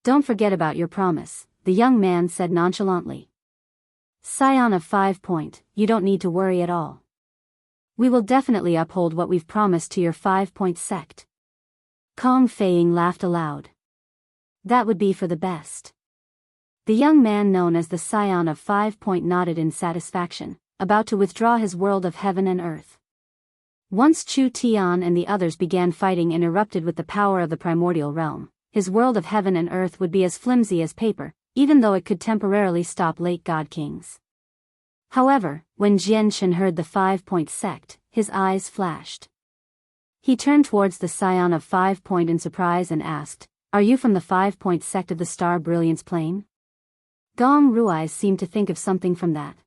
Don't forget about your promise, the young man said nonchalantly. Scion of 5. You don't need to worry at all. We will definitely uphold what we've promised to your 5 sect. Kong Feiying laughed aloud. That would be for the best. The young man known as the Scion of 5. Nodded in satisfaction, about to withdraw his world of heaven and earth. Once Chu Tian and the others began fighting and erupted with the power of the primordial realm, his world of heaven and earth would be as flimsy as paper, even though it could temporarily stop late God Kings. However, when Jian Chen heard the 5 sect, his eyes flashed. He turned towards the Scion of 5 in surprise and asked, Are you from the 5 sect of the Star Brilliance Plane? Gong Rui's seemed to think of something from that.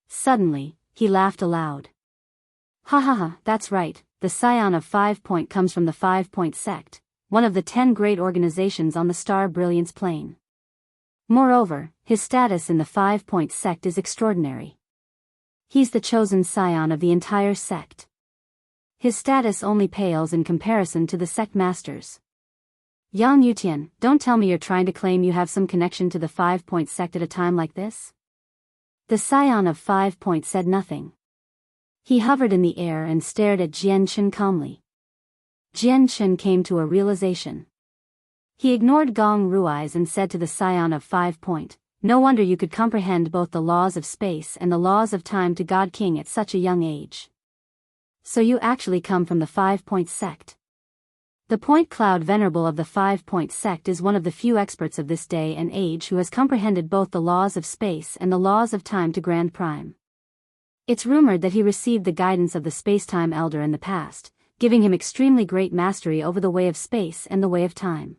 Suddenly, he laughed aloud. Ha ha ha, that's right, the Scion of 5 comes from the 5 sect, one of the 10 great organizations on the Star Brilliance Plane. Moreover, his status in the 5 sect is extraordinary. He's the chosen scion of the entire sect. His status only pales in comparison to the sect masters. Yang Yutian, don't tell me you're trying to claim you have some connection to the 5 sect at a time like this? The Scion of 5 said nothing. He hovered in the air and stared at Jian Chen calmly. Qianqian came to a realization. He ignored Gong Rui's and said to the Scion of 5 Point, "No wonder you could comprehend both the laws of space and the laws of time to God King at such a young age. So you actually come from the 5 Point sect." The Point Cloud Venerable of the 5 Point sect is one of the few experts of this day and age who has comprehended both the laws of space and the laws of time to Grand Prime. It's rumored that he received the guidance of the Spacetime Elder in the past, giving him extremely great mastery over the way of space and the way of time.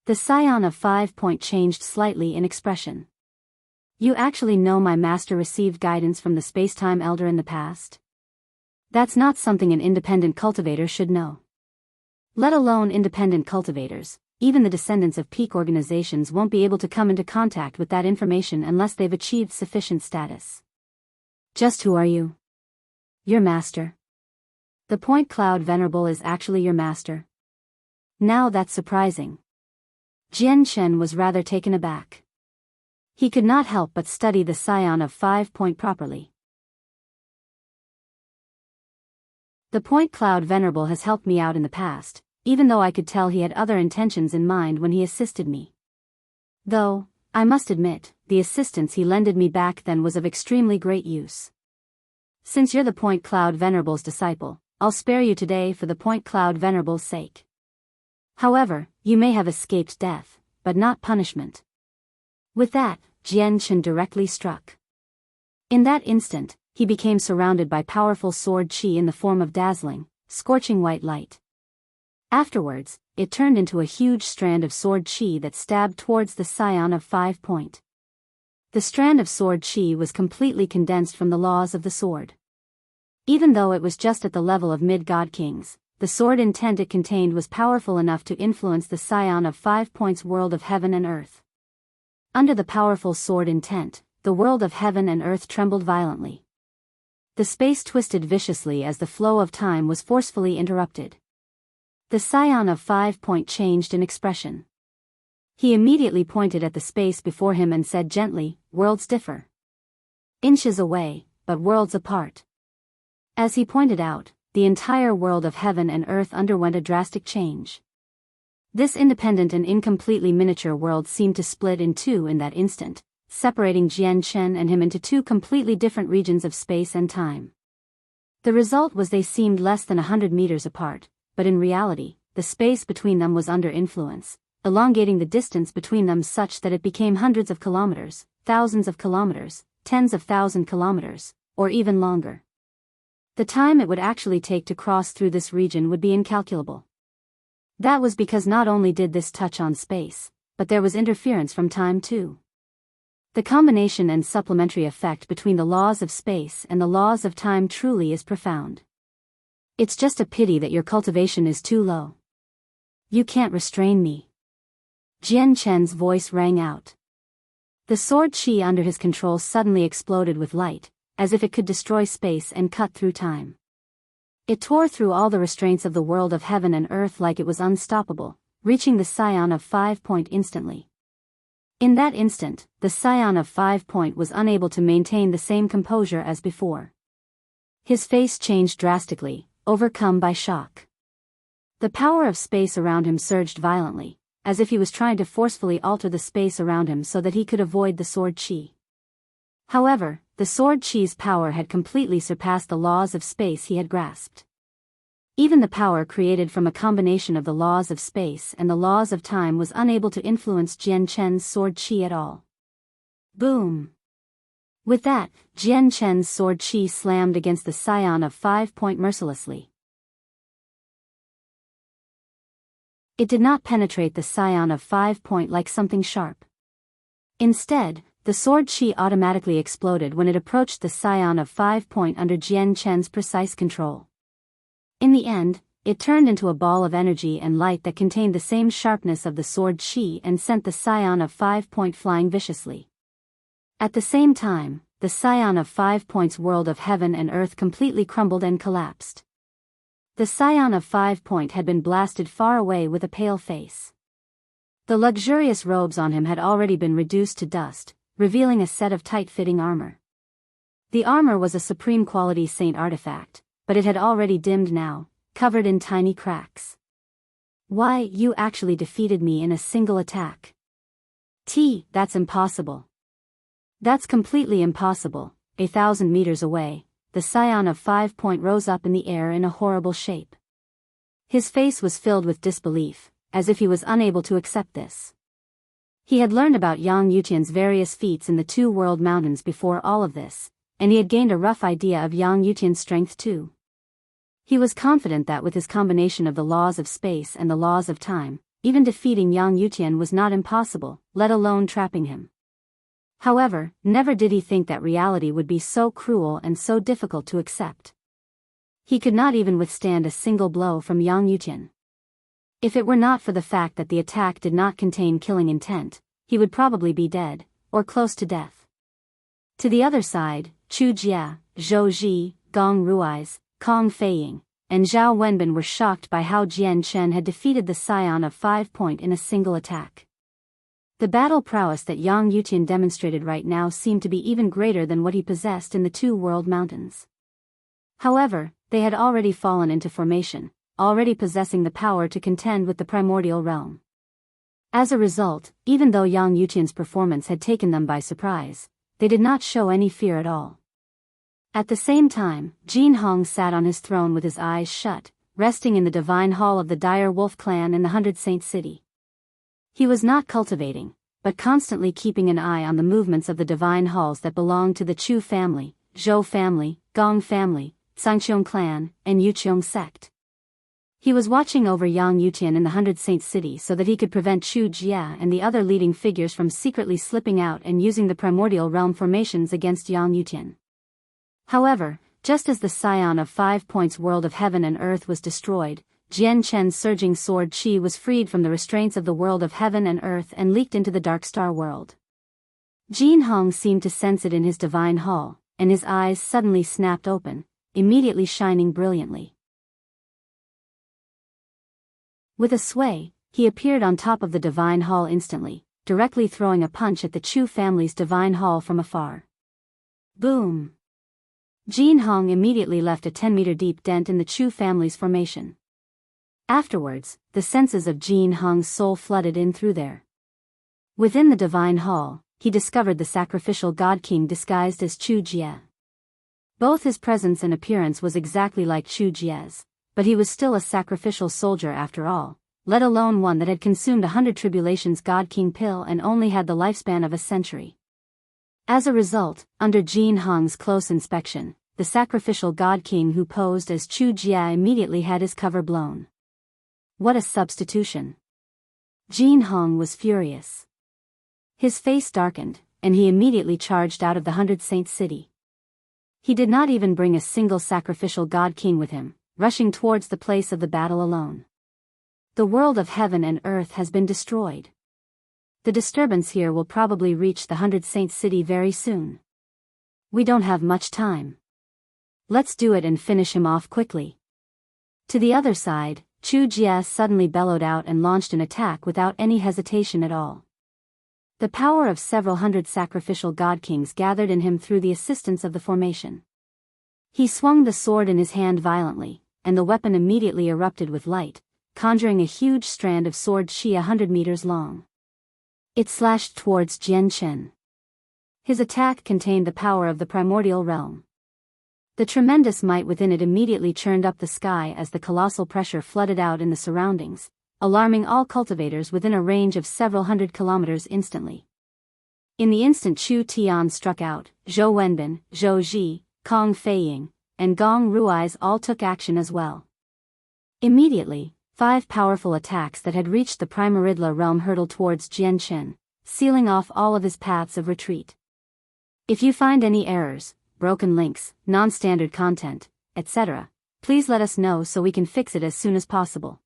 The Scion of 5 Point changed slightly in expression. "You actually know my master received guidance from the Spacetime Elder in the past? That's not something an independent cultivator should know. Let alone independent cultivators, even the descendants of peak organizations won't be able to come into contact with that information unless they've achieved sufficient status. Just who are you? Your master. The Point Cloud Venerable is actually your master. Now that's surprising." Qianqian was rather taken aback. He could not help but study the Scion of 5 Point properly. "The Point Cloud Venerable has helped me out in the past, even though I could tell he had other intentions in mind when he assisted me. Though, I must admit, the assistance he lended me back then was of extremely great use. Since you're the Point Cloud Venerable's disciple, I'll spare you today for the Point Cloud Venerable's sake. However, you may have escaped death, but not punishment." With that, Qianqian directly struck. In that instant, he became surrounded by powerful sword qi in the form of dazzling, scorching white light. Afterwards, it turned into a huge strand of sword qi that stabbed towards the Scion of 5 Point. The strand of sword qi was completely condensed from the laws of the sword. Even though it was just at the level of mid-god kings, the sword intent it contained was powerful enough to influence the Scion of 5 Point's world of heaven and earth. Under the powerful sword intent, the world of heaven and earth trembled violently. The space twisted viciously as the flow of time was forcefully interrupted. The Scion of 5 Point changed in expression. He immediately pointed at the space before him and said gently, "Worlds differ. Inches away, but worlds apart." As he pointed out, the entire world of heaven and earth underwent a drastic change. This independent and incompletely miniature world seemed to split in two in that instant, separating Qianqian and him into two completely different regions of space and time. The result was they seemed less than 100 meters apart, but in reality, the space between them was under influence, elongating the distance between them such that it became hundreds of kilometers, thousands of kilometers, tens of thousand kilometers, or even longer. The time it would actually take to cross through this region would be incalculable. That was because not only did this touch on space, but there was interference from time too. The combination and supplementary effect between the laws of space and the laws of time truly is profound. It's just a pity that your cultivation is too low. You can't restrain me. Qianqian's voice rang out. The sword qi under his control suddenly exploded with light, as if it could destroy space and cut through time. It tore through all the restraints of the world of heaven and earth like it was unstoppable, reaching the Scion of 5 Point instantly. In that instant, the Scion of 5 Point was unable to maintain the same composure as before. His face changed drastically, overcome by shock. The power of space around him surged violently, as if he was trying to forcefully alter the space around him so that he could avoid the sword qi. However, the sword qi's power had completely surpassed the laws of space he had grasped. Even the power created from a combination of the laws of space and the laws of time was unable to influence Qianqian's sword qi at all. Boom! With that, Qianqian's sword qi slammed against the Scion of 5 Point mercilessly. It did not penetrate the Scion of 5 Point like something sharp. Instead, the sword qi automatically exploded when it approached the Scion of 5 Point under Qianqian's precise control. In the end, it turned into a ball of energy and light that contained the same sharpness of the sword qi and sent the Scion of 5 Point flying viciously. At the same time, the Scion of 5 Point's world of heaven and earth completely crumbled and collapsed. The Scion of 5 Point had been blasted far away with a pale face. The luxurious robes on him had already been reduced to dust, revealing a set of tight-fitting armor. The armor was a supreme quality saint artifact, but it had already dimmed now, covered in tiny cracks. Why, you actually defeated me in a single attack. That's impossible. That's completely impossible. 1,000 meters away, the scion of 5 Point rose up in the air in a horrible shape. His face was filled with disbelief, as if he was unable to accept this. He had learned about Yang Yutian's various feats in the Two World Mountains before all of this, and he had gained a rough idea of Yang Yutian's strength too. He was confident that with his combination of the laws of space and the laws of time, even defeating Yang Yutian was not impossible, let alone trapping him. However, never did he think that reality would be so cruel and so difficult to accept. He could not even withstand a single blow from Yang Yutian. If it were not for the fact that the attack did not contain killing intent, he would probably be dead, or close to death. To the other side, Chu Jia, Zhou Ji, Gong Ruiz, Kong Feiying, and Zhao Wenbin were shocked by how Jian Chen had defeated the scion of 5 Point in a single attack. The battle prowess that Yang Yutian demonstrated right now seemed to be even greater than what he possessed in the Two World Mountains. However, they had already fallen into formation, already possessing the power to contend with the primordial realm. As a result, even though Yang Yutian's performance had taken them by surprise, they did not show any fear at all. At the same time, Jin Hong sat on his throne with his eyes shut, resting in the divine hall of the Dire Wolf clan in the 100 Saint City. He was not cultivating, but constantly keeping an eye on the movements of the divine halls that belonged to the Chu family, Zhou family, Gong family, Sangqiong clan, and Yuqiong sect. He was watching over Yang Yutian in the 100 Saint City so that he could prevent Chu Jia and the other leading figures from secretly slipping out and using the primordial realm formations against Yang Yutian. However, just as the scion of 5 Point's world of heaven and earth was destroyed, Jian Chen's surging sword qi was freed from the restraints of the world of heaven and earth and leaked into the Darkstar world. Jin Hong seemed to sense it in his divine hall, and his eyes suddenly snapped open, immediately shining brilliantly. With a sway, he appeared on top of the divine hall instantly, directly throwing a punch at the Chu family's divine hall from afar. Boom! Jin Hong immediately left a 10-meter deep dent in the Chu family's formation. Afterwards, the senses of Jin Hong's soul flooded in through there. Within the divine hall, he discovered the sacrificial god king disguised as Chu Jia. Both his presence and appearance was exactly like Chu Jia's, but he was still a sacrificial soldier after all, let alone one that had consumed 100 tribulations god king pill and only had the lifespan of a century. As a result, under Jin Hong's close inspection, the sacrificial god king who posed as Chu Jia immediately had his cover blown. What a substitution! Jin Hong was furious. His face darkened, and he immediately charged out of the 100 Saint City. He did not even bring a single sacrificial god king with him, rushing towards the place of the battle alone. The world of heaven and earth has been destroyed. The disturbance here will probably reach the 100 Saint City very soon. We don't have much time. Let's do it and finish him off quickly. To the other side, Chu Jia suddenly bellowed out and launched an attack without any hesitation at all. The power of several hundred sacrificial god kings gathered in him through the assistance of the formation. He swung the sword in his hand violently, and the weapon immediately erupted with light, conjuring a huge strand of sword qi 100 meters long. It slashed towards Jian Chen. His attack contained the power of the primordial realm. The tremendous might within it immediately churned up the sky as the colossal pressure flooded out in the surroundings, alarming all cultivators within a range of several hundred kilometers instantly. In the instant Chu Tian struck out, Zhou Wenbin, Zhou Ji, Kong Feiying, and Gong Ruiz all took action as well. Immediately, 5 powerful attacks that had reached the Primaridla realm hurtled towards Jian Chen, sealing off all of his paths of retreat. If you find any errors, broken links, non-standard content, etc., please let us know so we can fix it as soon as possible.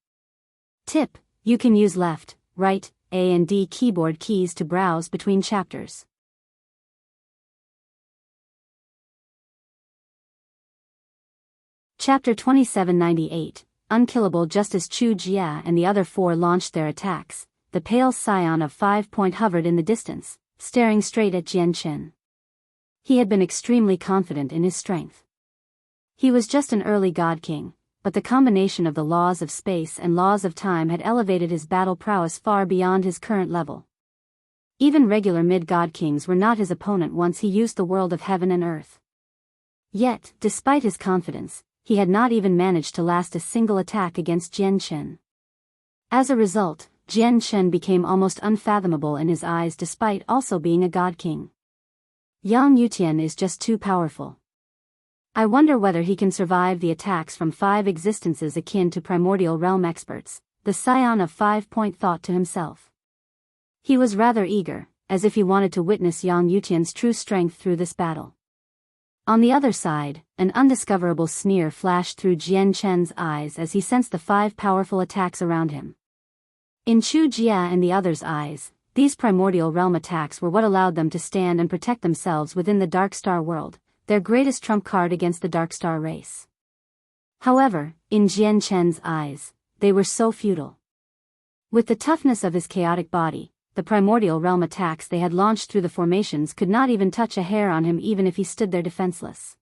Tip: you can use left, right, A and D keyboard keys to browse between chapters. Chapter 2798, Unkillable. Just as Chu Jia and the other 4 launched their attacks, the pale scion of 5 Point hovered in the distance, staring straight at Jian Chen. He had been extremely confident in his strength. He was just an early god king, but the combination of the laws of space and laws of time had elevated his battle prowess far beyond his current level. Even regular mid-god kings were not his opponent once he used the world of heaven and earth. Yet, despite his confidence, he had not even managed to last a single attack against Qianqian. As a result, Qianqian became almost unfathomable in his eyes despite also being a god king. Yang Yutian is just too powerful. I wonder whether he can survive the attacks from 5 existences akin to primordial realm experts, the scion of 5 thought to himself. He was rather eager, as if he wanted to witness Yang Yutian's true strength through this battle. On the other side, an undiscoverable sneer flashed through Qianqian's eyes as he sensed the 5 powerful attacks around him. In Chu Jia and the others' eyes, these primordial realm attacks were what allowed them to stand and protect themselves within the Darkstar world, their greatest trump card against the Darkstar race. However, in Qianqian's eyes, they were so futile. With the toughness of his chaotic body, the primordial realm attacks they had launched through the formations could not even touch a hair on him even if he stood there defenseless.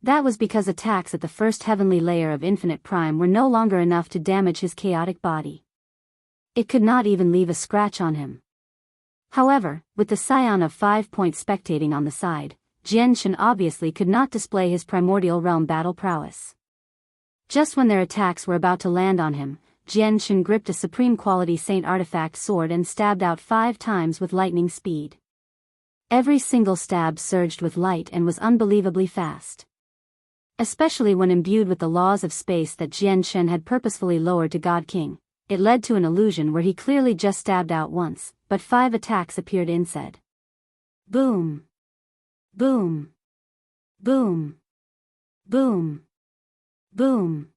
That was because attacks at the first heavenly layer of Infinite Prime were no longer enough to damage his chaotic body. It could not even leave a scratch on him. However, with the scion of 5 spectating on the side, Qianqian obviously could not display his primordial realm battle prowess. Just when their attacks were about to land on him, Qianqian gripped a supreme quality saint artifact sword and stabbed out 5 times with lightning speed. Every single stab surged with light and was unbelievably fast. Especially when imbued with the laws of space that Qianqian had purposefully lowered to God King, it led to an illusion where he clearly just stabbed out once, but 5 attacks appeared instead. Boom! Boom! Boom! Boom! Boom!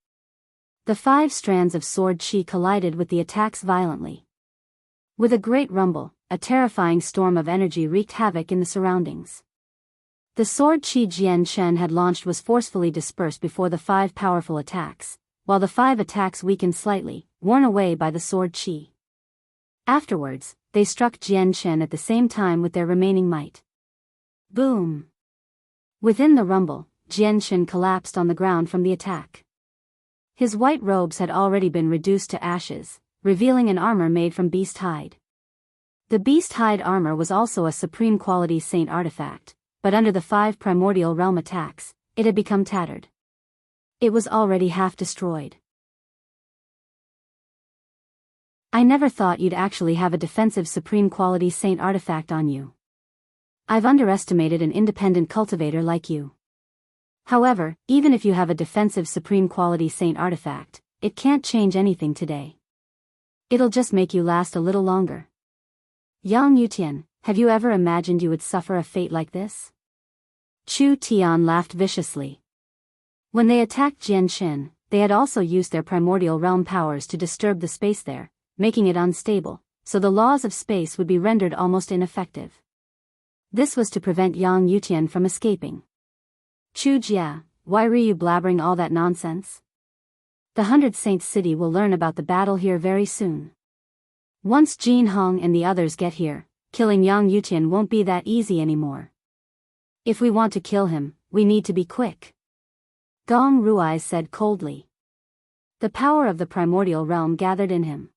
The 5 strands of sword chi collided with the attacks violently. With a great rumble, a terrifying storm of energy wreaked havoc in the surroundings. The sword chi Qianqian had launched was forcefully dispersed before the 5 powerful attacks, while the 5 attacks weakened slightly, worn away by the sword chi. Afterwards, they struck Qianqian at the same time with their remaining might. Boom! Within the rumble, Qianqian collapsed on the ground from the attack. His white robes had already been reduced to ashes, revealing an armor made from beast hide. The beast hide armor was also a supreme quality saint artifact, but under the 5 primordial realm attacks, it had become tattered. It was already half destroyed. I never thought you'd actually have a defensive supreme quality saint artifact on you. I've underestimated an independent cultivator like you. However, even if you have a defensive supreme quality saint artifact, it can't change anything today. It'll just make you last a little longer. Yang Yutian, have you ever imagined you would suffer a fate like this? Chu Tian laughed viciously. When they attacked Qianqian, they had also used their primordial realm powers to disturb the space there, making it unstable, so the laws of space would be rendered almost ineffective. This was to prevent Yang Yutian from escaping. Chu Jia, why were you blabbering all that nonsense? The 100 Saints City will learn about the battle here very soon. Once Jin Hong and the others get here, killing Yang Yutian won't be that easy anymore. If we want to kill him, we need to be quick. Gong Ruai said coldly. The power of the primordial realm gathered in him.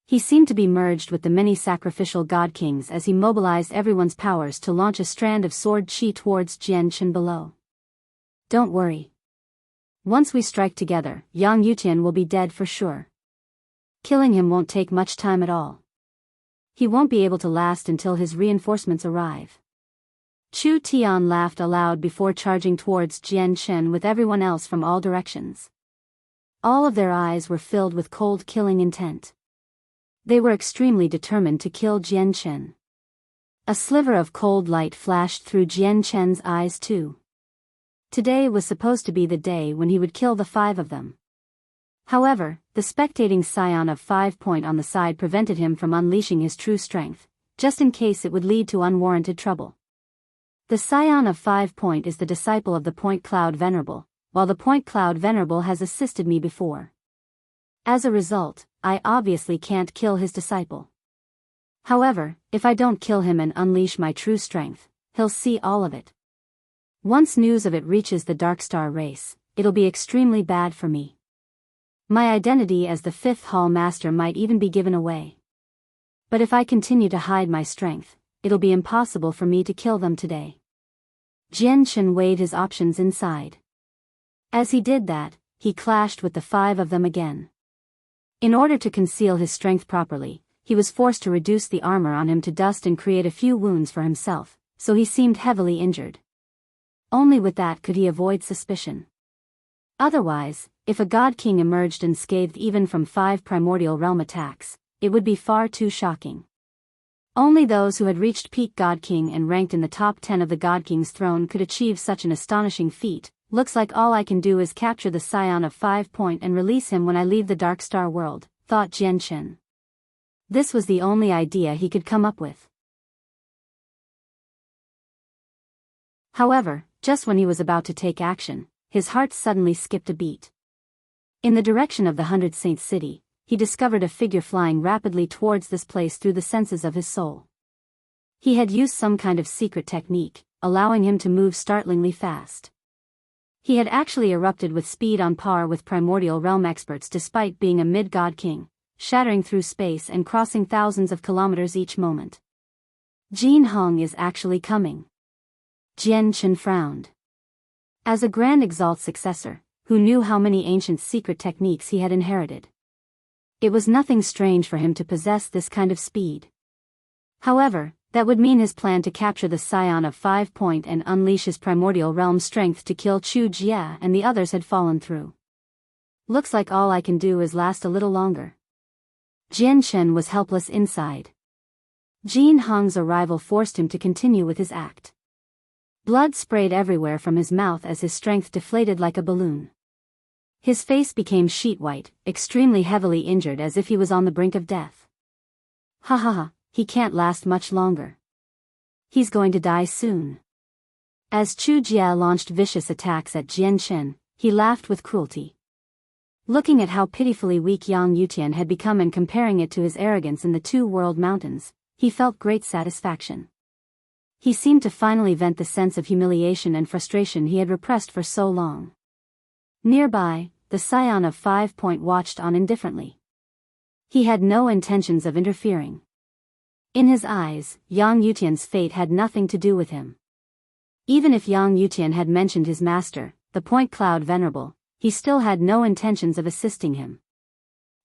He seemed to be merged with the many sacrificial god kings as he mobilized everyone's powers to launch a strand of sword chi towards Qianqian below. Don't worry. Once we strike together, Yang Yutian will be dead for sure. Killing him won't take much time at all. He won't be able to last until his reinforcements arrive. Chu Tian laughed aloud before charging towards Qianqian with everyone else from all directions. All of their eyes were filled with cold killing intent. They were extremely determined to kill Qianqian. A sliver of cold light flashed through Qianqian's eyes too. Today was supposed to be the day when he would kill the 5 of them. However, the spectating scion of 5 on the side prevented him from unleashing his true strength, just in case it would lead to unwarranted trouble. The scion of 5 is the disciple of the Point Cloud Venerable, while the Point Cloud Venerable has assisted me before. As a result, I obviously can't kill his disciple. However, if I don't kill him and unleash my true strength, he'll see all of it. Once news of it reaches the Darkstar race, it'll be extremely bad for me. My identity as the 5th Hall Master might even be given away. But if I continue to hide my strength, it'll be impossible for me to kill them today. Qianqian weighed his options inside. As he did that, he clashed with the 5 of them again. In order to conceal his strength properly, he was forced to reduce the armor on him to dust and create a few wounds for himself, so he seemed heavily injured. Only with that could he avoid suspicion. Otherwise, if a God King emerged unscathed even from 5 primordial realm attacks, it would be far too shocking. Only those who had reached peak God King and ranked in the top 10 of the God King's throne could achieve such an astonishing feat. Looks like all I can do is capture the Scion of 5 Point and release him when I leave the Darkstar world, thought Qianqian. This was the only idea he could come up with. However, just when he was about to take action, his heart suddenly skipped a beat. In the direction of the 100 Saints City, he discovered a figure flying rapidly towards this place through the senses of his soul. He had used some kind of secret technique, allowing him to move startlingly fast. He had actually erupted with speed on par with primordial realm experts despite being a mid-god king, shattering through space and crossing thousands of kilometers each moment. Jin Hong is actually coming. Qianqian frowned. As a Grand Exalt successor, who knew how many ancient secret techniques he had inherited, it was nothing strange for him to possess this kind of speed. However, that would mean his plan to capture the Scion of 5 Point and unleash his primordial realm strength to kill Chu Jia and the others had fallen through. Looks like all I can do is last a little longer. Qianqian was helpless inside. Jin Hong's arrival forced him to continue with his act. Blood sprayed everywhere from his mouth as his strength deflated like a balloon. His face became sheet white, extremely heavily injured as if he was on the brink of death. Ha ha ha, he can't last much longer. He's going to die soon. As Chu Jia launched vicious attacks at Qianqian, he laughed with cruelty. Looking at how pitifully weak Yang Yutian had become and comparing it to his arrogance in the 2 world mountains, he felt great satisfaction. He seemed to finally vent the sense of humiliation and frustration he had repressed for so long. Nearby, the Scion of 5 Point watched on indifferently. He had no intentions of interfering. In his eyes, Yang Yutian's fate had nothing to do with him. Even if Yang Yutian had mentioned his master, the Point Cloud Venerable, he still had no intentions of assisting him.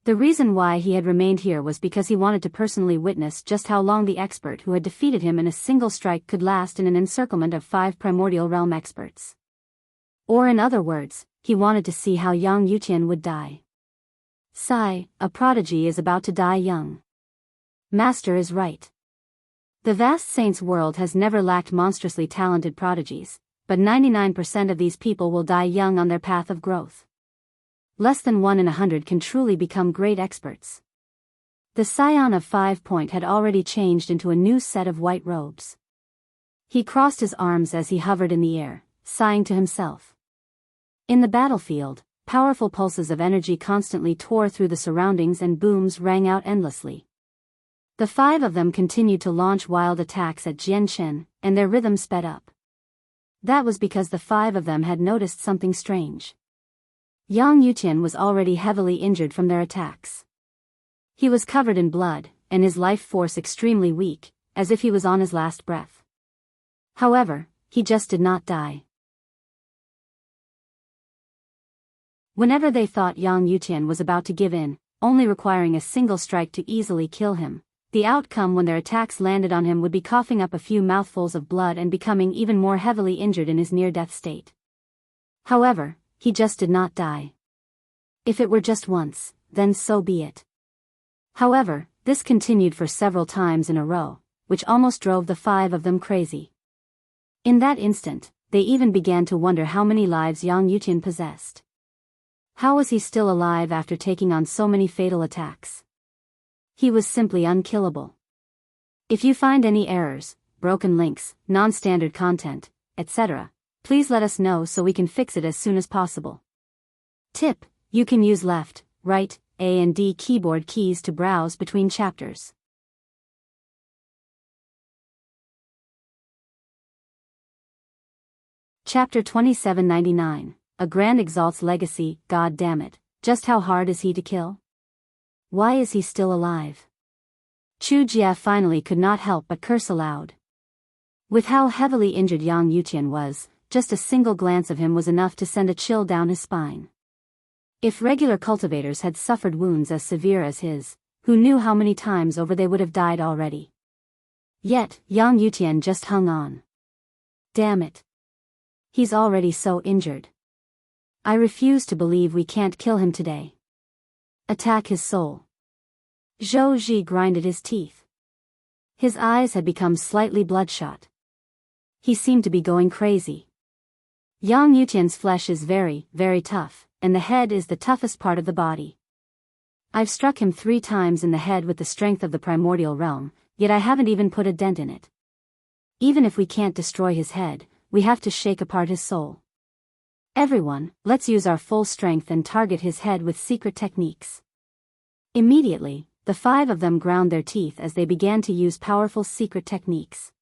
The reason why he had remained here was because he wanted to personally witness just how long the expert who had defeated him in a single strike could last in an encirclement of 5 primordial realm experts. Or in other words, he wanted to see how Yang Yutian would die. Sigh, a prodigy is about to die young. Master is right. The vast saints world has never lacked monstrously talented prodigies, but 99% of these people will die young on their path of growth. Less than 1 in 100 can truly become great experts. The Scion of 5 Point had already changed into a new set of white robes. He crossed his arms as he hovered in the air, sighing to himself. In the battlefield, powerful pulses of energy constantly tore through the surroundings and booms rang out endlessly. The 5 of them continued to launch wild attacks at Qianqian, and their rhythm sped up. That was because the 5 of them had noticed something strange. Yang Yutian was already heavily injured from their attacks. He was covered in blood, and his life force extremely weak, as if he was on his last breath. However, he just did not die. Whenever they thought Yang Yutian was about to give in, only requiring a single strike to easily kill him, the outcome when their attacks landed on him would be coughing up a few mouthfuls of blood and becoming even more heavily injured in his near-death state. However, he just did not die. If it were just once, then so be it. However, this continued for several times in a row, which almost drove the 5 of them crazy. In that instant, they even began to wonder how many lives Yang Yutian possessed. How was he still alive after taking on so many fatal attacks? He was simply unkillable. If you find any errors, broken links, non-standard content, etc., please let us know so we can fix it as soon as possible. Tip: you can use left, right, A and D keyboard keys to browse between chapters. Chapter 2799, a grand exalt's legacy, god damn it, just how hard is he to kill? Why is he still alive? Chu Jie finally could not help but curse aloud. With how heavily injured Yang Yutian was, just a single glance of him was enough to send a chill down his spine. If regular cultivators had suffered wounds as severe as his, who knew how many times over they would have died already. Yet, Yang Yutian just hung on. Damn it. He's already so injured. I refuse to believe we can't kill him today. Attack his soul. Zhou Ji grinded his teeth. His eyes had become slightly bloodshot. He seemed to be going crazy. Yang Yutian's flesh is very, very tough, and the head is the toughest part of the body. I've struck him 3 times in the head with the strength of the primordial realm, yet I haven't even put a dent in it. Even if we can't destroy his head, we have to shake apart his soul. Everyone, let's use our full strength and target his head with secret techniques. Immediately, the 5 of them ground their teeth as they began to use powerful secret techniques.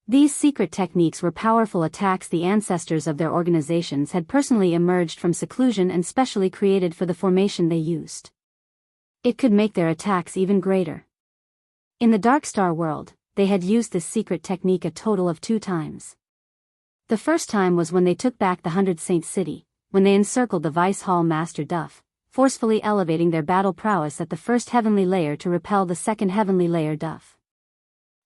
These secret techniques were powerful attacks the ancestors of their organizations had personally emerged from seclusion and specially created for the formation they used. It could make their attacks even greater. In the Darkstar world, they had used this secret technique a total of 2 times. The first time was when they took back the 100 Saint City, when they encircled the Vice Hall Master Duff, forcefully elevating their battle prowess at the first heavenly layer to repel the second heavenly layer Duff.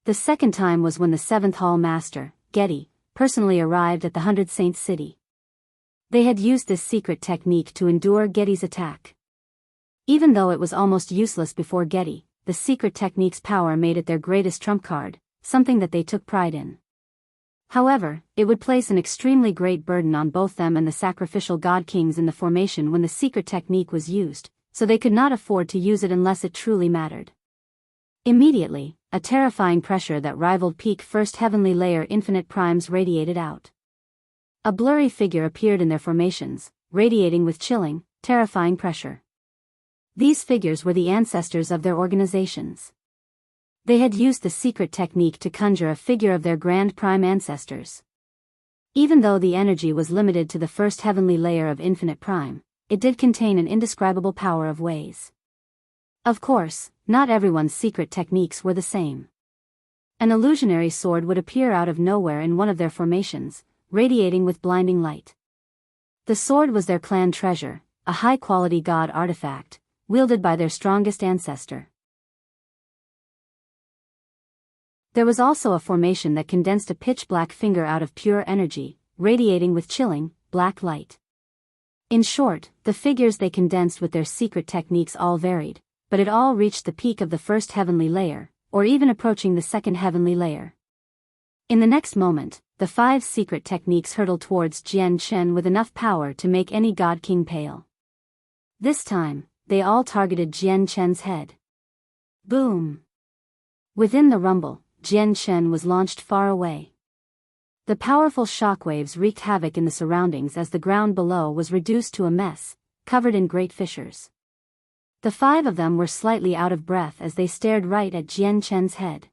The second time was when the 7th Hall Master, Getty, personally arrived at the 100 Saint City. They had used this secret technique to endure Getty's attack. Even though it was almost useless before Getty, the secret technique's power made it their greatest trump card, something that they took pride in. However, it would place an extremely great burden on both them and the sacrificial god kings in the formation when the secret technique was used, so they could not afford to use it unless it truly mattered. Immediately, a terrifying pressure that rivaled peak first heavenly layer infinite primes radiated out. A blurry figure appeared in their formations, radiating with chilling, terrifying pressure. These figures were the ancestors of their organizations. They had used the secret technique to conjure a figure of their grand prime ancestors. Even though the energy was limited to the first heavenly layer of infinite prime, it did contain an indescribable power of ways. Of course, not everyone's secret techniques were the same. An illusionary sword would appear out of nowhere in one of their formations, radiating with blinding light. The sword was their clan treasure, a high-quality god artifact, wielded by their strongest ancestor. There was also a formation that condensed a pitch-black finger out of pure energy, radiating with chilling, black light. In short, the figures they condensed with their secret techniques all varied, but it all reached the peak of the first heavenly layer, or even approaching the second heavenly layer. In the next moment, the 5 secret techniques hurtled towards Qianqian with enough power to make any god king pale. This time, they all targeted Qianqian's head. Boom! Within the rumble, Qianqian was launched far away. The powerful shockwaves wreaked havoc in the surroundings as the ground below was reduced to a mess, covered in great fissures. The 5 of them were slightly out of breath as they stared right at Qianqian's head.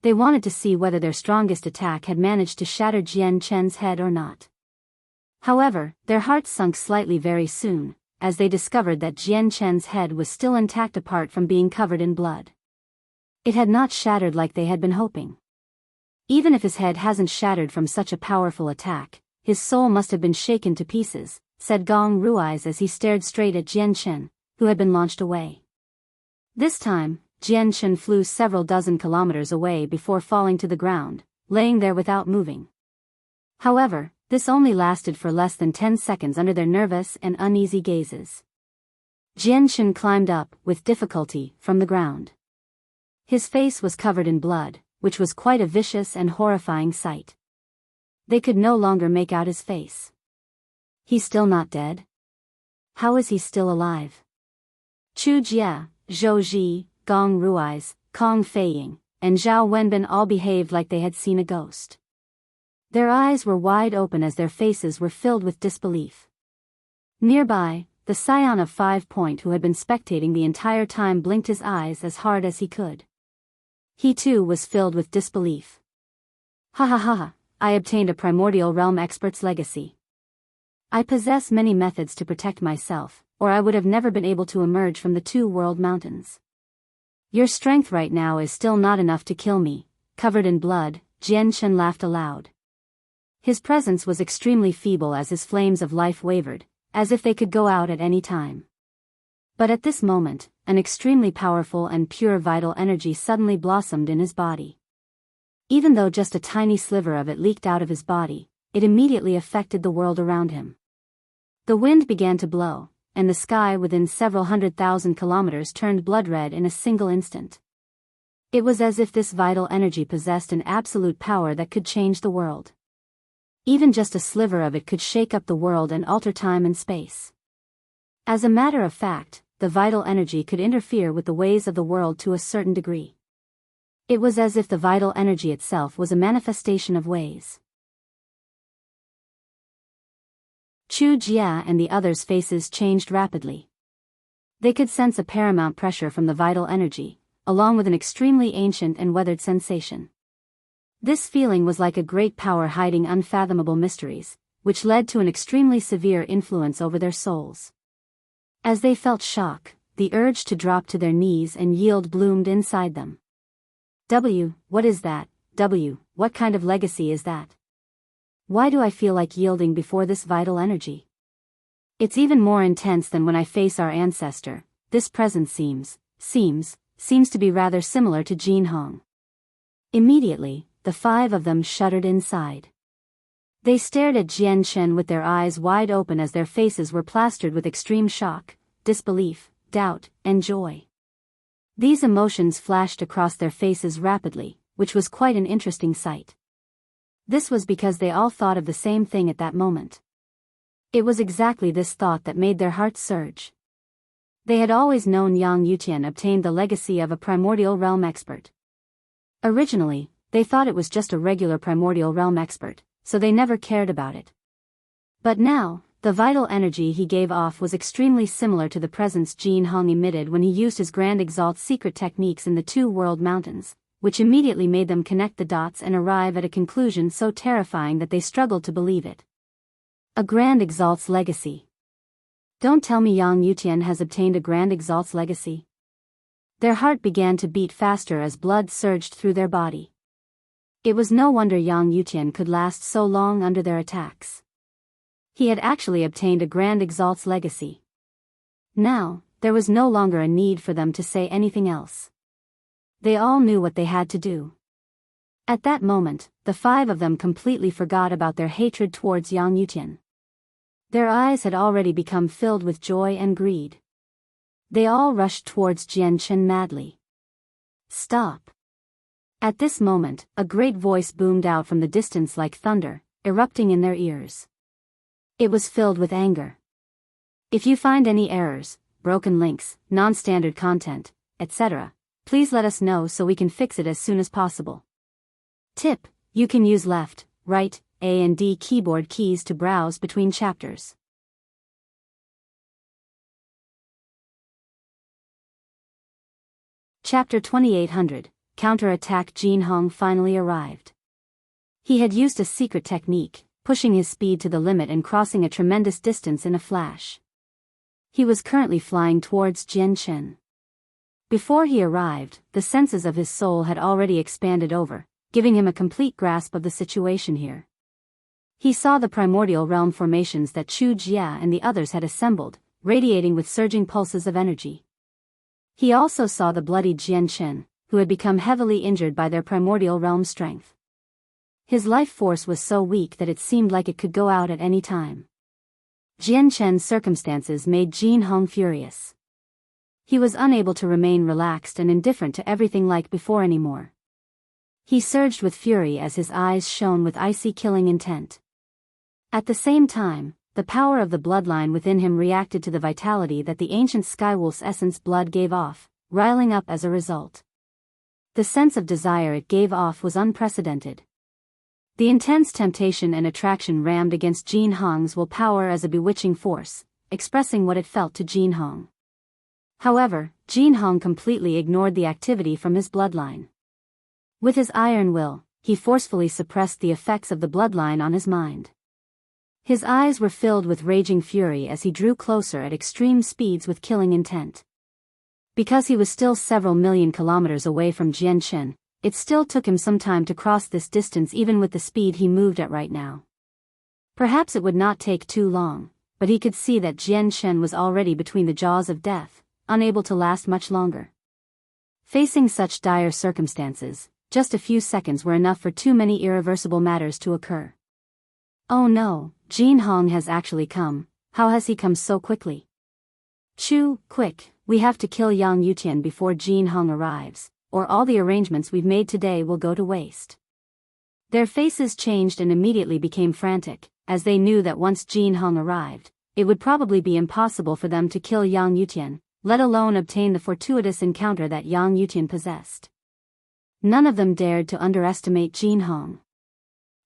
They wanted to see whether their strongest attack had managed to shatter Qianqian's head or not. However, their hearts sunk slightly very soon, as they discovered that Qianqian's head was still intact apart from being covered in blood. It had not shattered like they had been hoping. Even if his head hasn't shattered from such a powerful attack, his soul must have been shaken to pieces, said Gong Rui's as he stared straight at Qianqian, who had been launched away. This time, Qianqian flew several dozen kilometers away before falling to the ground, laying there without moving. However, this only lasted for less than 10 seconds under their nervous and uneasy gazes. Qianqian climbed up, with difficulty, from the ground. His face was covered in blood, which was quite a vicious and horrifying sight. They could no longer make out his face. He's still not dead? How is he still alive? Chu Jie, Zhou Ji, Gong Rui's, Kong Feiying, and Zhao Wenbin all behaved like they had seen a ghost. Their eyes were wide open as their faces were filled with disbelief. Nearby, the scion of 5 Point who had been spectating the entire time blinked his eyes as hard as he could. He too was filled with disbelief. Ha ha ha ha, I obtained a primordial realm expert's legacy. I possess many methods to protect myself, or I would have never been able to emerge from the two-world mountains. Your strength right now is still not enough to kill me." Covered in blood, Qianqian laughed aloud. His presence was extremely feeble as his flames of life wavered, as if they could go out at any time. But at this moment, an extremely powerful and pure vital energy suddenly blossomed in his body. Even though just a tiny sliver of it leaked out of his body, it immediately affected the world around him. The wind began to blow, and the sky within several 100,000 kilometers turned blood red in a single instant. It was as if this vital energy possessed an absolute power that could change the world. Even just a sliver of it could shake up the world and alter time and space. As a matter of fact, the vital energy could interfere with the ways of the world to a certain degree. It was as if the vital energy itself was a manifestation of ways. Chu Jia and the others' faces changed rapidly. They could sense a paramount pressure from the vital energy, along with an extremely ancient and weathered sensation. This feeling was like a great power hiding unfathomable mysteries, which led to an extremely severe influence over their souls. As they felt shock, the urge to drop to their knees and yield bloomed inside them. What is that? What kind of legacy is that? Why do I feel like yielding before this vital energy? It's even more intense than when I face our ancestor. This presence seems to be rather similar to Jin Hong. Immediately, the five of them shuddered inside. They stared at Qianqian with their eyes wide open as their faces were plastered with extreme shock, disbelief, doubt, and joy. These emotions flashed across their faces rapidly, which was quite an interesting sight. This was because they all thought of the same thing at that moment. It was exactly this thought that made their hearts surge. They had always known Yang Yutian obtained the legacy of a primordial realm expert. Originally, they thought it was just a regular primordial realm expert, so they never cared about it. But now, the vital energy he gave off was extremely similar to the presence Jin Hong emitted when he used his Grand Exalt's secret techniques in the two-world mountains, which immediately made them connect the dots and arrive at a conclusion so terrifying that they struggled to believe it. A Grand Exalt's legacy. Don't tell me Yang Yutian has obtained a Grand Exalt's legacy. Their heart began to beat faster as blood surged through their body. It was no wonder Yang Yutian could last so long under their attacks. He had actually obtained a Grand Exalt's legacy. Now, there was no longer a need for them to say anything else. They all knew what they had to do. At that moment, the five of them completely forgot about their hatred towards Yang Yutian. Their eyes had already become filled with joy and greed. They all rushed towards Qianqian madly. Stop! At this moment, a great voice boomed out from the distance like thunder, erupting in their ears. It was filled with anger. If you find any errors, broken links, non-standard content, etc., please let us know so we can fix it as soon as possible. Tip: you can use left, right, A and D keyboard keys to browse between chapters. Chapter 2800, Counterattack. Jin Hong finally arrived. He had used a secret technique, pushing his speed to the limit and crossing a tremendous distance in a flash. He was currently flying towards Qianqian. Before he arrived, the senses of his soul had already expanded over, giving him a complete grasp of the situation here. He saw the primordial realm formations that Chu Jia and the others had assembled, radiating with surging pulses of energy. He also saw the bloodied Qianqian, who had become heavily injured by their primordial realm strength. His life force was so weak that it seemed like it could go out at any time. Qianqian's circumstances made Jin Hong furious. He was unable to remain relaxed and indifferent to everything like before anymore. He surged with fury as his eyes shone with icy killing intent. At the same time, the power of the bloodline within him reacted to the vitality that the ancient Skywolf's essence blood gave off, riling up as a result. The sense of desire it gave off was unprecedented. The intense temptation and attraction rammed against Jin Hong's willpower as a bewitching force, expressing what it felt to Jin Hong. However, Jin Hong completely ignored the activity from his bloodline. With his iron will, he forcefully suppressed the effects of the bloodline on his mind. His eyes were filled with raging fury as he drew closer at extreme speeds with killing intent. Because he was still several million kilometers away from Qianqian, it still took him some time to cross this distance even with the speed he moved at right now. Perhaps it would not take too long, but he could see that Qianqian was already between the jaws of death, unable to last much longer. Facing such dire circumstances, just a few seconds were enough for too many irreversible matters to occur. Oh no, Jin Hong has actually come. How has he come so quickly? Chu, quick, we have to kill Yang Yutian before Jin Hong arrives, or all the arrangements we've made today will go to waste. Their faces changed and immediately became frantic, as they knew that once Jin Hong arrived, it would probably be impossible for them to kill Yang Yutian, let alone obtain the fortuitous encounter that Yang Yutian possessed. None of them dared to underestimate Jin Hong.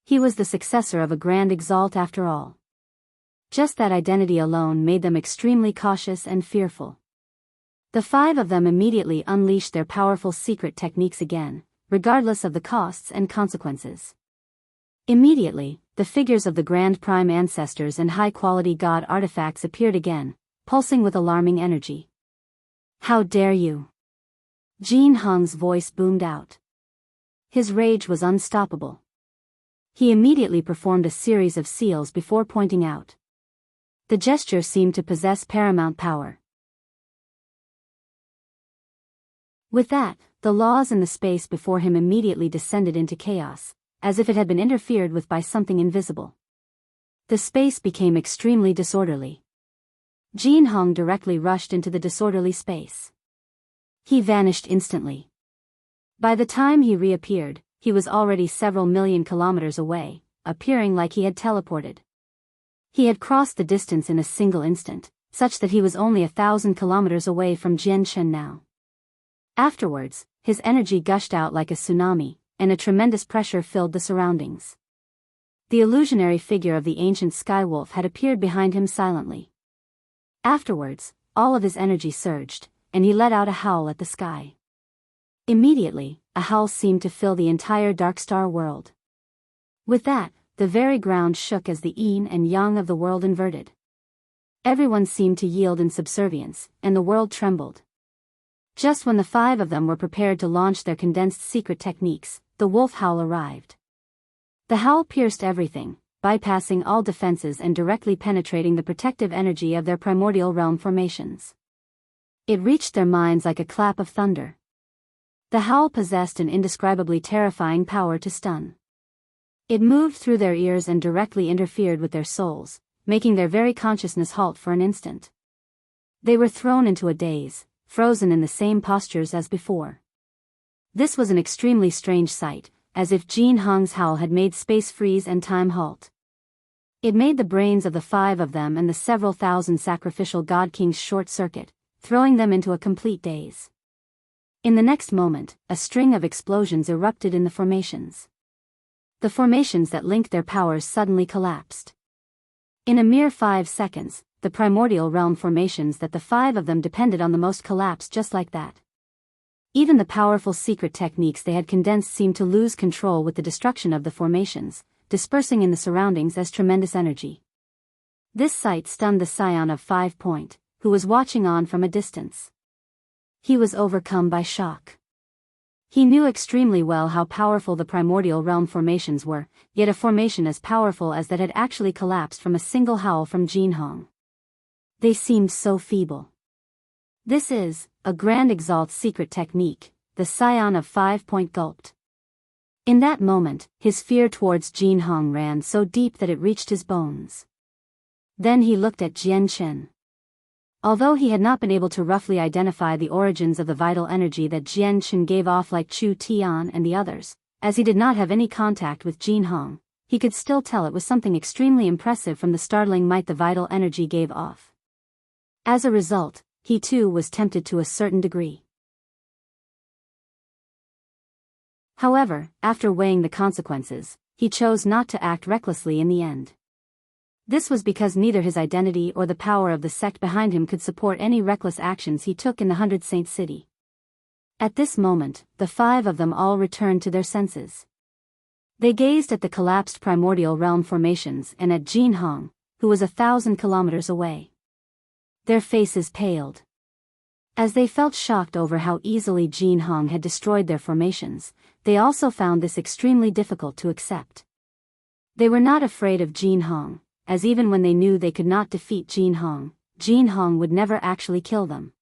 He was the successor of a grand exalt after all. Just that identity alone made them extremely cautious and fearful. The five of them immediately unleashed their powerful secret techniques again, regardless of the costs and consequences. Immediately, the figures of the Grand Prime Ancestors and high-quality god artifacts appeared again, pulsing with alarming energy. How dare you! Jin Hong's voice boomed out. His rage was unstoppable. He immediately performed a series of seals before pointing out. The gesture seemed to possess paramount power. With that, the laws in the space before him immediately descended into chaos, as if it had been interfered with by something invisible. The space became extremely disorderly. Jin Hong directly rushed into the disorderly space. He vanished instantly. By the time he reappeared, he was already several million kilometers away, appearing like he had teleported. He had crossed the distance in a single instant, such that he was only 1,000 kilometers away from Qianqian now. Afterwards, his energy gushed out like a tsunami, and a tremendous pressure filled the surroundings. The illusionary figure of the ancient Skywolf had appeared behind him silently. Afterwards, all of his energy surged, and he let out a howl at the sky. Immediately, a howl seemed to fill the entire Darkstar world. With that, the very ground shook as the yin and yang of the world inverted. Everyone seemed to yield in subservience, and the world trembled. Just when the five of them were prepared to launch their condensed secret techniques, the wolf howl arrived. The howl pierced everything, bypassing all defenses and directly penetrating the protective energy of their primordial realm formations. It reached their minds like a clap of thunder. The howl possessed an indescribably terrifying power to stun. It moved through their ears and directly interfered with their souls, making their very consciousness halt for an instant. They were thrown into a daze, frozen in the same postures as before. This was an extremely strange sight, as if Jin Hong's howl had made space freeze and time halt. It made the brains of the five of them and the several thousand sacrificial god kings short-circuit, throwing them into a complete daze. In the next moment, a string of explosions erupted in the formations. The formations that linked their powers suddenly collapsed. In a mere 5 seconds, the primordial realm formations that the five of them depended on the most collapsed just like that. Even the powerful secret techniques they had condensed seemed to lose control with the destruction of the formations, dispersing in the surroundings as tremendous energy. This sight stunned the scion of 5 Point, who was watching on from a distance. He was overcome by shock. He knew extremely well how powerful the primordial realm formations were, yet a formation as powerful as that had actually collapsed from a single howl from Jin Hong. They seemed so feeble. This is a Grand Exalt's secret technique, the scion of 5 Point gulped. In that moment, his fear towards Jin Hong ran so deep that it reached his bones. Then he looked at Qianqian. Although he had not been able to roughly identify the origins of the vital energy that Qianqian gave off like Chu Tian and the others, as he did not have any contact with Jin Hong, he could still tell it was something extremely impressive from the startling might the vital energy gave off. As a result, he too was tempted to a certain degree. However, after weighing the consequences, he chose not to act recklessly in the end. This was because neither his identity or the power of the sect behind him could support any reckless actions he took in the 100 Saint City. At this moment, the five of them all returned to their senses. They gazed at the collapsed primordial realm formations and at Jin Hong, who was 1,000 kilometers away. Their faces paled. As they felt shocked over how easily Jin Hong had destroyed their formations, they also found this extremely difficult to accept. They were not afraid of Jin Hong, as even when they knew they could not defeat Jin Hong would never actually kill them.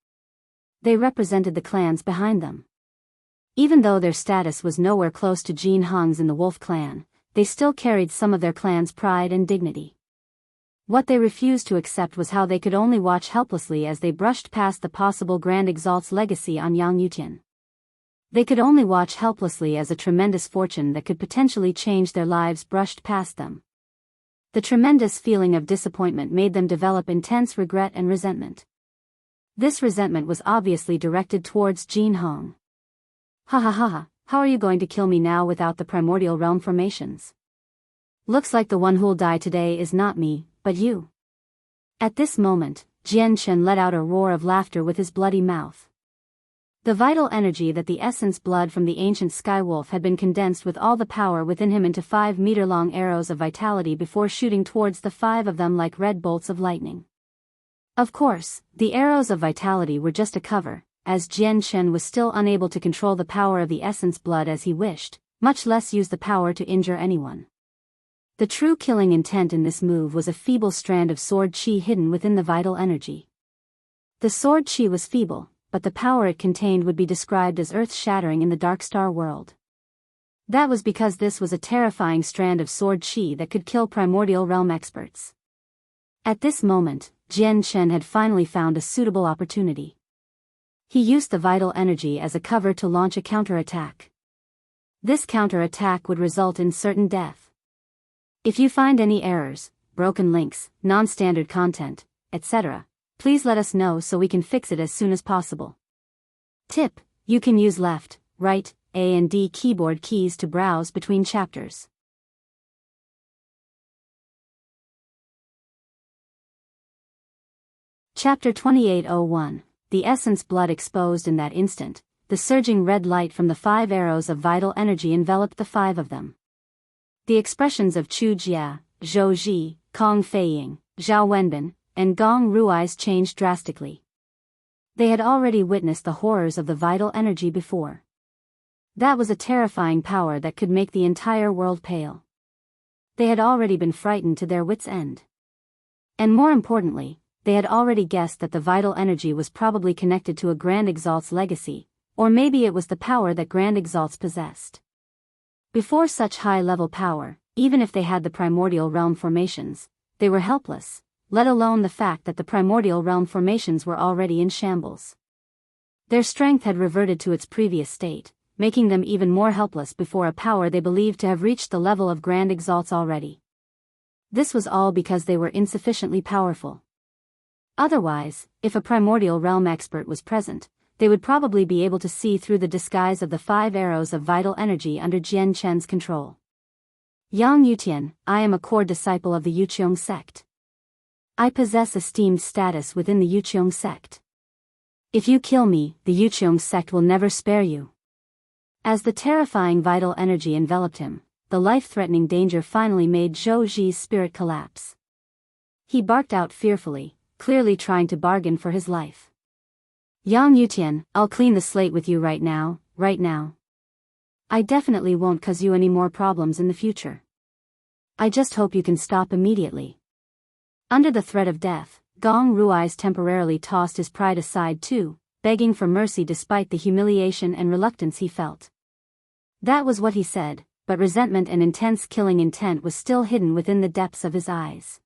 They represented the clans behind them. Even though their status was nowhere close to Jin Hong's in the Wolf clan, they still carried some of their clan's pride and dignity. What they refused to accept was how they could only watch helplessly as they brushed past the possible Grand Exalt's legacy on Yang Yutian. They could only watch helplessly as a tremendous fortune that could potentially change their lives brushed past them. The tremendous feeling of disappointment made them develop intense regret and resentment. This resentment was obviously directed towards Jin Hong. Ha ha ha ha, how are you going to kill me now without the primordial realm formations? Looks like the one who'll die today is not me, but you. At this moment, Jian Chen let out a roar of laughter with his bloody mouth. The vital energy that the essence blood from the ancient Skywolf had been condensed with all the power within him into 5-meter-long arrows of vitality before shooting towards the 5 of them like red bolts of lightning. Of course, the arrows of vitality were just a cover, as Jian Chen was still unable to control the power of the essence blood as he wished, much less use the power to injure anyone. The true killing intent in this move was a feeble strand of sword chi hidden within the vital energy. The sword chi was feeble, but the power it contained would be described as earth-shattering in the Darkstar world. That was because this was a terrifying strand of sword chi that could kill primordial realm experts. At this moment, Jian Chen had finally found a suitable opportunity. He used the vital energy as a cover to launch a counterattack. This counterattack would result in certain death. If you find any errors, broken links, non-standard content, etc., please let us know so we can fix it as soon as possible. Tip: you can use left, right, A and D keyboard keys to browse between chapters. Chapter 2801. The essence blood exposed in that instant, the surging red light from the 5 arrows of vital energy enveloped the 5 of them. The expressions of Chu Jia, Zhou Ji, Kong Feiying, Zhao Wenbin, and Gong Rui's changed drastically. They had already witnessed the horrors of the vital energy before. That was a terrifying power that could make the entire world pale. They had already been frightened to their wits' end. And more importantly, they had already guessed that the vital energy was probably connected to a Grand Exalt's legacy, or maybe it was the power that Grand Exalts possessed. Before such high-level power, even if they had the primordial realm formations, they were helpless, let alone the fact that the primordial realm formations were already in shambles. Their strength had reverted to its previous state, making them even more helpless before a power they believed to have reached the level of Grand Exalts already. This was all because they were insufficiently powerful. Otherwise, if a primordial realm expert was present, they would probably be able to see through the disguise of the 5 arrows of vital energy under Jian Chen's control. Yang Yutian, I am a core disciple of the Yuqiong sect. I possess esteemed status within the Yuqiong sect. If you kill me, the Yuqiong sect will never spare you. As the terrifying vital energy enveloped him, the life-threatening danger finally made Zhou Ji's spirit collapse. He barked out fearfully, clearly trying to bargain for his life. Yang Yutian, I'll clean the slate with you right now. I definitely won't cause you any more problems in the future. I just hope you can stop immediately. Under the threat of death, Gong Rui's temporarily tossed his pride aside too, begging for mercy despite the humiliation and reluctance he felt. That was what he said, but resentment and intense killing intent was still hidden within the depths of his eyes.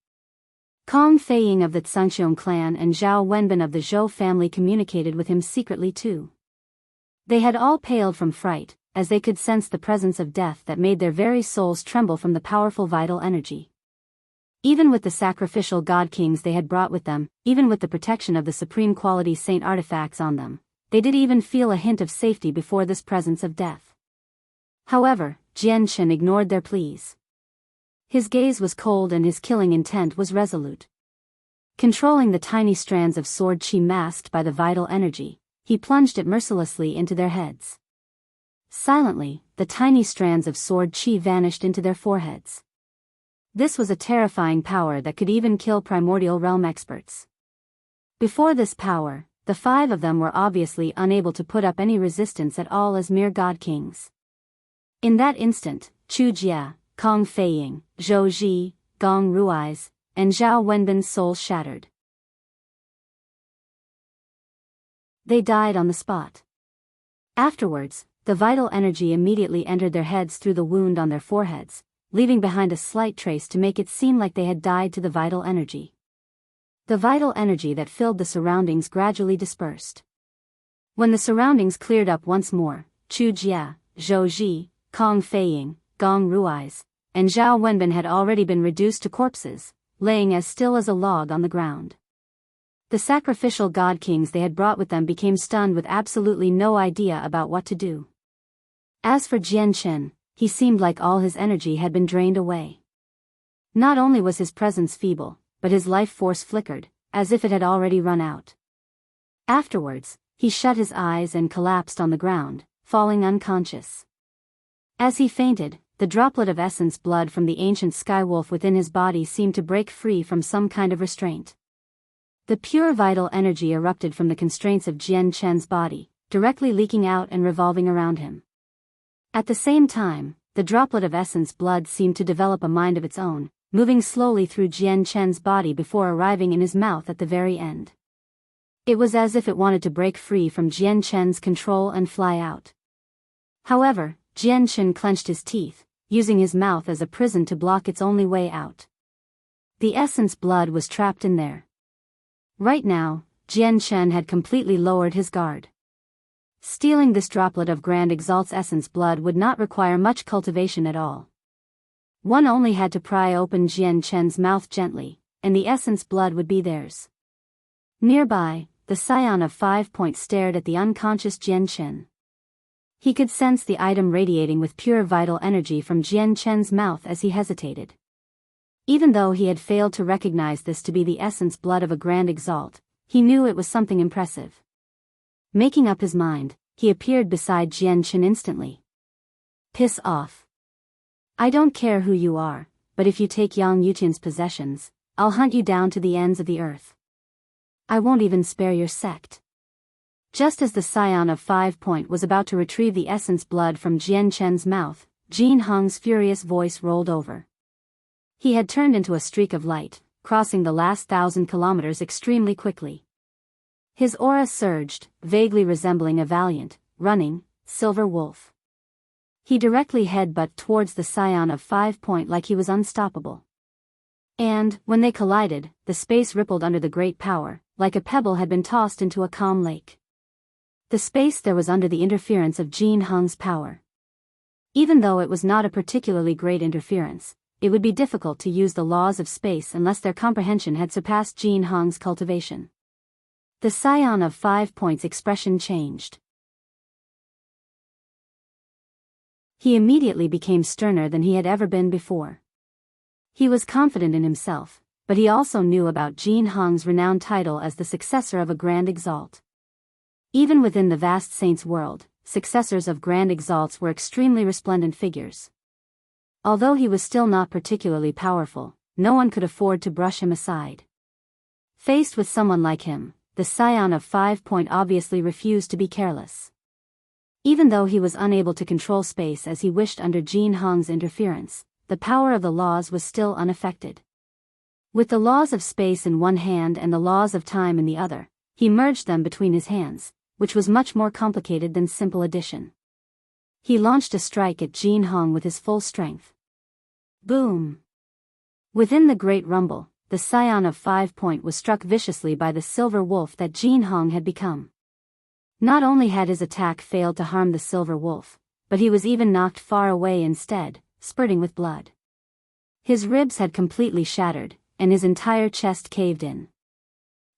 Kong Feiying of the Qianqian clan and Zhao Wenbin of the Zhou family communicated with him secretly too. They had all paled from fright, as they could sense the presence of death that made their very souls tremble from the powerful vital energy. Even with the sacrificial god kings they had brought with them, even with the protection of the supreme quality saint artifacts on them, they did even feel a hint of safety before this presence of death. However, Jian Chen ignored their pleas. His gaze was cold and his killing intent was resolute. Controlling the tiny strands of sword chi masked by the vital energy, he plunged it mercilessly into their heads. Silently, the tiny strands of sword chi vanished into their foreheads. This was a terrifying power that could even kill primordial realm experts. Before this power, the 5 of them were obviously unable to put up any resistance at all as mere god kings. In that instant, Chu Jia, Kong Feiying, Zhou Ji, Gong Rui's, and Zhao Wenbin's souls shattered. They died on the spot. Afterwards, the vital energy immediately entered their heads through the wound on their foreheads, leaving behind a slight trace to make it seem like they had died to the vital energy. The vital energy that filled the surroundings gradually dispersed. When the surroundings cleared up once more, Chu Jia, Zhou Ji, Kong Feiying, Gong Rui's, and Zhao Wenbin had already been reduced to corpses, laying as still as a log on the ground. The sacrificial god kings they had brought with them became stunned with absolutely no idea about what to do. As for Jian Chen, he seemed like all his energy had been drained away. Not only was his presence feeble, but his life force flickered, as if it had already run out. Afterwards, he shut his eyes and collapsed on the ground, falling unconscious. As he fainted, the droplet of essence blood from the ancient skywolf within his body seemed to break free from some kind of restraint. The pure vital energy erupted from the constraints of Jian Chen's body, directly leaking out and revolving around him. At the same time, the droplet of essence blood seemed to develop a mind of its own, moving slowly through Jian Chen's body before arriving in his mouth at the very end. It was as if it wanted to break free from Jian Chen's control and fly out. However, Jian Chen clenched his teeth, using his mouth as a prison to block its only way out. The essence blood was trapped in there. Right now, Jian Chen had completely lowered his guard. Stealing this droplet of Grand Exalt's essence blood would not require much cultivation at all. One only had to pry open Jian Chen's mouth gently, and the essence blood would be theirs. Nearby, the Scion of 5 Points stared at the unconscious Jian Chen. He could sense the item radiating with pure vital energy from Jian Chen's mouth as he hesitated. Even though he had failed to recognize this to be the essence blood of a Grand Exalt, he knew it was something impressive. Making up his mind, he appeared beside Jian Chen instantly. Piss off. I don't care who you are, but if you take Yang Yutian's possessions, I'll hunt you down to the ends of the earth. I won't even spare your sect. Just as the Scion of 5 Point was about to retrieve the essence blood from Jian Chen's mouth, Jin Hong's furious voice rolled over. He had turned into a streak of light, crossing the last 1,000 kilometers extremely quickly. His aura surged, vaguely resembling a valiant, running, silver wolf. He directly headbutted towards the Scion of 5 Point like he was unstoppable. And, when they collided, the space rippled under the great power, like a pebble had been tossed into a calm lake. The space there was under the interference of Jin Hong's power. Even though it was not a particularly great interference, it would be difficult to use the laws of space unless their comprehension had surpassed Jin Hong's cultivation. The Scion of 5 Points' expression changed. He immediately became sterner than he had ever been before. He was confident in himself, but he also knew about Jin Hong's renowned title as the successor of a Grand Exalt. Even within the vast Saints world, successors of Grand Exalts were extremely resplendent figures. Although he was still not particularly powerful, no one could afford to brush him aside. Faced with someone like him, the Scion of 5 Point obviously refused to be careless. Even though he was unable to control space as he wished under Jin Hong's interference, the power of the laws was still unaffected. With the laws of space in one hand and the laws of time in the other, he merged them between his hands, which was much more complicated than simple addition. He launched a strike at Jin Hong with his full strength. Boom! Within the great rumble, the Scion of 5 Point was struck viciously by the silver wolf that Jin Hong had become. Not only had his attack failed to harm the silver wolf, but he was even knocked far away instead, spurting with blood. His ribs had completely shattered, and his entire chest caved in.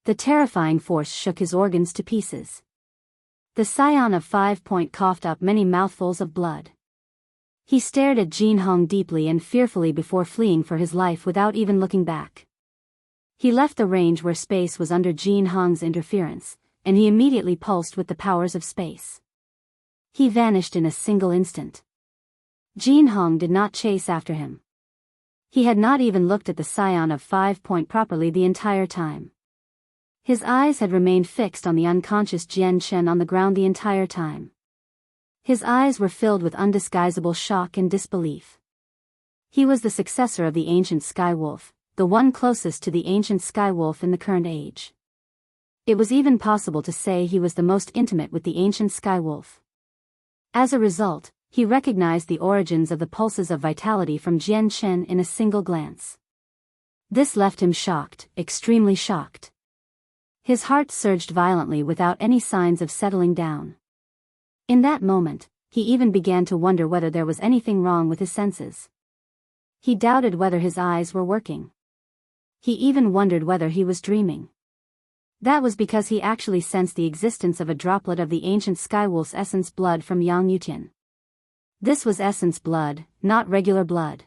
The terrifying force shook his organs to pieces. The Scion of 5 Point coughed up many mouthfuls of blood. He stared at Jin Hong deeply and fearfully before fleeing for his life without even looking back. He left the range where space was under Jin Hong's interference, and he immediately pulsed with the powers of space. He vanished in a single instant. Jin Hong did not chase after him. He had not even looked at the scion of 5 Point properly the entire time. His eyes had remained fixed on the unconscious Jian Chen on the ground the entire time. His eyes were filled with undisguisable shock and disbelief. He was the successor of the ancient Sky Wolf, the one closest to the ancient Sky Wolf in the current age. It was even possible to say he was the most intimate with the ancient Sky Wolf. As a result, he recognized the origins of the pulses of vitality from Jian Chen in a single glance. This left him shocked, extremely shocked. His heart surged violently without any signs of settling down. In that moment, he even began to wonder whether there was anything wrong with his senses. He doubted whether his eyes were working. He even wondered whether he was dreaming. That was because he actually sensed the existence of a droplet of the ancient Skywolf's essence blood from Yang Yutian. This was essence blood, not regular blood.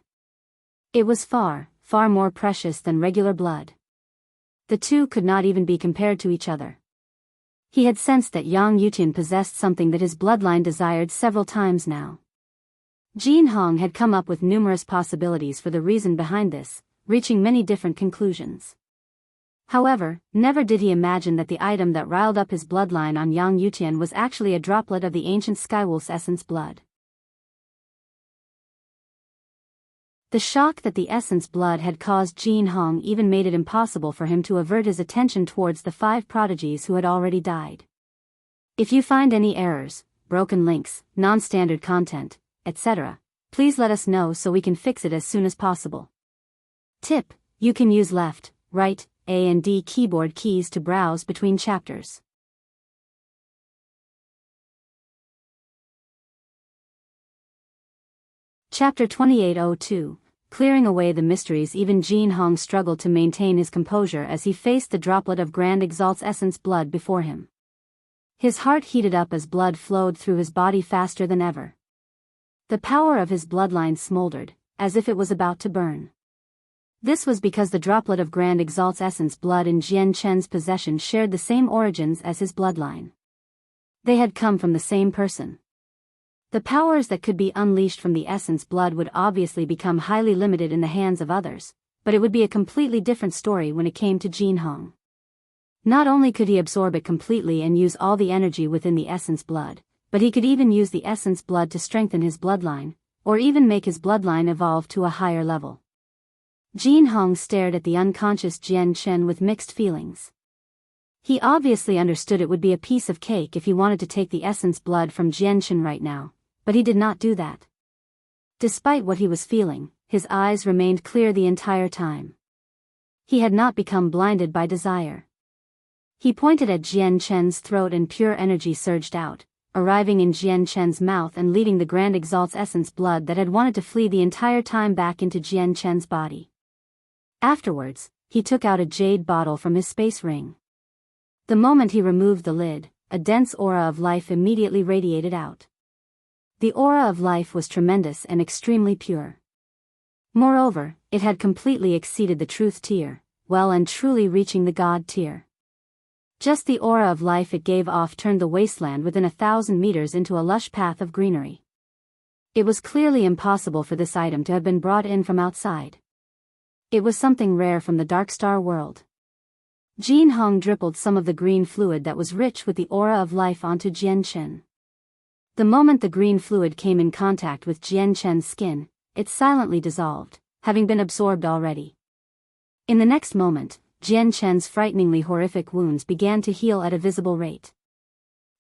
It was far, far more precious than regular blood. The two could not even be compared to each other. He had sensed that Yang Yutian possessed something that his bloodline desired several times now. Jin Hong had come up with numerous possibilities for the reason behind this, reaching many different conclusions. However, never did he imagine that the item that riled up his bloodline on Yang Yutian was actually a droplet of the ancient Skywolf's essence blood. The shock that the essence blood had caused Jin Hong even made it impossible for him to avert his attention towards the 5 prodigies who had already died. If you find any errors, broken links, non-standard content, etc., please let us know so we can fix it as soon as possible. Tip: you can use left, right, A and D keyboard keys to browse between chapters. Chapter 2802, Clearing Away the Mysteries. Even Jin Hong struggled to maintain his composure as he faced the droplet of Grand Exalt's essence blood before him. His heart heated up as blood flowed through his body faster than ever. The power of his bloodline smoldered, as if it was about to burn. This was because the droplet of Grand Exalt's essence blood in Jian Chen's possession shared the same origins as his bloodline. They had come from the same person. The powers that could be unleashed from the essence blood would obviously become highly limited in the hands of others, but it would be a completely different story when it came to Jin Hong. Not only could he absorb it completely and use all the energy within the essence blood, but he could even use the essence blood to strengthen his bloodline, or even make his bloodline evolve to a higher level. Jin Hong stared at the unconscious Jian Chen with mixed feelings. He obviously understood it would be a piece of cake if he wanted to take the essence blood from Jian Chen right now, but he did not do that. Despite what he was feeling, his eyes remained clear the entire time. He had not become blinded by desire. He pointed at Jian Chen's throat and pure energy surged out, arriving in Jian Chen's mouth and leading the Grand Exalt's essence blood that had wanted to flee the entire time back into Jian Chen's body. Afterwards, he took out a jade bottle from his space ring. The moment he removed the lid, a dense aura of life immediately radiated out. The aura of life was tremendous and extremely pure. Moreover, it had completely exceeded the truth tier, well and truly reaching the god tier. Just the aura of life it gave off turned the wasteland within 1,000 meters into a lush path of greenery. It was clearly impossible for this item to have been brought in from outside. It was something rare from the Darkstar world. Jin Hong dribbled some of the green fluid that was rich with the aura of life onto Jian Chen. The moment the green fluid came in contact with Jian Chen's skin, it silently dissolved, having been absorbed already. In the next moment, Jian Chen's frighteningly horrific wounds began to heal at a visible rate.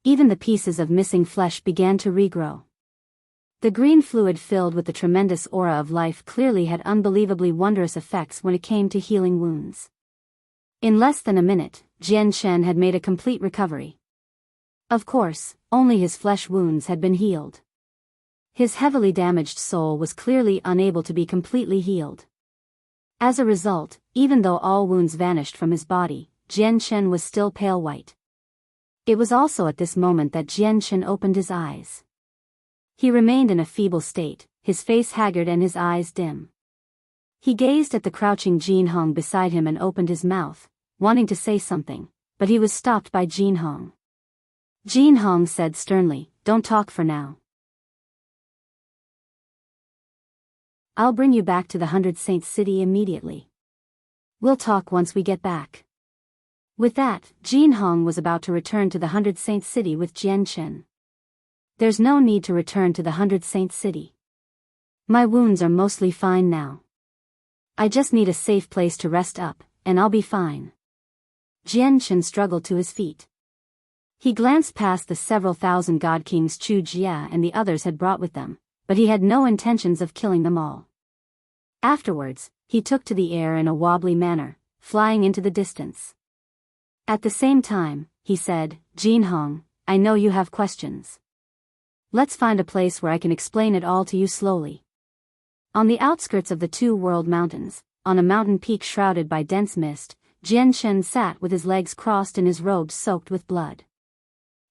Even the pieces of missing flesh began to regrow. The green fluid filled with the tremendous aura of life clearly had unbelievably wondrous effects when it came to healing wounds. In less than a minute, Jian Chen had made a complete recovery. Of course, only his flesh wounds had been healed. His heavily damaged soul was clearly unable to be completely healed. As a result, even though all wounds vanished from his body, Jian Chen was still pale white. It was also at this moment that Jian Chen opened his eyes. He remained in a feeble state, his face haggard and his eyes dim. He gazed at the crouching Jin Hong beside him and opened his mouth, wanting to say something, but he was stopped by Jin Hong. Jin Hong said sternly, don't talk for now. I'll bring you back to the 100 Saints City immediately. We'll talk once we get back. With that, Jin Hong was about to return to the 100 Saints City with Jian Chen. There's no need to return to the 100 Saints City. My wounds are mostly fine now. I just need a safe place to rest up, and I'll be fine. Jian Chen struggled to his feet. He glanced past the several thousand God Kings Chu Jia and the others had brought with them, but he had no intentions of killing them all. Afterwards, he took to the air in a wobbly manner, flying into the distance. At the same time, he said, Jin Hong, I know you have questions. Let's find a place where I can explain it all to you slowly. On the outskirts of the Two World Mountains, on a mountain peak shrouded by dense mist, Jian Chen sat with his legs crossed and his robes soaked with blood.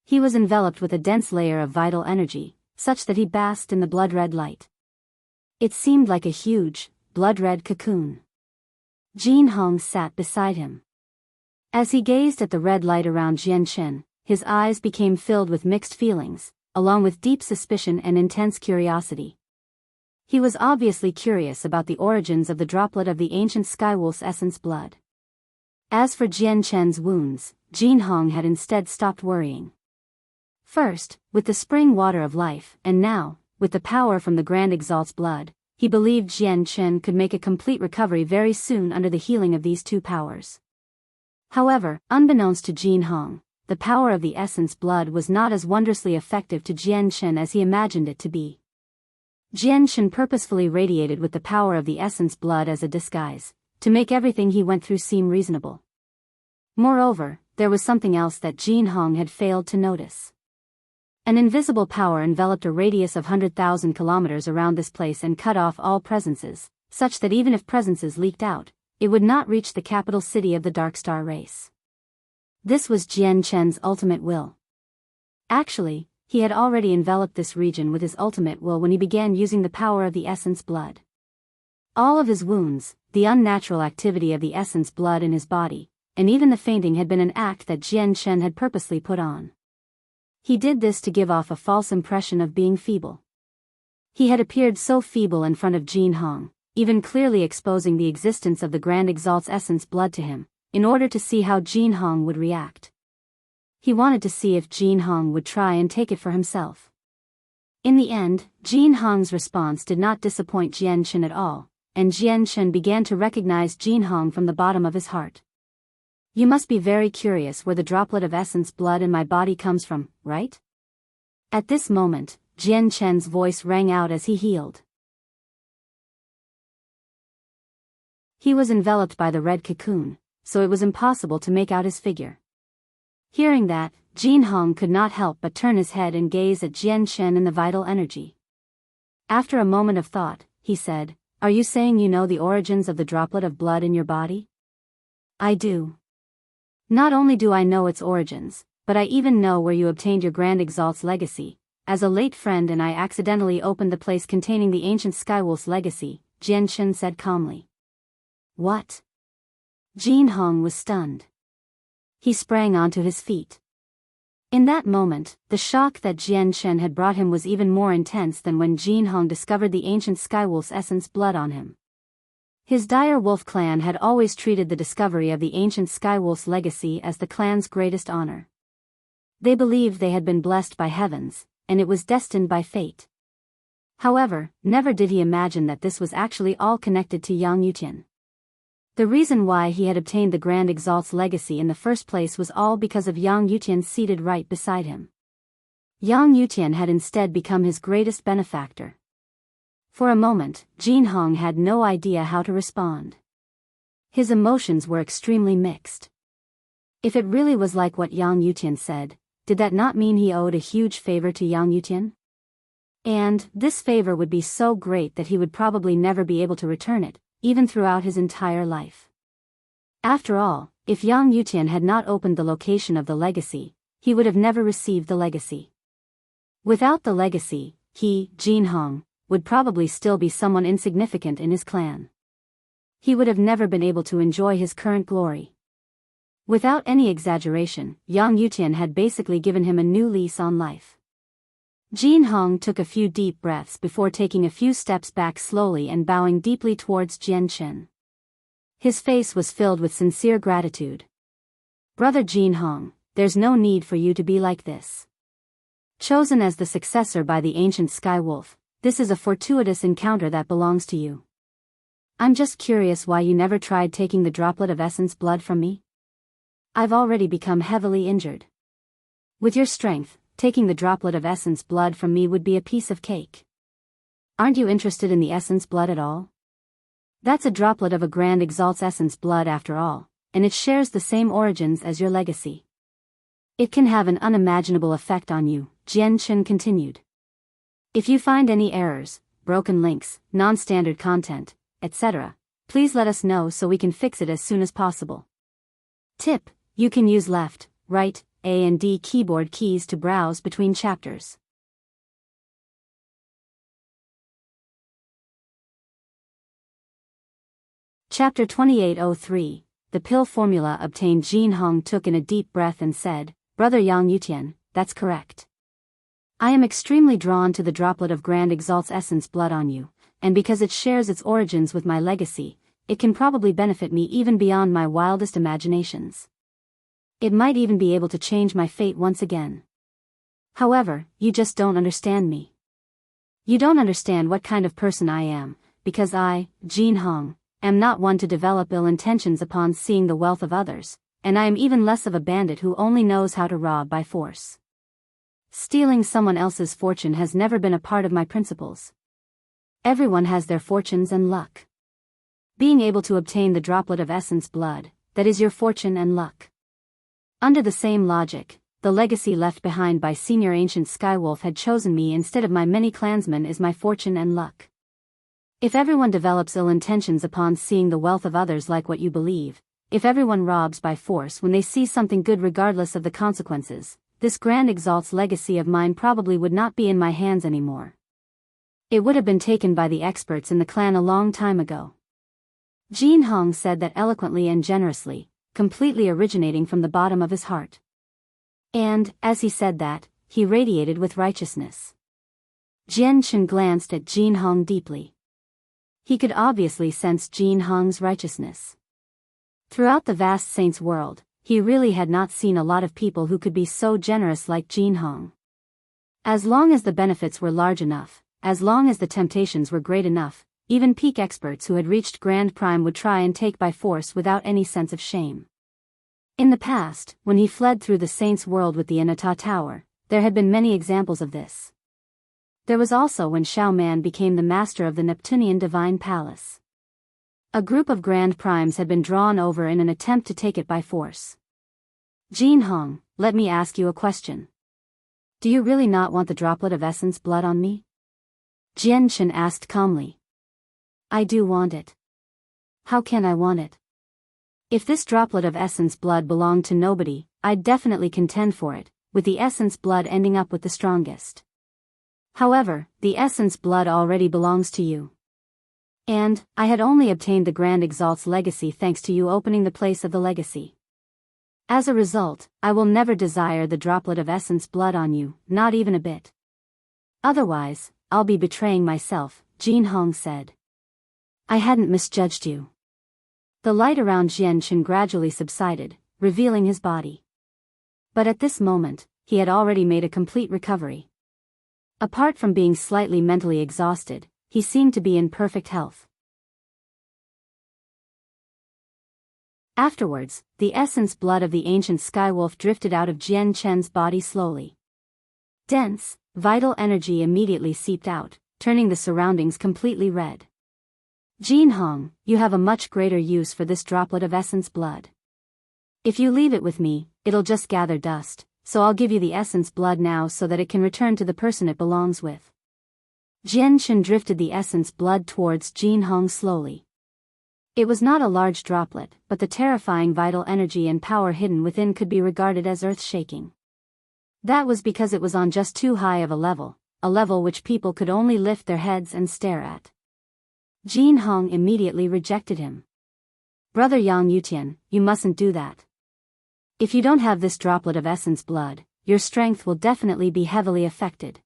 He was enveloped with a dense layer of vital energy, such that he basked in the blood-red light. It seemed like a huge, blood-red cocoon. Jin Hong sat beside him. As he gazed at the red light around Jian Chen, his eyes became filled with mixed feelings, along with deep suspicion and intense curiosity. He was obviously curious about the origins of the droplet of the ancient Skywolf's essence blood. As for Jian Chen's wounds, Jin Hong had instead stopped worrying. First, with the spring water of life, and now, with the power from the Grand Exalt's blood, he believed Jian Chen could make a complete recovery very soon under the healing of these two powers. However, unbeknownst to Jin Hong, the power of the essence blood was not as wondrously effective to Jian Chen as he imagined it to be. Jian Chen purposefully radiated with the power of the essence blood as a disguise, to make everything he went through seem reasonable. Moreover, there was something else that Jin Hong had failed to notice. An invisible power enveloped a radius of 100,000 kilometers around this place and cut off all presences, such that even if presences leaked out, it would not reach the capital city of the Darkstar race. This was Jian Chen's ultimate will. Actually, he had already enveloped this region with his ultimate will when he began using the power of the essence blood. All of his wounds, the unnatural activity of the essence blood in his body, and even the fainting had been an act that Jian Chen had purposely put on. He did this to give off a false impression of being feeble. He had appeared so feeble in front of Jin Hong, even clearly exposing the existence of the Grand Exalt's essence blood to him, in order to see how Jin Hong would react. He wanted to see if Jin Hong would try and take it for himself. In the end, Jin Hong's response did not disappoint Jian Chen at all, and Jian Chen began to recognize Jin Hong from the bottom of his heart. You must be very curious where the droplet of essence blood in my body comes from, right? At this moment, Jian Chen's voice rang out as he healed. He was enveloped by the red cocoon, so it was impossible to make out his figure. Hearing that, Jin Hong could not help but turn his head and gaze at Jian Chen in the vital energy. After a moment of thought, he said, Are you saying you know the origins of the droplet of blood in your body? I do. Not only do I know its origins, but I even know where you obtained your Grand Exalt's legacy. As a late friend and I accidentally opened the place containing the ancient Skywolf's legacy, Jian Chen said calmly. What? Jin Hong was stunned. He sprang onto his feet. In that moment, the shock that Jian Chen had brought him was even more intense than when Jin Hong discovered the ancient Skywolf's essence blood on him. His dire wolf clan had always treated the discovery of the ancient Skywolf's legacy as the clan's greatest honor. They believed they had been blessed by heavens, and it was destined by fate. However, never did he imagine that this was actually all connected to Yang Yutian. The reason why he had obtained the Grand Exalt's legacy in the first place was all because of Yang Yutian seated right beside him. Yang Yutian had instead become his greatest benefactor. For a moment, Jin Hong had no idea how to respond. His emotions were extremely mixed. If it really was like what Yang Yutian said, did that not mean he owed a huge favor to Yang Yutian? And this favor would be so great that he would probably never be able to return it, even throughout his entire life. After all, if Yang Yutian had not opened the location of the legacy, he would have never received the legacy. Without the legacy, he, Jin Hong, would probably still be someone insignificant in his clan. He would have never been able to enjoy his current glory. Without any exaggeration, Yang Yutian had basically given him a new lease on life. Jin Hong took a few deep breaths before taking a few steps back slowly and bowing deeply towards Qianqian. His face was filled with sincere gratitude. Brother Jin Hong, there's no need for you to be like this. Chosen as the successor by the ancient Sky Wolf, this is a fortuitous encounter that belongs to you. I'm just curious why you never tried taking the droplet of essence blood from me? I've already become heavily injured. With your strength, taking the droplet of essence blood from me would be a piece of cake. Aren't you interested in the essence blood at all? That's a droplet of a grand exalt's essence blood after all, and it shares the same origins as your legacy. It can have an unimaginable effect on you, Qianqian continued. If you find any errors, broken links, non-standard content, etc., please let us know so we can fix it as soon as possible. Tip: you can use left, right, A and D keyboard keys to browse between chapters. Chapter 2803, The Pill Formula Obtained. Jin Hong took in a deep breath and said, Brother Yang Yutian, that's correct. I am extremely drawn to the droplet of Grand Exalt's essence blood on you, and because it shares its origins with my legacy, it can probably benefit me even beyond my wildest imaginations. It might even be able to change my fate once again. However, you just don't understand me. You don't understand what kind of person I am, because I, Jin Hong, am not one to develop ill intentions upon seeing the wealth of others, and I am even less of a bandit who only knows how to rob by force. Stealing someone else's fortune has never been a part of my principles. Everyone has their fortunes and luck. Being able to obtain the droplet of essence blood, that is your fortune and luck. Under the same logic, the legacy left behind by senior ancient Skywolf had chosen me instead of my many clansmen is my fortune and luck. If everyone develops ill intentions upon seeing the wealth of others like what you believe, if everyone robs by force when they see something good regardless of the consequences, this Grand Exalt's legacy of mine probably would not be in my hands anymore. It would have been taken by the experts in the clan a long time ago. Jin Hong said that eloquently and generously, completely originating from the bottom of his heart. And, as he said that, he radiated with righteousness. Qianqian glanced at Jin Hong deeply. He could obviously sense Jin Hong's righteousness. Throughout the vast saints' world, he really had not seen a lot of people who could be so generous like Jin Hong. As long as the benefits were large enough, as long as the temptations were great enough, even peak experts who had reached Grand Prime would try and take by force without any sense of shame. In the past, when he fled through the saints' world with the Anata Tower, there had been many examples of this. There was also when Xiao Man became the master of the Neptunian Divine Palace. A group of Grand Primes had been drawn over in an attempt to take it by force. Jin Hong, let me ask you a question. Do you really not want the droplet of essence blood on me? Qianqian asked calmly. I do want it. How can I want it? If this droplet of essence blood belonged to nobody, I'd definitely contend for it, with the essence blood ending up with the strongest. However, the essence blood already belongs to you. And, I had only obtained the Grand Exalt's legacy thanks to you opening the place of the legacy. As a result, I will never desire the droplet of essence blood on you, not even a bit. Otherwise, I'll be betraying myself, Jin Hong said. I hadn't misjudged you. The light around Qianqian gradually subsided, revealing his body. But at this moment, he had already made a complete recovery. Apart from being slightly mentally exhausted, he seemed to be in perfect health. Afterwards, the essence blood of the ancient Skywolf drifted out of Qianqian's body slowly. Dense, vital energy immediately seeped out, turning the surroundings completely red. Jin Hong, you have a much greater use for this droplet of essence blood. If you leave it with me, it'll just gather dust, so I'll give you the essence blood now so that it can return to the person it belongs with. Qianqian drifted the essence blood towards Jin Hong slowly. It was not a large droplet, but the terrifying vital energy and power hidden within could be regarded as earth-shaking. That was because it was on just too high of a level which people could only lift their heads and stare at. Jin Hong immediately rejected him. Brother Yang Yutian, you mustn't do that. If you don't have this droplet of essence blood, your strength will definitely be heavily affected.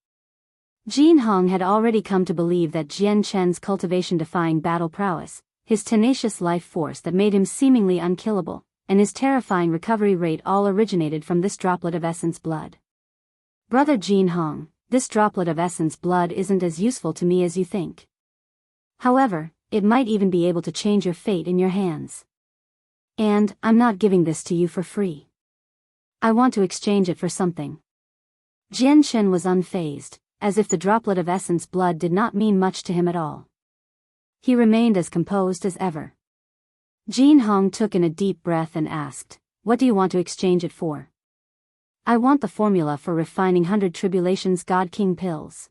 Jin Hong had already come to believe that Jian Chen's cultivation-defying battle prowess, his tenacious life force that made him seemingly unkillable, and his terrifying recovery rate all originated from this droplet of essence blood. Brother Jin Hong, this droplet of essence blood isn't as useful to me as you think. However, it might even be able to change your fate in your hands. And, I'm not giving this to you for free. I want to exchange it for something. Jian Chen was unfazed, as if the droplet of essence blood did not mean much to him at all. He remained as composed as ever. Jin Hong took in a deep breath and asked, "What do you want to exchange it for?" "I want the formula for refining 100 Tribulations God King pills."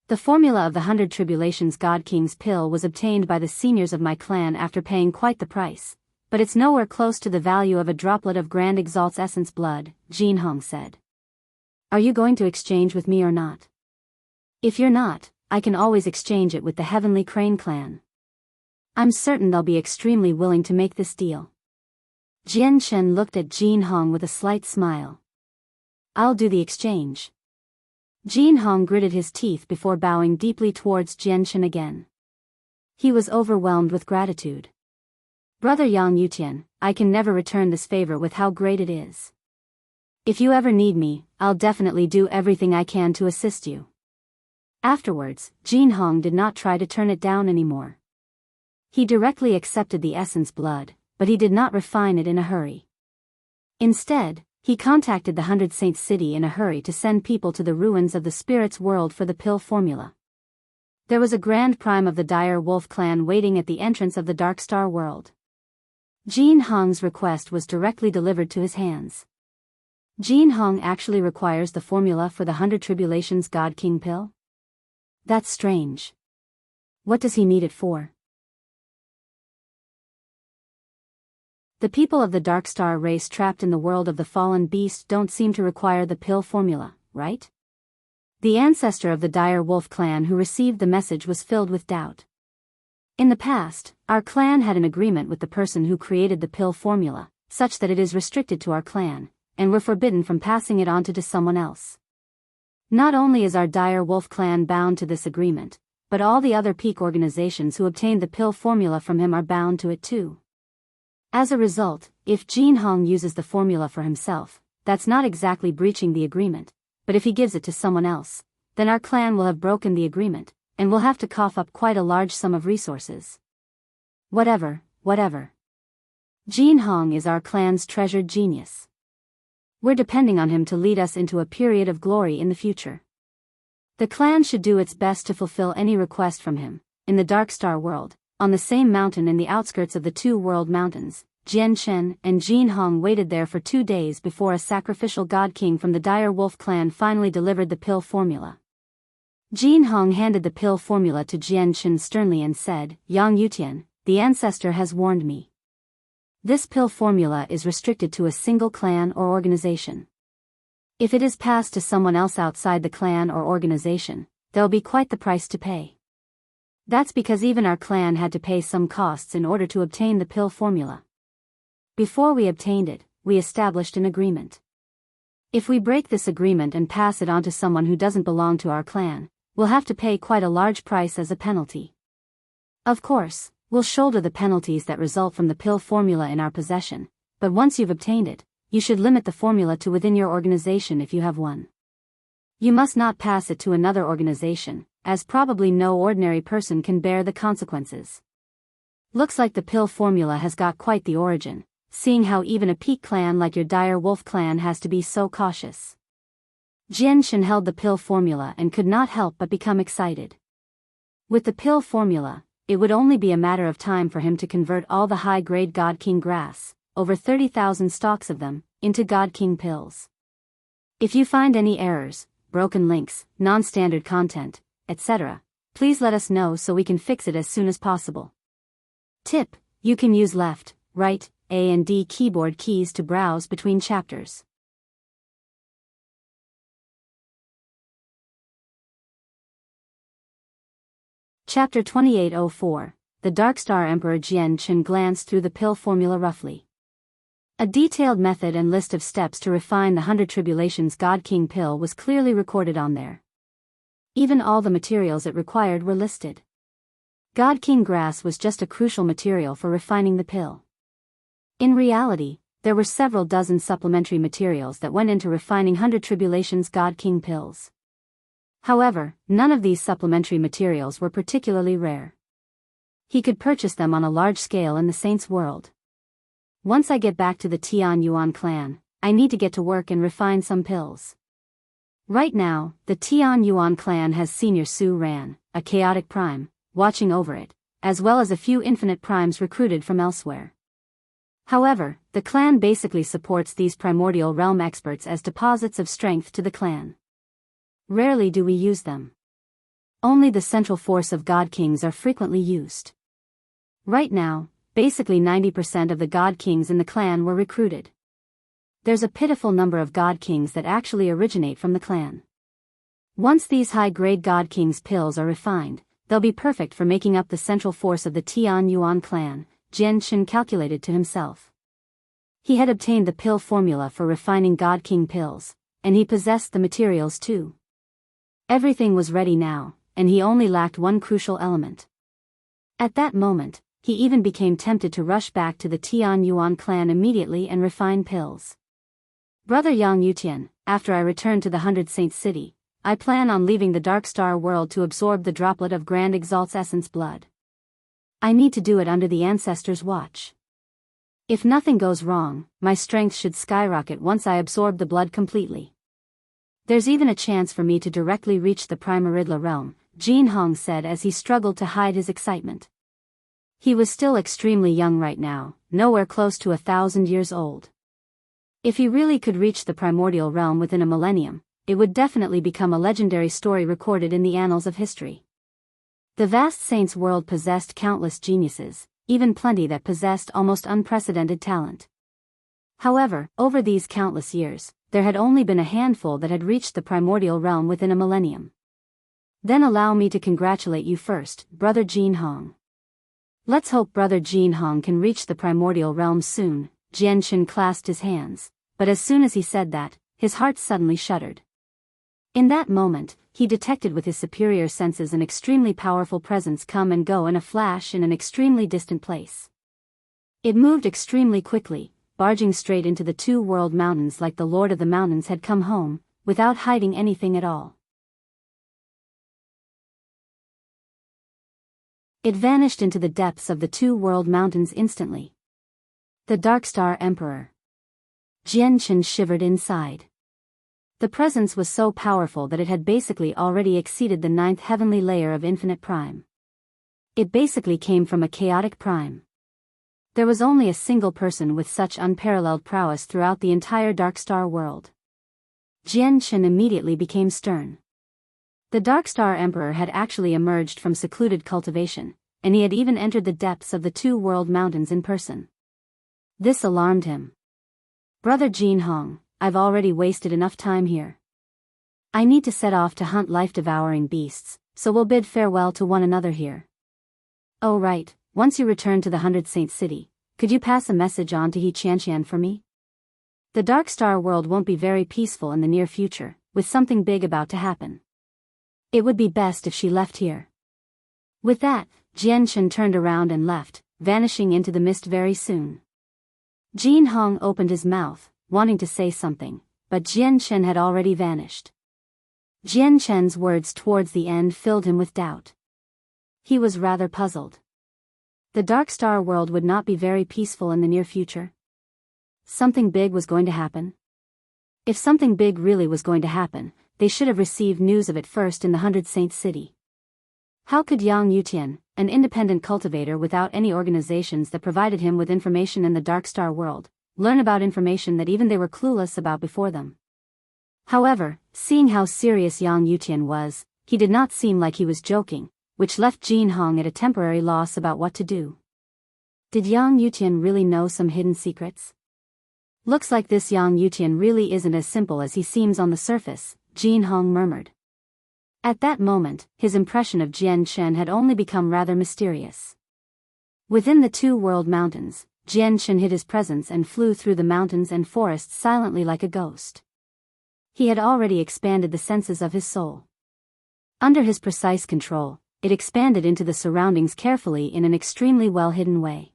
The formula of the 100 Tribulations God King's pill was obtained by the seniors of my clan after paying quite the price, but it's nowhere close to the value of a droplet of Grand Exalt's essence blood, Jin Hong said. "Are you going to exchange with me or not?" "If you're not, I can always exchange it with the Heavenly Crane clan. I'm certain they'll be extremely willing to make this deal." Jian Chen looked at Jin Hong with a slight smile. "I'll do the exchange." Jin Hong gritted his teeth before bowing deeply towards Jian Chen again. He was overwhelmed with gratitude. "Brother Yang Yutian, I can never return this favor with how great it is. If you ever need me, I'll definitely do everything I can to assist you." Afterwards, Jin Hong did not try to turn it down anymore. He directly accepted the essence blood, but he did not refine it in a hurry. Instead, he contacted the 100 Saints City in a hurry to send people to the ruins of the Spirit's world for the pill formula. There was a grand prime of the Dire Wolf clan waiting at the entrance of the Darkstar world. Jin Hong's request was directly delivered to his hands. Jin Hong actually requires the formula for the 100 Tribulations God King pill? That's strange. What does he need it for? The people of the Darkstar race trapped in the world of the fallen beast don't seem to require the pill formula, right? The ancestor of the Dire Wolf clan who received the message was filled with doubt. In the past, our clan had an agreement with the person who created the pill formula, such that it is restricted to our clan, and we're forbidden from passing it on to someone else. Not only is our Dire Wolf clan bound to this agreement, but all the other peak organizations who obtained the pill formula from him are bound to it too. As a result, if Jin Hong uses the formula for himself, that's not exactly breaching the agreement, but if he gives it to someone else, then our clan will have broken the agreement, and will have to cough up quite a large sum of resources. Whatever. Jin Hong is our clan's treasured genius. We're depending on him to lead us into a period of glory in the future. The clan should do its best to fulfill any request from him. In the Darkstar world, on the same mountain in the outskirts of the two world mountains, Jian Chen and Jin Hong waited there for 2 days before a sacrificial god king from the Dire Wolf clan finally delivered the pill formula. Jin Hong handed the pill formula to Jian Chen sternly and said, "Yang Yutian, the ancestor has warned me. This pill formula is restricted to a single clan or organization. If it is passed to someone else outside the clan or organization, there'll be quite the price to pay. That's because even our clan had to pay some costs in order to obtain the pill formula. Before we obtained it, we established an agreement. If we break this agreement and pass it on to someone who doesn't belong to our clan, we'll have to pay quite a large price as a penalty. Of course, we'll shoulder the penalties that result from the pill formula in our possession, but once you've obtained it, you should limit the formula to within your organization if you have one. You must not pass it to another organization, as probably no ordinary person can bear the consequences. Looks like the pill formula has got quite the origin, seeing how even a peak clan like your Dire Wolf clan has to be so cautious." Jian Chen held the pill formula and could not help but become excited. With the pill formula, it would only be a matter of time for him to convert all the high-grade God King grass, over 30,000 stalks of them, into God King pills. If you find any errors, broken links, non-standard content, etc., please let us know so we can fix it as soon as possible. Tip: you can use left, right, A and D keyboard keys to browse between chapters. Chapter 2804. The Darkstar Emperor Jian Chen glanced through the pill formula roughly. A detailed method and list of steps to refine the 100 Tribulations God King pill was clearly recorded on there. Even all the materials it required were listed. God King grass was just a crucial material for refining the pill. In reality, there were several dozen supplementary materials that went into refining 100 Tribulations God King pills. However, none of these supplementary materials were particularly rare. He could purchase them on a large scale in the Saints' world. Once I get back to the Tianyuan clan, I need to get to work and refine some pills. Right now, the Tianyuan clan has Senior Su Ran, a chaotic prime, watching over it, as well as a few infinite primes recruited from elsewhere. However, the clan basically supports these primordial realm experts as deposits of strength to the clan. Rarely do we use them. Only the central force of God Kings are frequently used. Right now, basically 90% of the God Kings in the clan were recruited. There's a pitiful number of God Kings that actually originate from the clan. Once these high-grade God Kings pills are refined, they'll be perfect for making up the central force of the Tianyuan clan, Qianqian calculated to himself. He had obtained the pill formula for refining God King pills, and he possessed the materials too. Everything was ready now, and he only lacked one crucial element. At that moment, he even became tempted to rush back to the Tianyuan clan immediately and refine pills. Brother Yang Yutian, after I return to the 100 Saints City, I plan on leaving the Darkstar world to absorb the droplet of Grand Exalt's essence blood. I need to do it under the Ancestors' watch. If nothing goes wrong, my strength should skyrocket once I absorb the blood completely. There's even a chance for me to directly reach the Primaridla realm, Jin Hong said as he struggled to hide his excitement. He was still extremely young right now, nowhere close to 1,000 years old. If he really could reach the primordial realm within a millennium, it would definitely become a legendary story recorded in the annals of history. The vast Saints world possessed countless geniuses, even plenty that possessed almost unprecedented talent. However, over these countless years, there had only been a handful that had reached the primordial realm within a millennium. Then allow me to congratulate you first, Brother Jin Hong. Let's hope Brother Jin Hong can reach the primordial realm soon. Qianqian clasped his hands, but as soon as he said that, his heart suddenly shuddered. In that moment, he detected with his superior senses an extremely powerful presence come and go in a flash in an extremely distant place. It moved extremely quickly, barging straight into the two-world mountains like the Lord of the Mountains had come home, without hiding anything at all. It vanished into the depths of the two-world mountains instantly. The Darkstar Emperor. Qianqian shivered inside. The presence was so powerful that it had basically already exceeded the 9th heavenly layer of infinite prime. It basically came from a chaotic prime. There was only a single person with such unparalleled prowess throughout the entire Darkstar world. Qianqian immediately became stern. The Darkstar Emperor had actually emerged from secluded cultivation, and he had even entered the depths of the two-world mountains in person. This alarmed him. Brother Jin Hong, I've already wasted enough time here. I need to set off to hunt life-devouring beasts, so we'll bid farewell to one another here. Oh right, once you return to the 100 Saints City, could you pass a message on to Qianqian for me? The Darkstar world won't be very peaceful in the near future, with something big about to happen. It would be best if she left here. With that, Qianqian turned around and left, vanishing into the mist very soon. Jin Hong opened his mouth, wanting to say something, but Qianqian had already vanished. Qianqian's words towards the end filled him with doubt. He was rather puzzled. The Darkstar world would not be very peaceful in the near future. Something big was going to happen. If something big really was going to happen, they should have received news of it first in the 100 Saints City. How could Yang Yutian, an independent cultivator without any organizations that provided him with information in the Darkstar world, learn about information that even they were clueless about before them? However, seeing how serious Yang Yutian was, he did not seem like he was joking, which left Jin Hong at a temporary loss about what to do. Did Yang Yutian really know some hidden secrets? Looks like this Yang Yutian really isn't as simple as he seems on the surface, Jin Hong murmured. At that moment, his impression of Qianqian had only become rather mysterious. Within the two-world mountains, Qianqian hid his presence and flew through the mountains and forests silently like a ghost. He had already expanded the senses of his soul. Under his precise control, it expanded into the surroundings carefully in an extremely well-hidden way.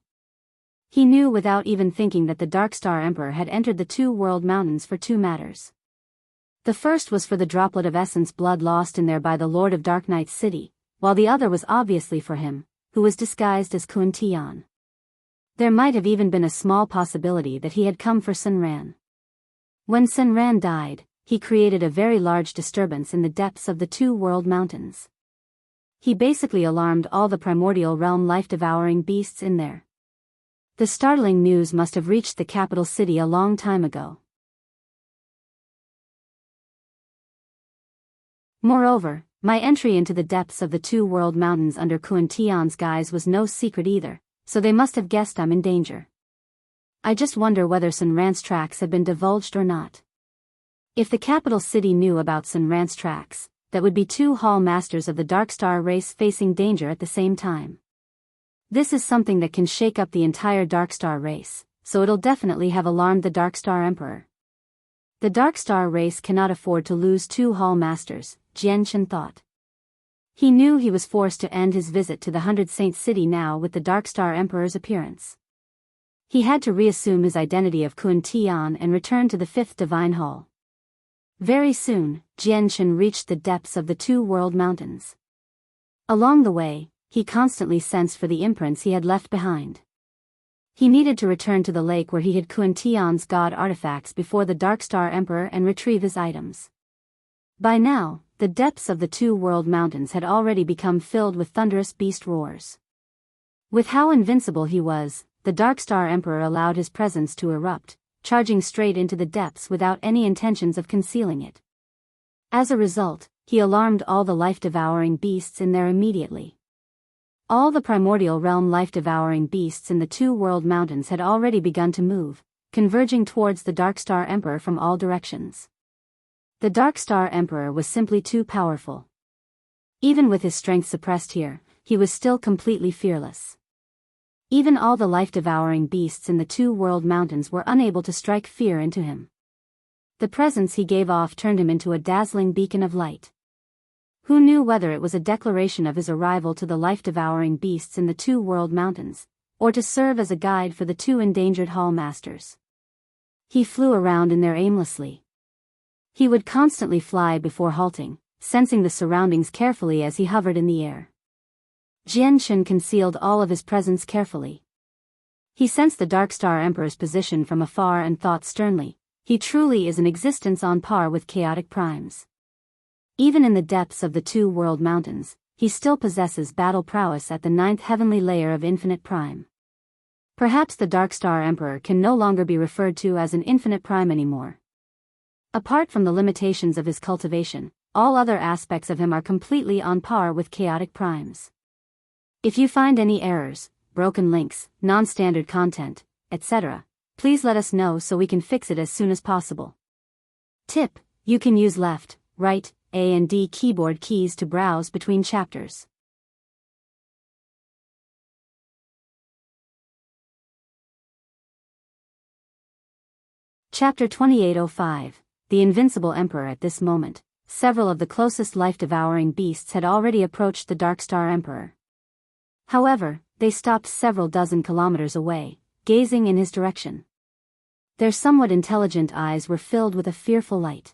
He knew without even thinking that the Darkstar Emperor had entered the two world mountains for two matters. The first was for the droplet of essence blood lost in there by the Lord of Dark Knight's city, while the other was obviously for him, who was disguised as Qianqian. There might have even been a small possibility that he had come for Senran. When Senran died, he created a very large disturbance in the depths of the two world mountains. He basically alarmed all the primordial realm life-devouring beasts in there. The startling news must have reached the capital city a long time ago. Moreover, my entry into the depths of the two world mountains under Qianqian's guise was no secret either, so they must have guessed I'm in danger. I just wonder whether Senran's tracks have been divulged or not. If the capital city knew about Senran's tracks, that would be two Hall Masters of the Darkstar race facing danger at the same time. This is something that can shake up the entire Darkstar race, so it'll definitely have alarmed the Darkstar Emperor. The Darkstar race cannot afford to lose two Hall Masters, Qianqian thought. He knew he was forced to end his visit to the 100 Saint City now with the Darkstar Emperor's appearance. He had to reassume his identity of Qianqian and return to the 5th Divine Hall. Very soon, Qianqian reached the depths of the two world mountains. Along the way, he constantly sensed for the imprints he had left behind. He needed to return to the lake where he hid Qianqian's god artifacts before the Darkstar Emperor and retrieve his items. By now, the depths of the two world mountains had already become filled with thunderous beast roars. With how invincible he was, the Darkstar Emperor allowed his presence to erupt, charging straight into the depths without any intentions of concealing it. As a result, he alarmed all the life-devouring beasts in there immediately. All the primordial realm life-devouring beasts in the two world mountains had already begun to move, converging towards the Darkstar Emperor from all directions. The Darkstar Emperor was simply too powerful. Even with his strength suppressed here, he was still completely fearless. Even all the life-devouring beasts in the two world mountains were unable to strike fear into him. The presence he gave off turned him into a dazzling beacon of light. Who knew whether it was a declaration of his arrival to the life-devouring beasts in the two world mountains, or to serve as a guide for the two endangered Hall Masters? He flew around in there aimlessly. He would constantly fly before halting, sensing the surroundings carefully as he hovered in the air. Qianqian concealed all of his presence carefully. He sensed the Darkstar Emperor's position from afar and thought sternly, he truly is an existence on par with chaotic primes. Even in the depths of the two world mountains, he still possesses battle prowess at the 9th heavenly layer of infinite prime. Perhaps the Darkstar Emperor can no longer be referred to as an infinite prime anymore. Apart from the limitations of his cultivation, all other aspects of him are completely on par with chaotic primes. If you find any errors, broken links, non-standard content, etc., please let us know so we can fix it as soon as possible. Tip: you can use left, right, A and D keyboard keys to browse between chapters. Chapter 2805, The Invincible Emperor. At this moment, several of the closest life-devouring beasts had already approached the Darkstar Emperor. However, they stopped several dozen kilometers away, gazing in his direction. Their somewhat intelligent eyes were filled with a fearful light.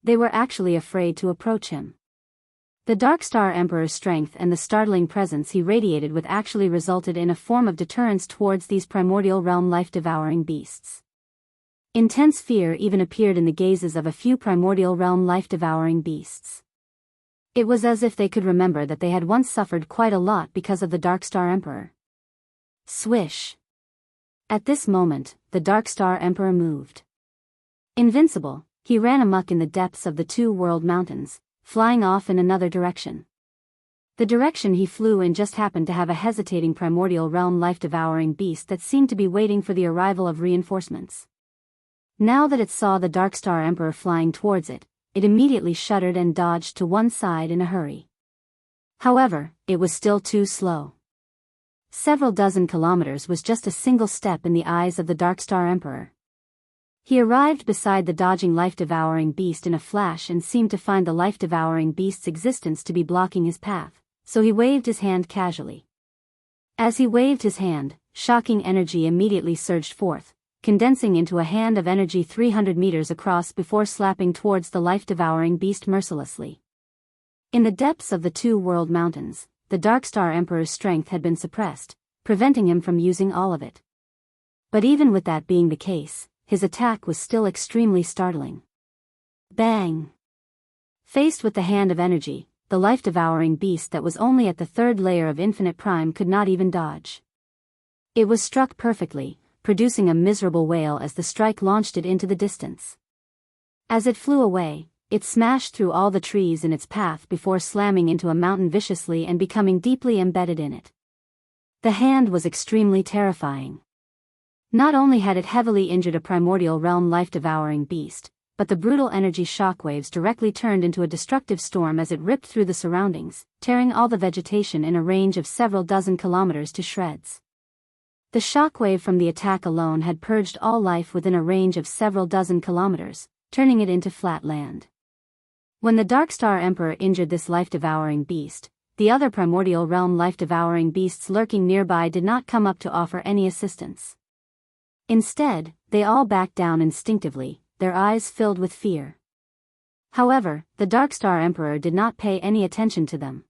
They were actually afraid to approach him. The Darkstar Emperor's strength and the startling presence he radiated with actually resulted in a form of deterrence towards these primordial realm life-devouring beasts. Intense fear even appeared in the gazes of a few primordial realm life-devouring beasts. It was as if they could remember that they had once suffered quite a lot because of the Darkstar Emperor. Swish! At this moment, the Darkstar Emperor moved. Invincible, he ran amok in the depths of the two world mountains, flying off in another direction. The direction he flew in just happened to have a hesitating primordial realm life-devouring beast that seemed to be waiting for the arrival of reinforcements. Now that it saw the Darkstar Emperor flying towards it, it immediately shuddered and dodged to one side in a hurry. However, it was still too slow. Several dozen kilometers was just a single step in the eyes of the Darkstar Emperor. He arrived beside the dodging life-devouring beast in a flash and seemed to find the life-devouring beast's existence to be blocking his path, so he waved his hand casually. As he waved his hand, shocking energy immediately surged forth, condensing into a hand of energy 300 meters across before slapping towards the life-devouring beast mercilessly. In the depths of the two-world mountains, the Darkstar Emperor's strength had been suppressed, preventing him from using all of it. But even with that being the case, his attack was still extremely startling. Bang! Faced with the hand of energy, the life-devouring beast that was only at the third layer of infinite prime could not even dodge. It was struck perfectly, producing a miserable wail as the strike launched it into the distance. As it flew away, it smashed through all the trees in its path before slamming into a mountain viciously and becoming deeply embedded in it. The hand was extremely terrifying. Not only had it heavily injured a primordial realm life-devouring beast, but the brutal energy shockwaves directly turned into a destructive storm as it ripped through the surroundings, tearing all the vegetation in a range of several dozen kilometers to shreds. The shockwave from the attack alone had purged all life within a range of several dozen kilometers, turning it into flat land. When the Darkstar Emperor injured this life-devouring beast, the other primordial realm life-devouring beasts lurking nearby did not come up to offer any assistance. Instead, they all backed down instinctively, their eyes filled with fear. However, the Darkstar Emperor did not pay any attention to them.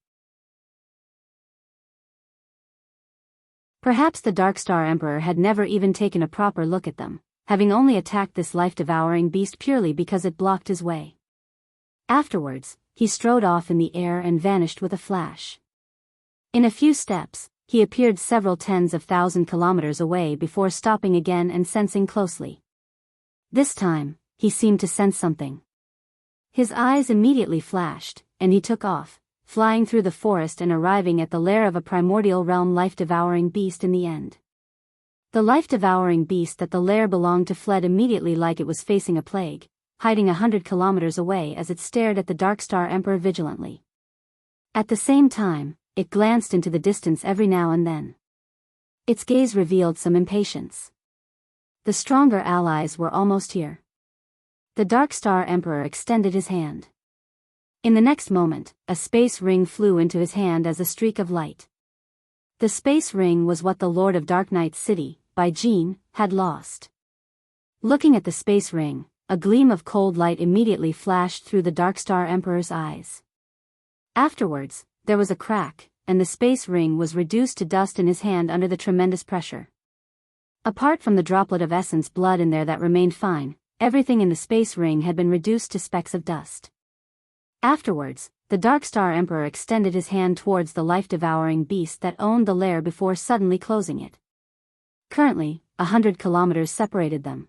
Perhaps the Darkstar Emperor had never even taken a proper look at them, having only attacked this life-devouring beast purely because it blocked his way. Afterwards, he strode off in the air and vanished with a flash. In a few steps, he appeared several tens of thousand kilometers away before stopping again and sensing closely. This time, he seemed to sense something. His eyes immediately flashed, and he took off, flying through the forest and arriving at the lair of a primordial realm life-devouring beast in the end. The life-devouring beast that the lair belonged to fled immediately like it was facing a plague, hiding 100 kilometers away as it stared at the Darkstar Emperor vigilantly. At the same time, it glanced into the distance every now and then. Its gaze revealed some impatience. The stronger allies were almost here. The Darkstar Emperor extended his hand. In the next moment, a space ring flew into his hand as a streak of light. The space ring was what the Lord of Dark Knight's city, by Jean, had lost. Looking at the space ring, a gleam of cold light immediately flashed through the Darkstar Emperor's eyes. Afterwards, there was a crack, and the space ring was reduced to dust in his hand under the tremendous pressure. Apart from the droplet of essence blood in there that remained fine, everything in the space ring had been reduced to specks of dust. Afterwards, the Darkstar Emperor extended his hand towards the life-devouring beast that owned the lair before suddenly closing it. Currently, 100 kilometers separated them.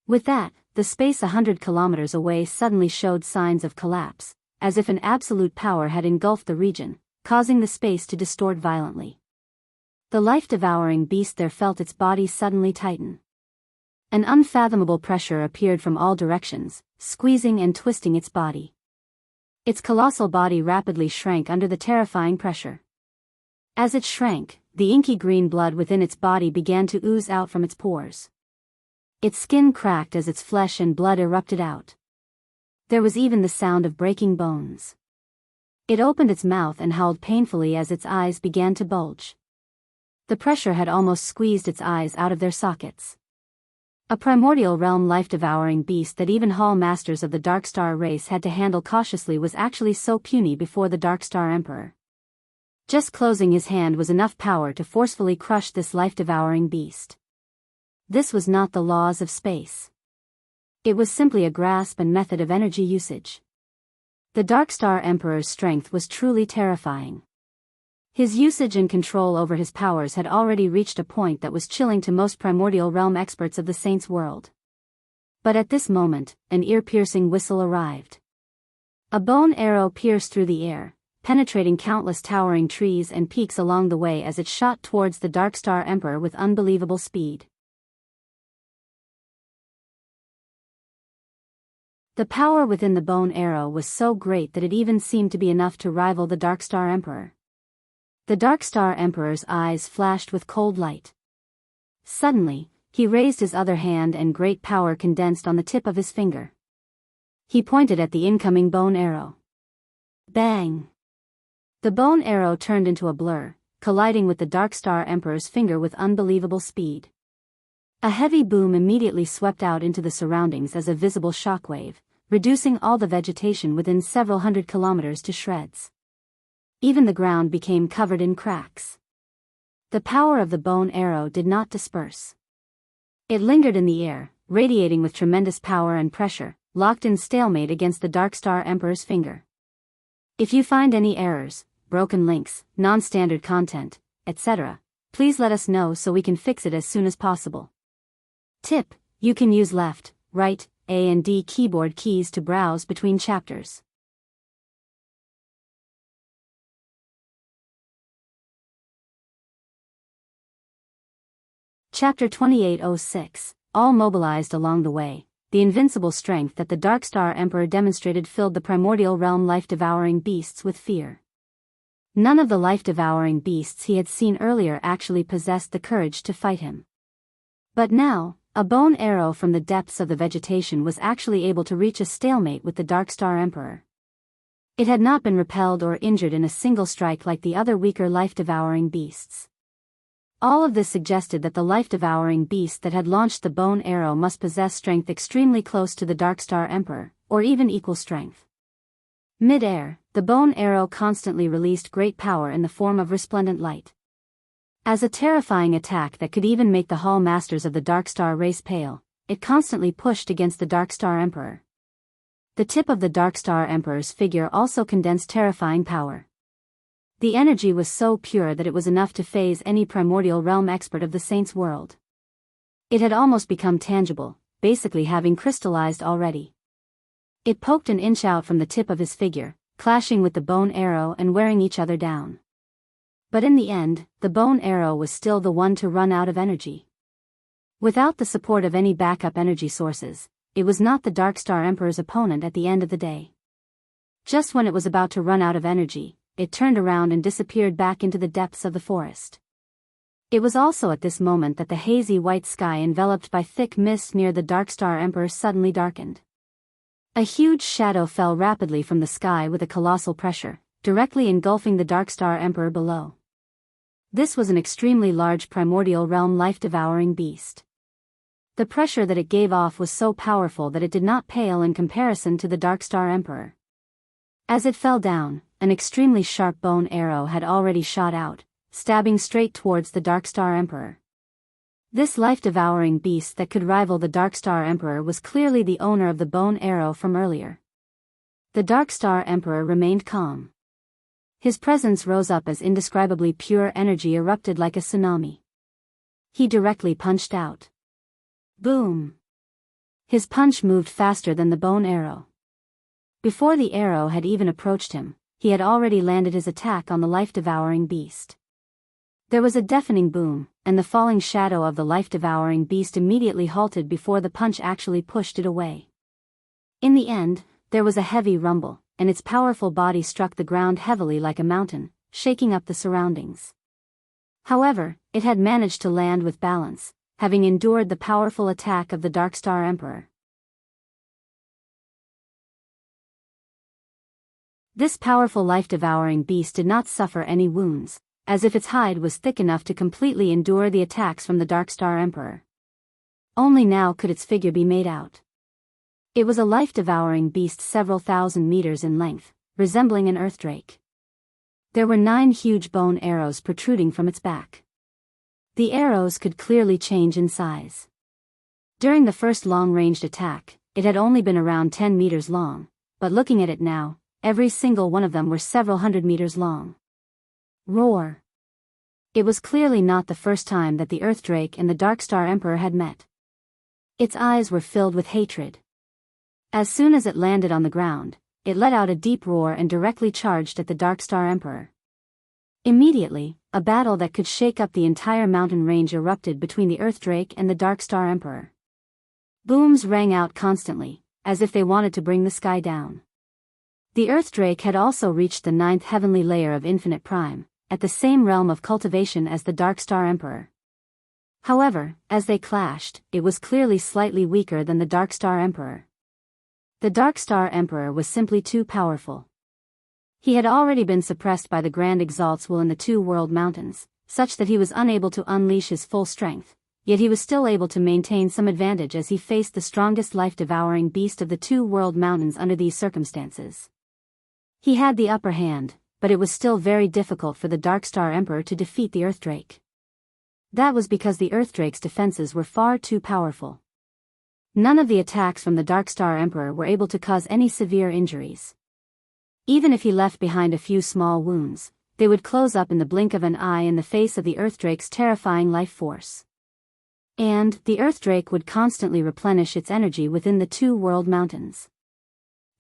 With that, the space 100 kilometers away suddenly showed signs of collapse, as if an absolute power had engulfed the region, causing the space to distort violently. The life-devouring beast there felt its body suddenly tighten. An unfathomable pressure appeared from all directions, squeezing and twisting its body. Its colossal body rapidly shrank under the terrifying pressure. As it shrank, the inky green blood within its body began to ooze out from its pores. Its skin cracked as its flesh and blood erupted out. There was even the sound of breaking bones. It opened its mouth and howled painfully as its eyes began to bulge. The pressure had almost squeezed its eyes out of their sockets. A primordial realm life-devouring beast that even Hall Masters of the Darkstar race had to handle cautiously was actually so puny before the Darkstar Emperor. Just closing his hand was enough power to forcefully crush this life-devouring beast. This was not the laws of space. It was simply a grasp and method of energy usage. The Darkstar Emperor's strength was truly terrifying. His usage and control over his powers had already reached a point that was chilling to most primordial realm experts of the Saints' world. But at this moment, an ear-piercing whistle arrived. A bone arrow pierced through the air, penetrating countless towering trees and peaks along the way as it shot towards the Darkstar Emperor with unbelievable speed. The power within the bone arrow was so great that it even seemed to be enough to rival the Darkstar Emperor. The Darkstar Emperor's eyes flashed with cold light. Suddenly, He raised his other hand and great power condensed on the tip of his finger. He pointed at the incoming bone arrow. Bang! The bone arrow turned into a blur, colliding with the Darkstar Emperor's finger with unbelievable speed. A heavy boom immediately swept out into the surroundings as a visible shockwave, reducing all the vegetation within several hundred kilometers to shreds. Even the ground became covered in cracks. The power of the bone arrow did not disperse. It lingered in the air, radiating with tremendous power and pressure, locked in stalemate against the Darkstar Emperor's finger. If you find any errors, broken links, non-standard content, etc., please let us know so we can fix it as soon as possible. Tip: you can use left, right, A and D keyboard keys to browse between chapters. Chapter 2806, all mobilized along the way. The invincible strength that the Darkstar Emperor demonstrated filled the primordial realm life-devouring beasts with fear. None of the life-devouring beasts he had seen earlier actually possessed the courage to fight him. But now, a bone arrow from the depths of the vegetation was actually able to reach a stalemate with the Darkstar Emperor. It had not been repelled or injured in a single strike like the other weaker life-devouring beasts. All of this suggested that the life-devouring beast that had launched the bone arrow must possess strength extremely close to the Darkstar Emperor, or even equal strength. Mid-air, the bone arrow constantly released great power in the form of resplendent light. As a terrifying attack that could even make the Hall Masters of the Darkstar race pale, it constantly pushed against the Darkstar Emperor. The tip of the Darkstar Emperor's figure also condensed terrifying power. The energy was so pure that it was enough to phase any primordial realm expert of the Saints' world. It had almost become tangible, basically having crystallized already. It poked an inch out from the tip of his figure, clashing with the bone arrow and wearing each other down. But in the end, the bone arrow was still the one to run out of energy. Without the support of any backup energy sources, it was not the Darkstar Emperor's opponent at the end of the day. Just when it was about to run out of energy, it turned around and disappeared back into the depths of the forest. It was also at this moment that the hazy white sky enveloped by thick mist near the Darkstar Emperor suddenly darkened. A huge shadow fell rapidly from the sky with a colossal pressure, directly engulfing the Darkstar Emperor below. This was an extremely large primordial realm life-devouring beast. The pressure that it gave off was so powerful that it did not pale in comparison to the Darkstar Emperor. As it fell down, an extremely sharp bone arrow had already shot out, stabbing straight towards the Darkstar Emperor. This life-devouring beast that could rival the Darkstar Emperor was clearly the owner of the bone arrow from earlier. The Darkstar Emperor remained calm. His presence rose up as indescribably pure energy erupted like a tsunami. He directly punched out. Boom! His punch moved faster than the bone arrow. Before the arrow had even approached him, he had already landed his attack on the life-devouring beast. There was a deafening boom, and the falling shadow of the life-devouring beast immediately halted before the punch actually pushed it away. In the end, there was a heavy rumble, and its powerful body struck the ground heavily like a mountain, shaking up the surroundings. However, it had managed to land with balance, having endured the powerful attack of the Darkstar Emperor. This powerful life-devouring beast did not suffer any wounds, as if its hide was thick enough to completely endure the attacks from the Darkstar Emperor. Only now could its figure be made out. It was a life-devouring beast several thousand meters in length, resembling an earthdrake. There were 9 huge bone arrows protruding from its back. The arrows could clearly change in size. During the first long-ranged attack, it had only been around 10 meters long, but looking at it now, every single one of them were several hundred meters long. Roar! It was clearly not the first time that the earthdrake and the Darkstar Emperor had met. Its eyes were filled with hatred. As soon as it landed on the ground, it let out a deep roar and directly charged at the Darkstar Emperor. Immediately, a battle that could shake up the entire mountain range erupted between the earthdrake and the Darkstar Emperor. Booms rang out constantly, as if they wanted to bring the sky down. The earthdrake had also reached the 9th heavenly layer of Infinite Prime, at the same realm of cultivation as the Darkstar Emperor. However, as they clashed, it was clearly slightly weaker than the Darkstar Emperor. The Darkstar Emperor was simply too powerful. He had already been suppressed by the Grand Exaltswell in the Two World Mountains, such that he was unable to unleash his full strength, yet he was still able to maintain some advantage as he faced the strongest life-devouring beast of the Two World Mountains under these circumstances. He had the upper hand, but it was still very difficult for the Darkstar Emperor to defeat the Earthdrake. That was because the Earthdrake's defenses were far too powerful. None of the attacks from the Darkstar Emperor were able to cause any severe injuries. Even if he left behind a few small wounds, they would close up in the blink of an eye in the face of the Earthdrake's terrifying life force. And the Earthdrake would constantly replenish its energy within the Two World Mountains.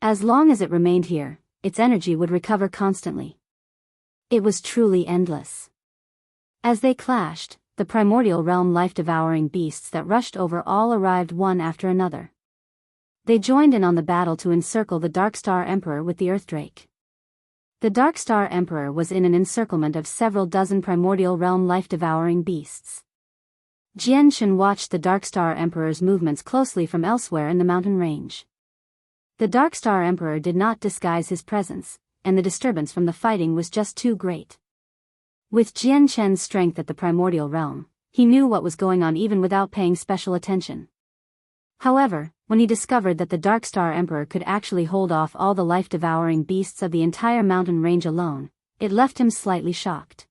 As long as it remained here, its energy would recover constantly. It was truly endless. As they clashed, the primordial realm life-devouring beasts that rushed over all arrived one after another. They joined in on the battle to encircle the Darkstar Emperor with the Earthdrake. The Darkstar Emperor was in an encirclement of several dozen primordial realm life-devouring beasts. Qianqian watched the Darkstar Emperor's movements closely from elsewhere in the mountain range. The Darkstar Emperor did not disguise his presence, and the disturbance from the fighting was just too great. With Qianqian's strength at the primordial realm, he knew what was going on even without paying special attention. However, when he discovered that the Darkstar Emperor could actually hold off all the life-devouring beasts of the entire mountain range alone, it left him slightly shocked.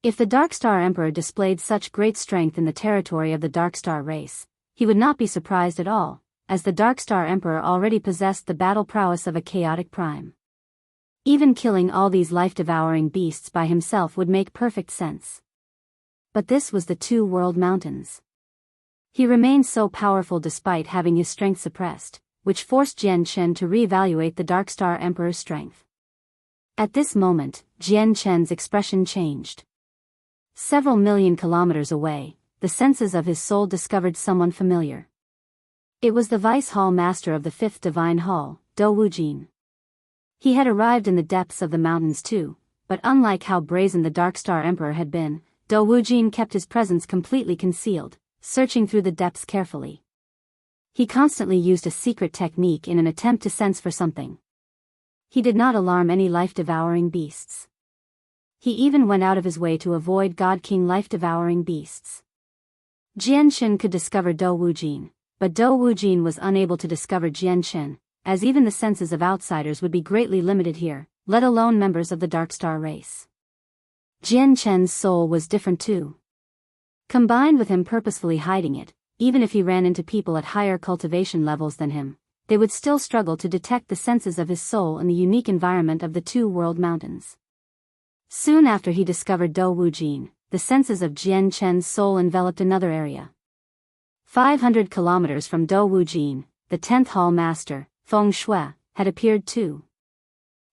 If the Darkstar Emperor displayed such great strength in the territory of the Darkstar race, he would not be surprised at all, as the Darkstar Emperor already possessed the battle prowess of a chaotic prime. Even killing all these life-devouring beasts by himself would make perfect sense. But this was the Two World Mountains. He remained so powerful despite having his strength suppressed, which forced Qianqian to reevaluate the Darkstar Emperor's strength. At this moment, Qianqian's expression changed. Several million kilometers away, the senses of his soul discovered someone familiar. It was the Vice Hall Master of the Fifth Divine Hall, Dou Wujin. He had arrived in the depths of the mountains too, but unlike how brazen the Darkstar Emperor had been, Dou Wujin kept his presence completely concealed, searching through the depths carefully. He constantly used a secret technique in an attempt to sense for something. He did not alarm any life-devouring beasts. He even went out of his way to avoid God King life-devouring beasts. Qianqian could discover Dou Wujin, but Dou Wujin was unable to discover Qianqian, as even the senses of outsiders would be greatly limited here, let alone members of the Darkstar race. Qianqian's soul was different too. Combined with him purposefully hiding it, even if he ran into people at higher cultivation levels than him, they would still struggle to detect the senses of his soul in the unique environment of the Two World Mountains. Soon after he discovered Dou Wujin, the senses of Qianqian's soul enveloped another area. 500 kilometers from Dou Wujin, the 10th Hall Master, Feng Shui, had appeared too.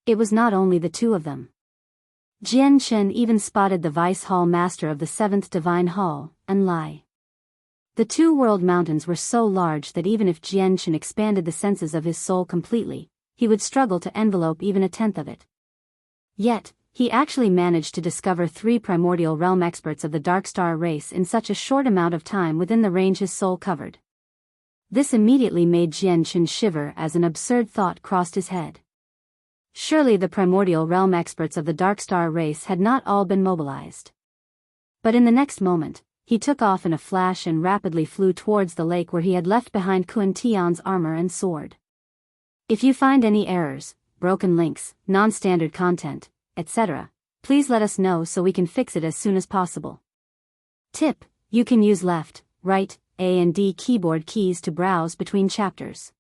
It was not only the two of them. Qianqian even spotted the Vice Hall Master of the 7th Divine Hall, Enlai. The Two World Mountains were so large that even if Qianqian expanded the senses of his soul completely, he would struggle to envelope even a tenth of it. Yet, he actually managed to discover 3 primordial realm experts of the Darkstar race in such a short amount of time within the range his soul covered. This immediately made Qianqian shiver as an absurd thought crossed his head. Surely the primordial realm experts of the Darkstar race had not all been mobilized. But in the next moment, he took off in a flash and rapidly flew towards the lake where he had left behind Qianqian's armor and sword. If you find any errors, broken links, non-standard content, etc., please let us know so we can fix it as soon as possible. Tip: you can use left, right, A and D keyboard keys to browse between chapters.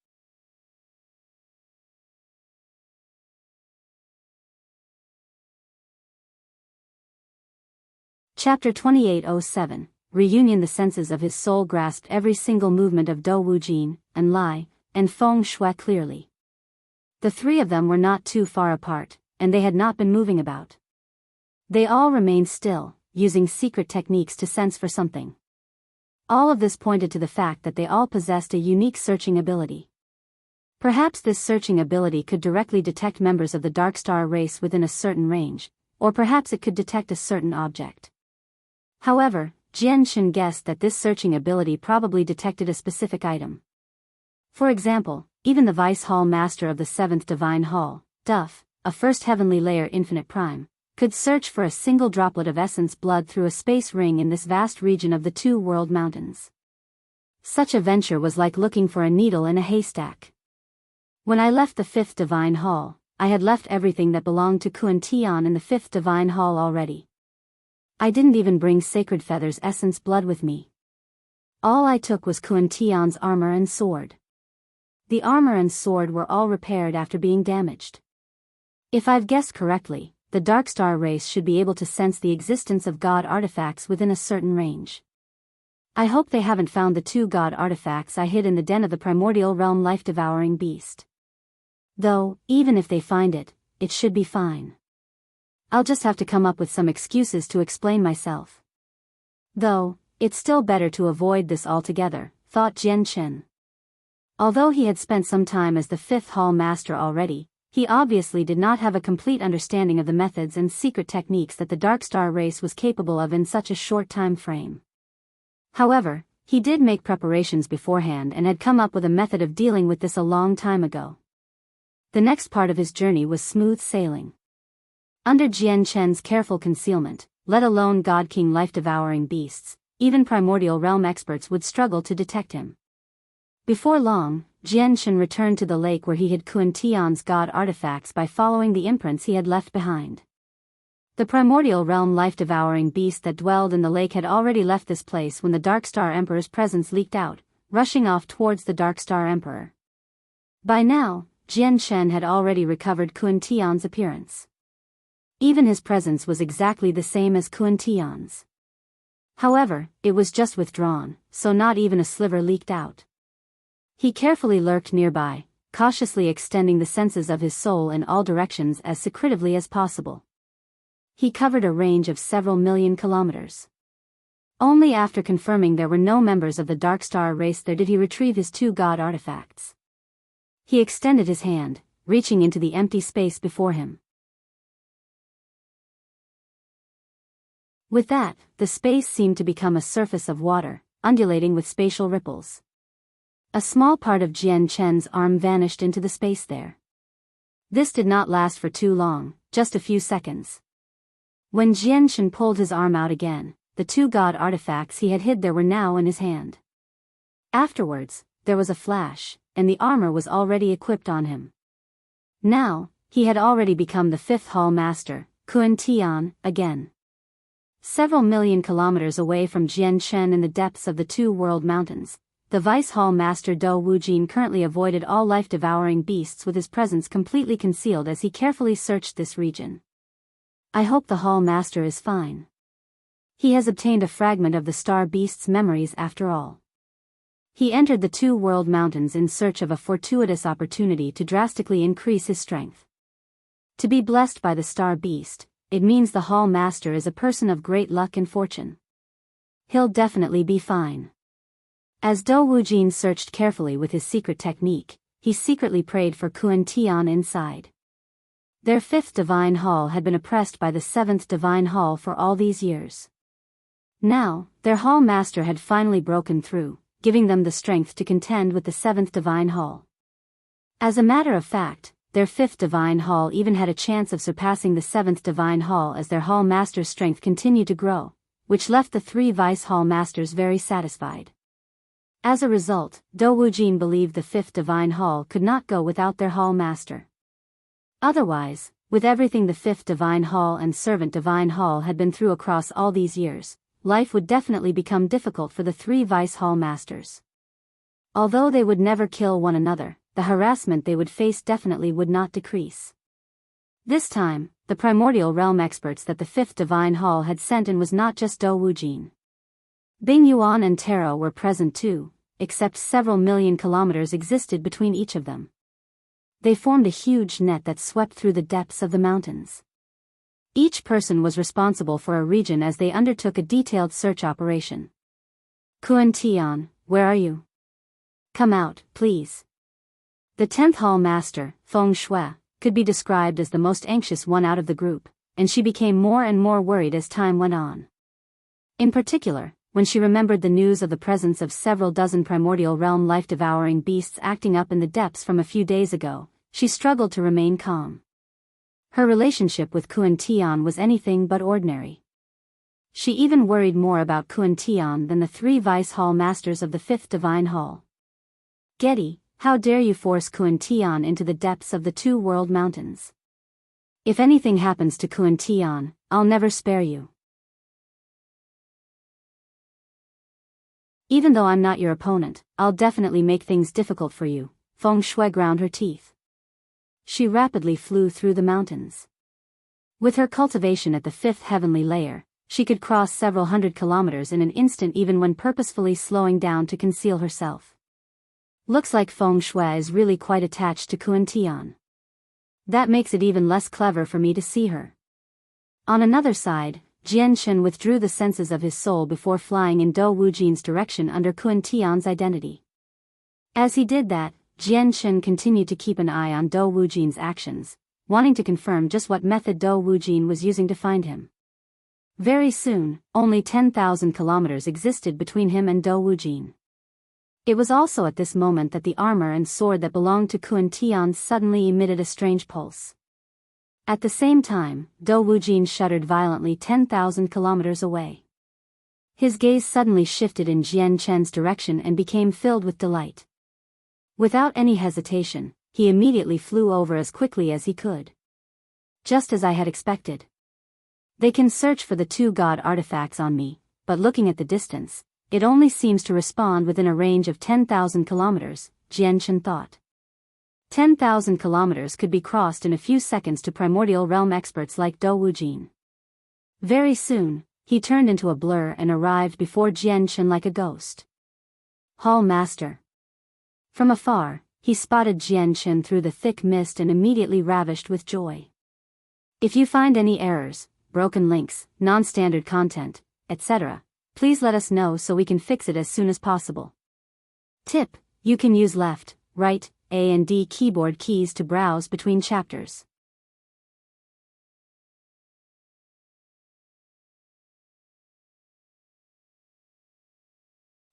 Chapter 2807, Reunion. The senses of his soul grasped every single movement of Dou Wujin, Enlai, and Feng Shui clearly. The 3 of them were not too far apart, and they had not been moving about. They all remained still, using secret techniques to sense for something. All of this pointed to the fact that they all possessed a unique searching ability. Perhaps this searching ability could directly detect members of the Darkstar race within a certain range, or perhaps it could detect a certain object. However, Qianqian guessed that this searching ability probably detected a specific item. For example, even the Vice Hall Master of the 7th Divine Hall, Duff, a first heavenly layer infinite prime, could search for a single droplet of essence blood through a space ring in this vast region of the two world mountains. Such a venture was like looking for a needle in a haystack. When I left the 5th Divine Hall, I had left everything that belonged to Qianqian in the 5th Divine Hall already. I didn't even bring Sacred Feather's essence blood with me. All I took was Qianqian's armor and sword. The armor and sword were all repaired after being damaged. If I've guessed correctly, the Darkstar race should be able to sense the existence of god artifacts within a certain range. I hope they haven't found the 2 god artifacts I hid in the den of the primordial realm life-devouring beast. Though, even if they find it, it should be fine. I'll just have to come up with some excuses to explain myself. Though, it's still better to avoid this altogether, thought Qianqian. Although he had spent some time as the 5th Hall Master already, he obviously did not have a complete understanding of the methods and secret techniques that the Darkstar race was capable of in such a short time frame. However, he did make preparations beforehand and had come up with a method of dealing with this a long time ago. The next part of his journey was smooth sailing. Under Qianqian's careful concealment, let alone God King life-devouring beasts, even primordial realm experts would struggle to detect him. Before long, Qianqian returned to the lake where he hid Qianqian's god artifacts by following the imprints he had left behind. The primordial realm life-devouring beast that dwelled in the lake had already left this place when the Darkstar Emperor's presence leaked out, rushing off towards the Darkstar Emperor. By now, Qianqian had already recovered Qianqian's appearance. Even his presence was exactly the same as Qianqian's. However, it was just withdrawn, so not even a sliver leaked out. He carefully lurked nearby, cautiously extending the senses of his soul in all directions as secretively as possible. He covered a range of several million kilometers. Only after confirming there were no members of the Darkstar race there did he retrieve his 2 god artifacts. He extended his hand, reaching into the empty space before him. With that, the space seemed to become a surface of water, undulating with spatial ripples. A small part of Qianqian's arm vanished into the space there. This did not last for too long, just a few seconds. When Qianqian pulled his arm out again, the 2 god artifacts he had hid there were now in his hand. Afterwards, there was a flash, and the armor was already equipped on him. Now, he had already become the 5th Hall Master, Qianqian, again. Several million kilometers away from Qianqian in the depths of the 2 world mountains, the Vice Hall Master Do Wujin currently avoided all life-devouring beasts with his presence completely concealed as he carefully searched this region. I hope the Hall Master is fine. He has obtained a fragment of the Star Beast's memories after all. He entered the 2 world mountains in search of a fortuitous opportunity to drastically increase his strength. To be blessed by the Star Beast, it means the Hall Master is a person of great luck and fortune. He'll definitely be fine. As Do Wujin searched carefully with his secret technique, he secretly prayed for Qianqian inside. Their 5th Divine Hall had been oppressed by the 7th Divine Hall for all these years. Now, their Hall Master had finally broken through, giving them the strength to contend with the 7th Divine Hall. As a matter of fact, their 5th Divine Hall even had a chance of surpassing the 7th Divine Hall as their Hall Master's strength continued to grow, which left the 3 Vice Hall Masters very satisfied. As a result, Do Wujin believed the 5th Divine Hall could not go without their Hall Master. Otherwise, with everything the 5th Divine Hall and Servant Divine Hall had been through across all these years, life would definitely become difficult for the 3 Vice Hall Masters. Although they would never kill one another, the harassment they would face definitely would not decrease. This time, the primordial realm experts that the 5th Divine Hall had sent in was not just Do Wujin. Bing Yuan and Taro were present too, except several million kilometers existed between each of them. They formed a huge net that swept through the depths of the mountains. Each person was responsible for a region as they undertook a detailed search operation. Qianqian, where are you? Come out, please. The 10th Hall Master, Feng Shui, could be described as the most anxious one out of the group, and she became more and more worried as time went on. In particular, when she remembered the news of the presence of several dozen primordial realm life-devouring beasts acting up in the depths from a few days ago, she struggled to remain calm. Her relationship with Qianqian was anything but ordinary. She even worried more about Qianqian than the 3 Vice Hall Masters of the 5th Divine Hall. Getty, how dare you force Qianqian into the depths of the 2 World Mountains? If anything happens to Qianqian, I'll never spare you. Even though I'm not your opponent, I'll definitely make things difficult for you. Feng Shui ground her teeth. She rapidly flew through the mountains. With her cultivation at the 5th heavenly layer, she could cross several hundred kilometers in an instant even when purposefully slowing down to conceal herself. Looks like Feng Shui is really quite attached to Qianqian. That makes it even less clever for me to see her. On another side, Jianchen withdrew the senses of his soul before flying in Dou Wujin's direction under Qianqian's identity. As he did that, Jianchen continued to keep an eye on Dou Wujin's actions, wanting to confirm just what method Dou Wujin was using to find him. Very soon, only 10,000 kilometers existed between him and Dou Wujin. It was also at this moment that the armor and sword that belonged to Qianqian suddenly emitted a strange pulse. At the same time, Dou Wujin shuddered violently 10,000 kilometers away. His gaze suddenly shifted in Jianchen's direction and became filled with delight. Without any hesitation, he immediately flew over as quickly as he could. Just as I had expected. They can search for the 2 god artifacts on me, but looking at the distance, it only seems to respond within a range of 10,000 kilometers, Jianchen thought. 10,000 kilometers could be crossed in a few seconds to primordial realm experts like Dou Wujin. Very soon, he turned into a blur and arrived before Jianchen like a ghost. Hall Master. From afar, he spotted Jianchen through the thick mist and immediately ravished with joy. If you find any errors, broken links, non-standard content, etc., please let us know so we can fix it as soon as possible. Tip: you can use left, right, A and D keyboard keys to browse between chapters.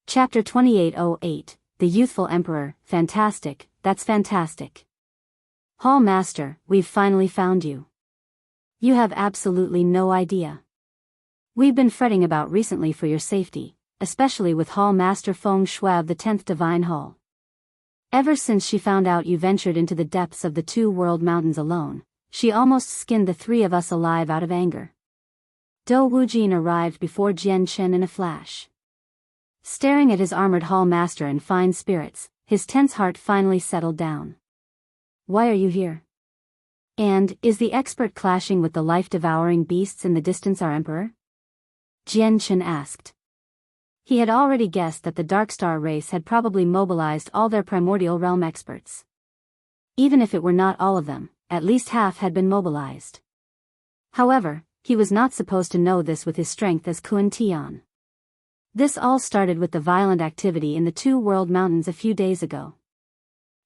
Chapter 2808, The Youthful Emperor. Fantastic, that's fantastic. Hall Master, we've finally found you. You have absolutely no idea. We've been fretting about recently for your safety, especially with Hall Master Feng Shui of the 10th Divine Hall. Ever since she found out you ventured into the depths of the 2 World Mountains alone, she almost skinned the 3 of us alive out of anger. Dou Wujin arrived before Jianchen in a flash. Staring at his armored Hall Master in fine spirits, his tense heart finally settled down. Why are you here? And, is the expert clashing with the life-devouring beasts in the distance our emperor? Jianchen asked. He had already guessed that the Darkstar race had probably mobilized all their primordial realm experts. Even if it were not all of them, at least half had been mobilized. However, he was not supposed to know this with his strength as Qianqian. This all started with the violent activity in the 2 World Mountains a few days ago.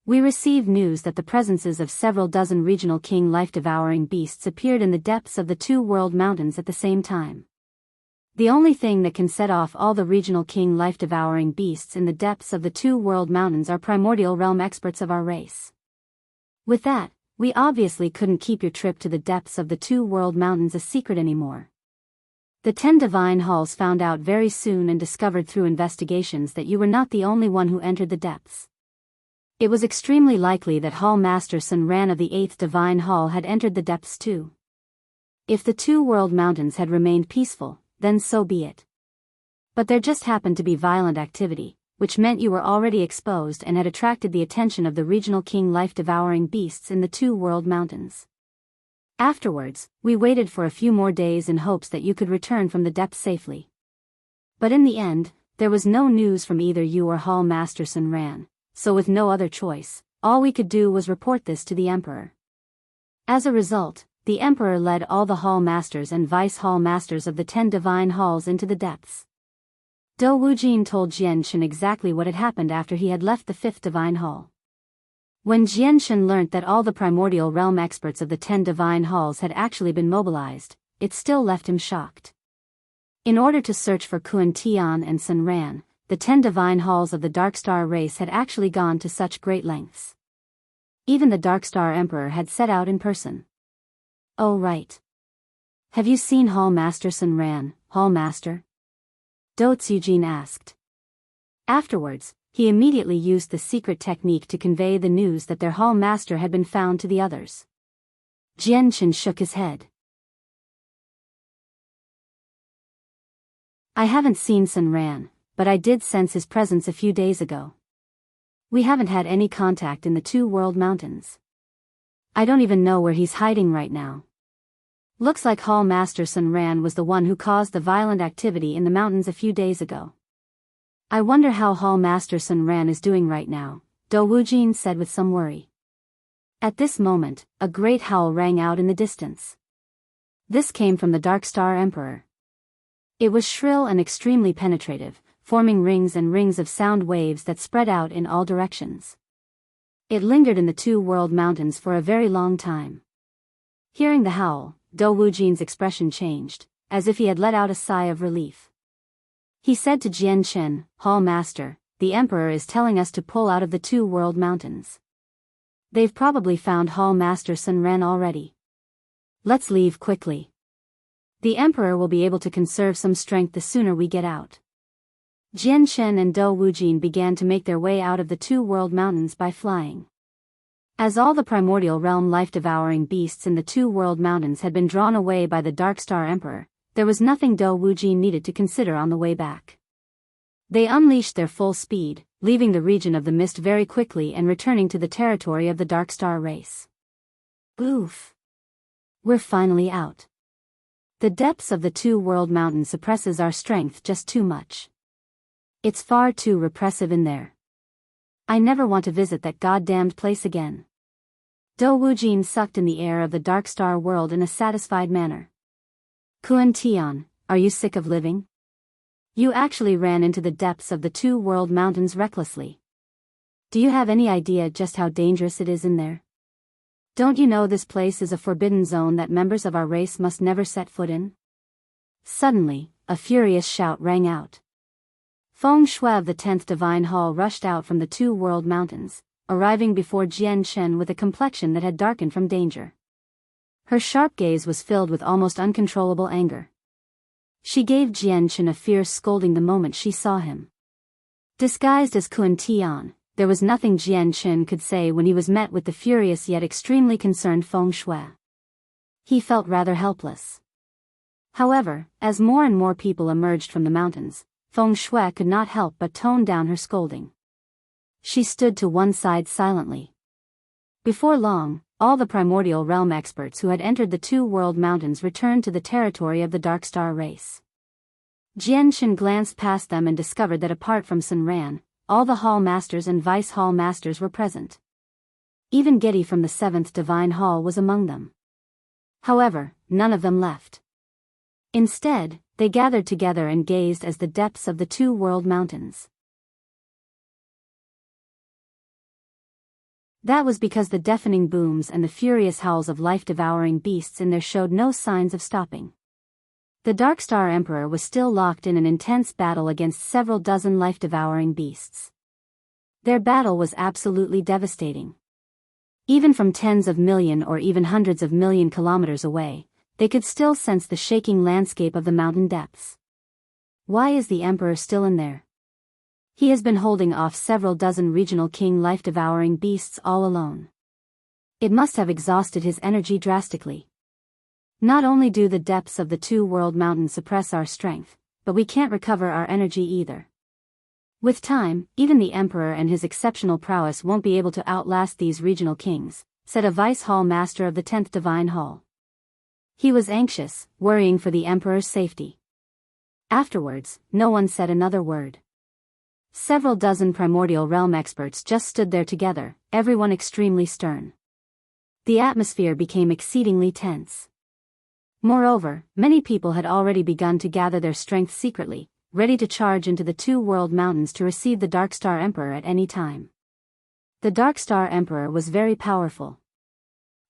We received news that the presences of several dozen regional king life-devouring beasts appeared in the depths of the 2 World Mountains at the same time. The only thing that can set off all the regional king life-devouring beasts in the depths of the 2 World Mountains are primordial realm experts of our race. With that, we obviously couldn't keep your trip to the depths of the 2 World Mountains a secret anymore. The 10 Divine Halls found out very soon and discovered through investigations that you were not the only one who entered the depths. It was extremely likely that Hall Master Sun Ran of the 8th Divine Hall had entered the depths too. If the 2 World Mountains had remained peaceful, then so be it. But there just happened to be violent activity, which meant you were already exposed and had attracted the attention of the regional king life-devouring beasts in the 2 World Mountains. Afterwards, we waited for a few more days in hopes that you could return from the depths safely. But in the end, there was no news from either you or Hall Master Sun Ran, so with no other choice, all we could do was report this to the Emperor. As a result, the Emperor led all the Hall Masters and Vice Hall Masters of the 10 Divine Halls into the depths. Dou Wujin told Jianchen exactly what had happened after he had left the 5th Divine Hall. When Qianqian learnt that all the primordial realm experts of the 10 divine halls had actually been mobilized, it still left him shocked. In order to search for Qianqian and Sunran, the 10 divine halls of the Darkstar race had actually gone to such great lengths. Even the Darkstar Emperor had set out in person. Oh right. Have you seen Hall Master Sunran, Hall Master? Do Tsujin asked. Afterwards, he immediately used the secret technique to convey the news that their Hall Master had been found to the others. Qianqian shook his head. I haven't seen Sunran, but I did sense his presence a few days ago. We haven't had any contact in the 2 World Mountains. I don't even know where he's hiding right now. Looks like Hall Master Sunran was the one who caused the violent activity in the mountains a few days ago. I wonder how Hall Master Sunran is doing right now, Do Wujin said with some worry. At this moment, a great howl rang out in the distance. This came from the Darkstar Emperor. It was shrill and extremely penetrative, forming rings and rings of sound waves that spread out in all directions. It lingered in the 2 World Mountains for a very long time. Hearing the howl, Do Wujin's expression changed, as if he had let out a sigh of relief. He said to Qianqian, Hall Master, the Emperor is telling us to pull out of the 2 World Mountains. They've probably found Hall Master Sunran already. Let's leave quickly. The Emperor will be able to conserve some strength the sooner we get out. Qianqian and Do Wujin began to make their way out of the 2 World Mountains by flying. As all the primordial realm life-devouring beasts in the 2 World Mountains had been drawn away by the Darkstar Emperor, there was nothing Do Wujin needed to consider on the way back. They unleashed their full speed, leaving the region of the mist very quickly and returning to the territory of the Darkstar race. Oof! We're finally out. The depths of the 2 World Mountains suppresses our strength just too much. It's far too repressive in there. I never want to visit that goddamned place again. Do Wujin sucked in the air of the Darkstar world in a satisfied manner. Qianqian, are you sick of living? You actually ran into the depths of the 2 World Mountains recklessly. Do you have any idea just how dangerous it is in there? Don't you know this place is a forbidden zone that members of our race must never set foot in? Suddenly, a furious shout rang out. Feng Shui of the 10th Divine Hall rushed out from the 2 World Mountains, arriving before Qianqian with a complexion that had darkened from danger. Her sharp gaze was filled with almost uncontrollable anger. She gave Qianqian a fierce scolding the moment she saw him. Disguised as Qianqian, there was nothing Qianqian could say when he was met with the furious yet extremely concerned Feng Shui. He felt rather helpless. However, as more and more people emerged from the mountains, Feng Shui could not help but tone down her scolding. She stood to one side silently. Before long, all the primordial realm experts who had entered the 2 World Mountains returned to the territory of the Darkstar race. Qianqian glanced past them and discovered that apart from Sunran, all the Hall Masters and Vice Hall Masters were present. Even Getty from the 7th Divine Hall was among them. However, none of them left. Instead, they gathered together and gazed as the depths of the 2 World Mountains. That was because the deafening booms and the furious howls of life-devouring beasts in there showed no signs of stopping. The Darkstar Emperor was still locked in an intense battle against several dozen life-devouring beasts. Their battle was absolutely devastating. Even from tens of million or even hundreds of million kilometers away, they could still sense the shaking landscape of the mountain depths. Why is the Emperor still in there? He has been holding off several dozen regional king life-devouring beasts all alone. It must have exhausted his energy drastically. Not only do the depths of the 2 World Mountains suppress our strength, but we can't recover our energy either. With time, even the Emperor and his exceptional prowess won't be able to outlast these regional kings, said a Vice Hall Master of the 10th Divine Hall. He was anxious, worrying for the Emperor's safety. Afterwards, no one said another word. Several dozen primordial realm experts just stood there together, everyone extremely stern. The atmosphere became exceedingly tense. Moreover, many people had already begun to gather their strength secretly, ready to charge into the 2 World Mountains to receive the Darkstar Emperor at any time. The Darkstar Emperor was very powerful.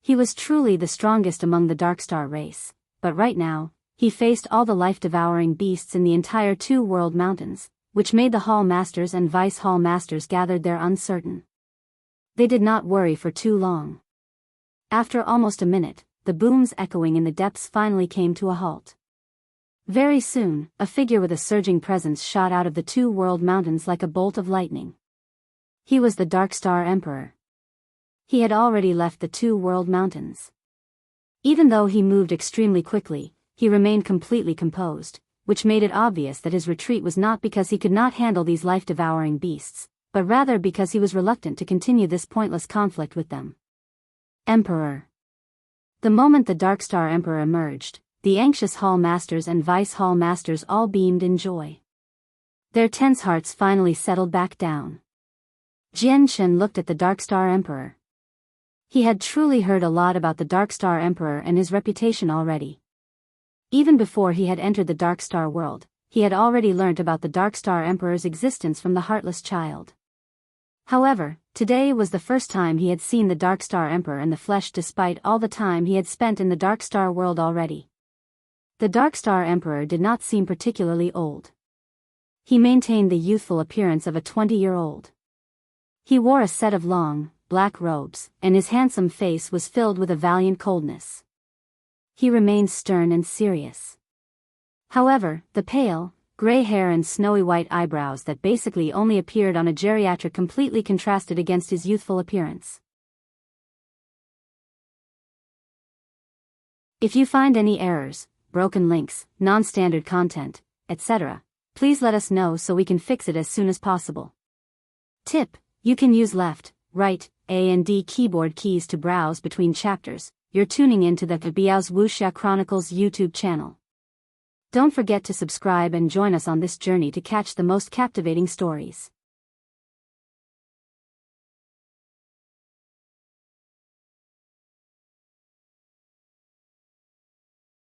He was truly the strongest among the Darkstar race, but right now, he faced all the life-devouring beasts in the entire Two-World Mountains, which made the Hall Masters and Vice Hall Masters gathered there uncertain. They did not worry for too long. After almost a minute, the booms echoing in the depths finally came to a halt. Very soon, a figure with a surging presence shot out of the Two-World Mountains like a bolt of lightning. He was the Darkstar Emperor. He had already left the Two-World Mountains. Even though he moved extremely quickly, he remained completely composed, which made it obvious that his retreat was not because he could not handle these life-devouring beasts, but rather because he was reluctant to continue this pointless conflict with them. Emperor. The moment the Darkstar Emperor emerged, the anxious Hall Masters and Vice Hall Masters all beamed in joy. Their tense hearts finally settled back down. Qianqian looked at the Darkstar Emperor. He had truly heard a lot about the Darkstar Emperor and his reputation already. Even before he had entered the Darkstar world, he had already learnt about the Darkstar Emperor's existence from the Heartless Child. However, today was the first time he had seen the Darkstar Emperor in the flesh despite all the time he had spent in the Darkstar world already. The Darkstar Emperor did not seem particularly old. He maintained the youthful appearance of a 20-year-old. He wore a set of long, black robes, and his handsome face was filled with a valiant coldness. He remained stern and serious. However, the pale, gray hair and snowy white eyebrows that basically only appeared on a geriatric completely contrasted against his youthful appearance. If you find any errors, broken links, non-standard content, etc., please let us know so we can fix it as soon as possible. Tip: you can use left, right, A and D keyboard keys to browse between chapters. You're tuning in to the Biyao's Wuxia Chronicles YouTube channel. Don't forget to subscribe and join us on this journey to catch the most captivating stories.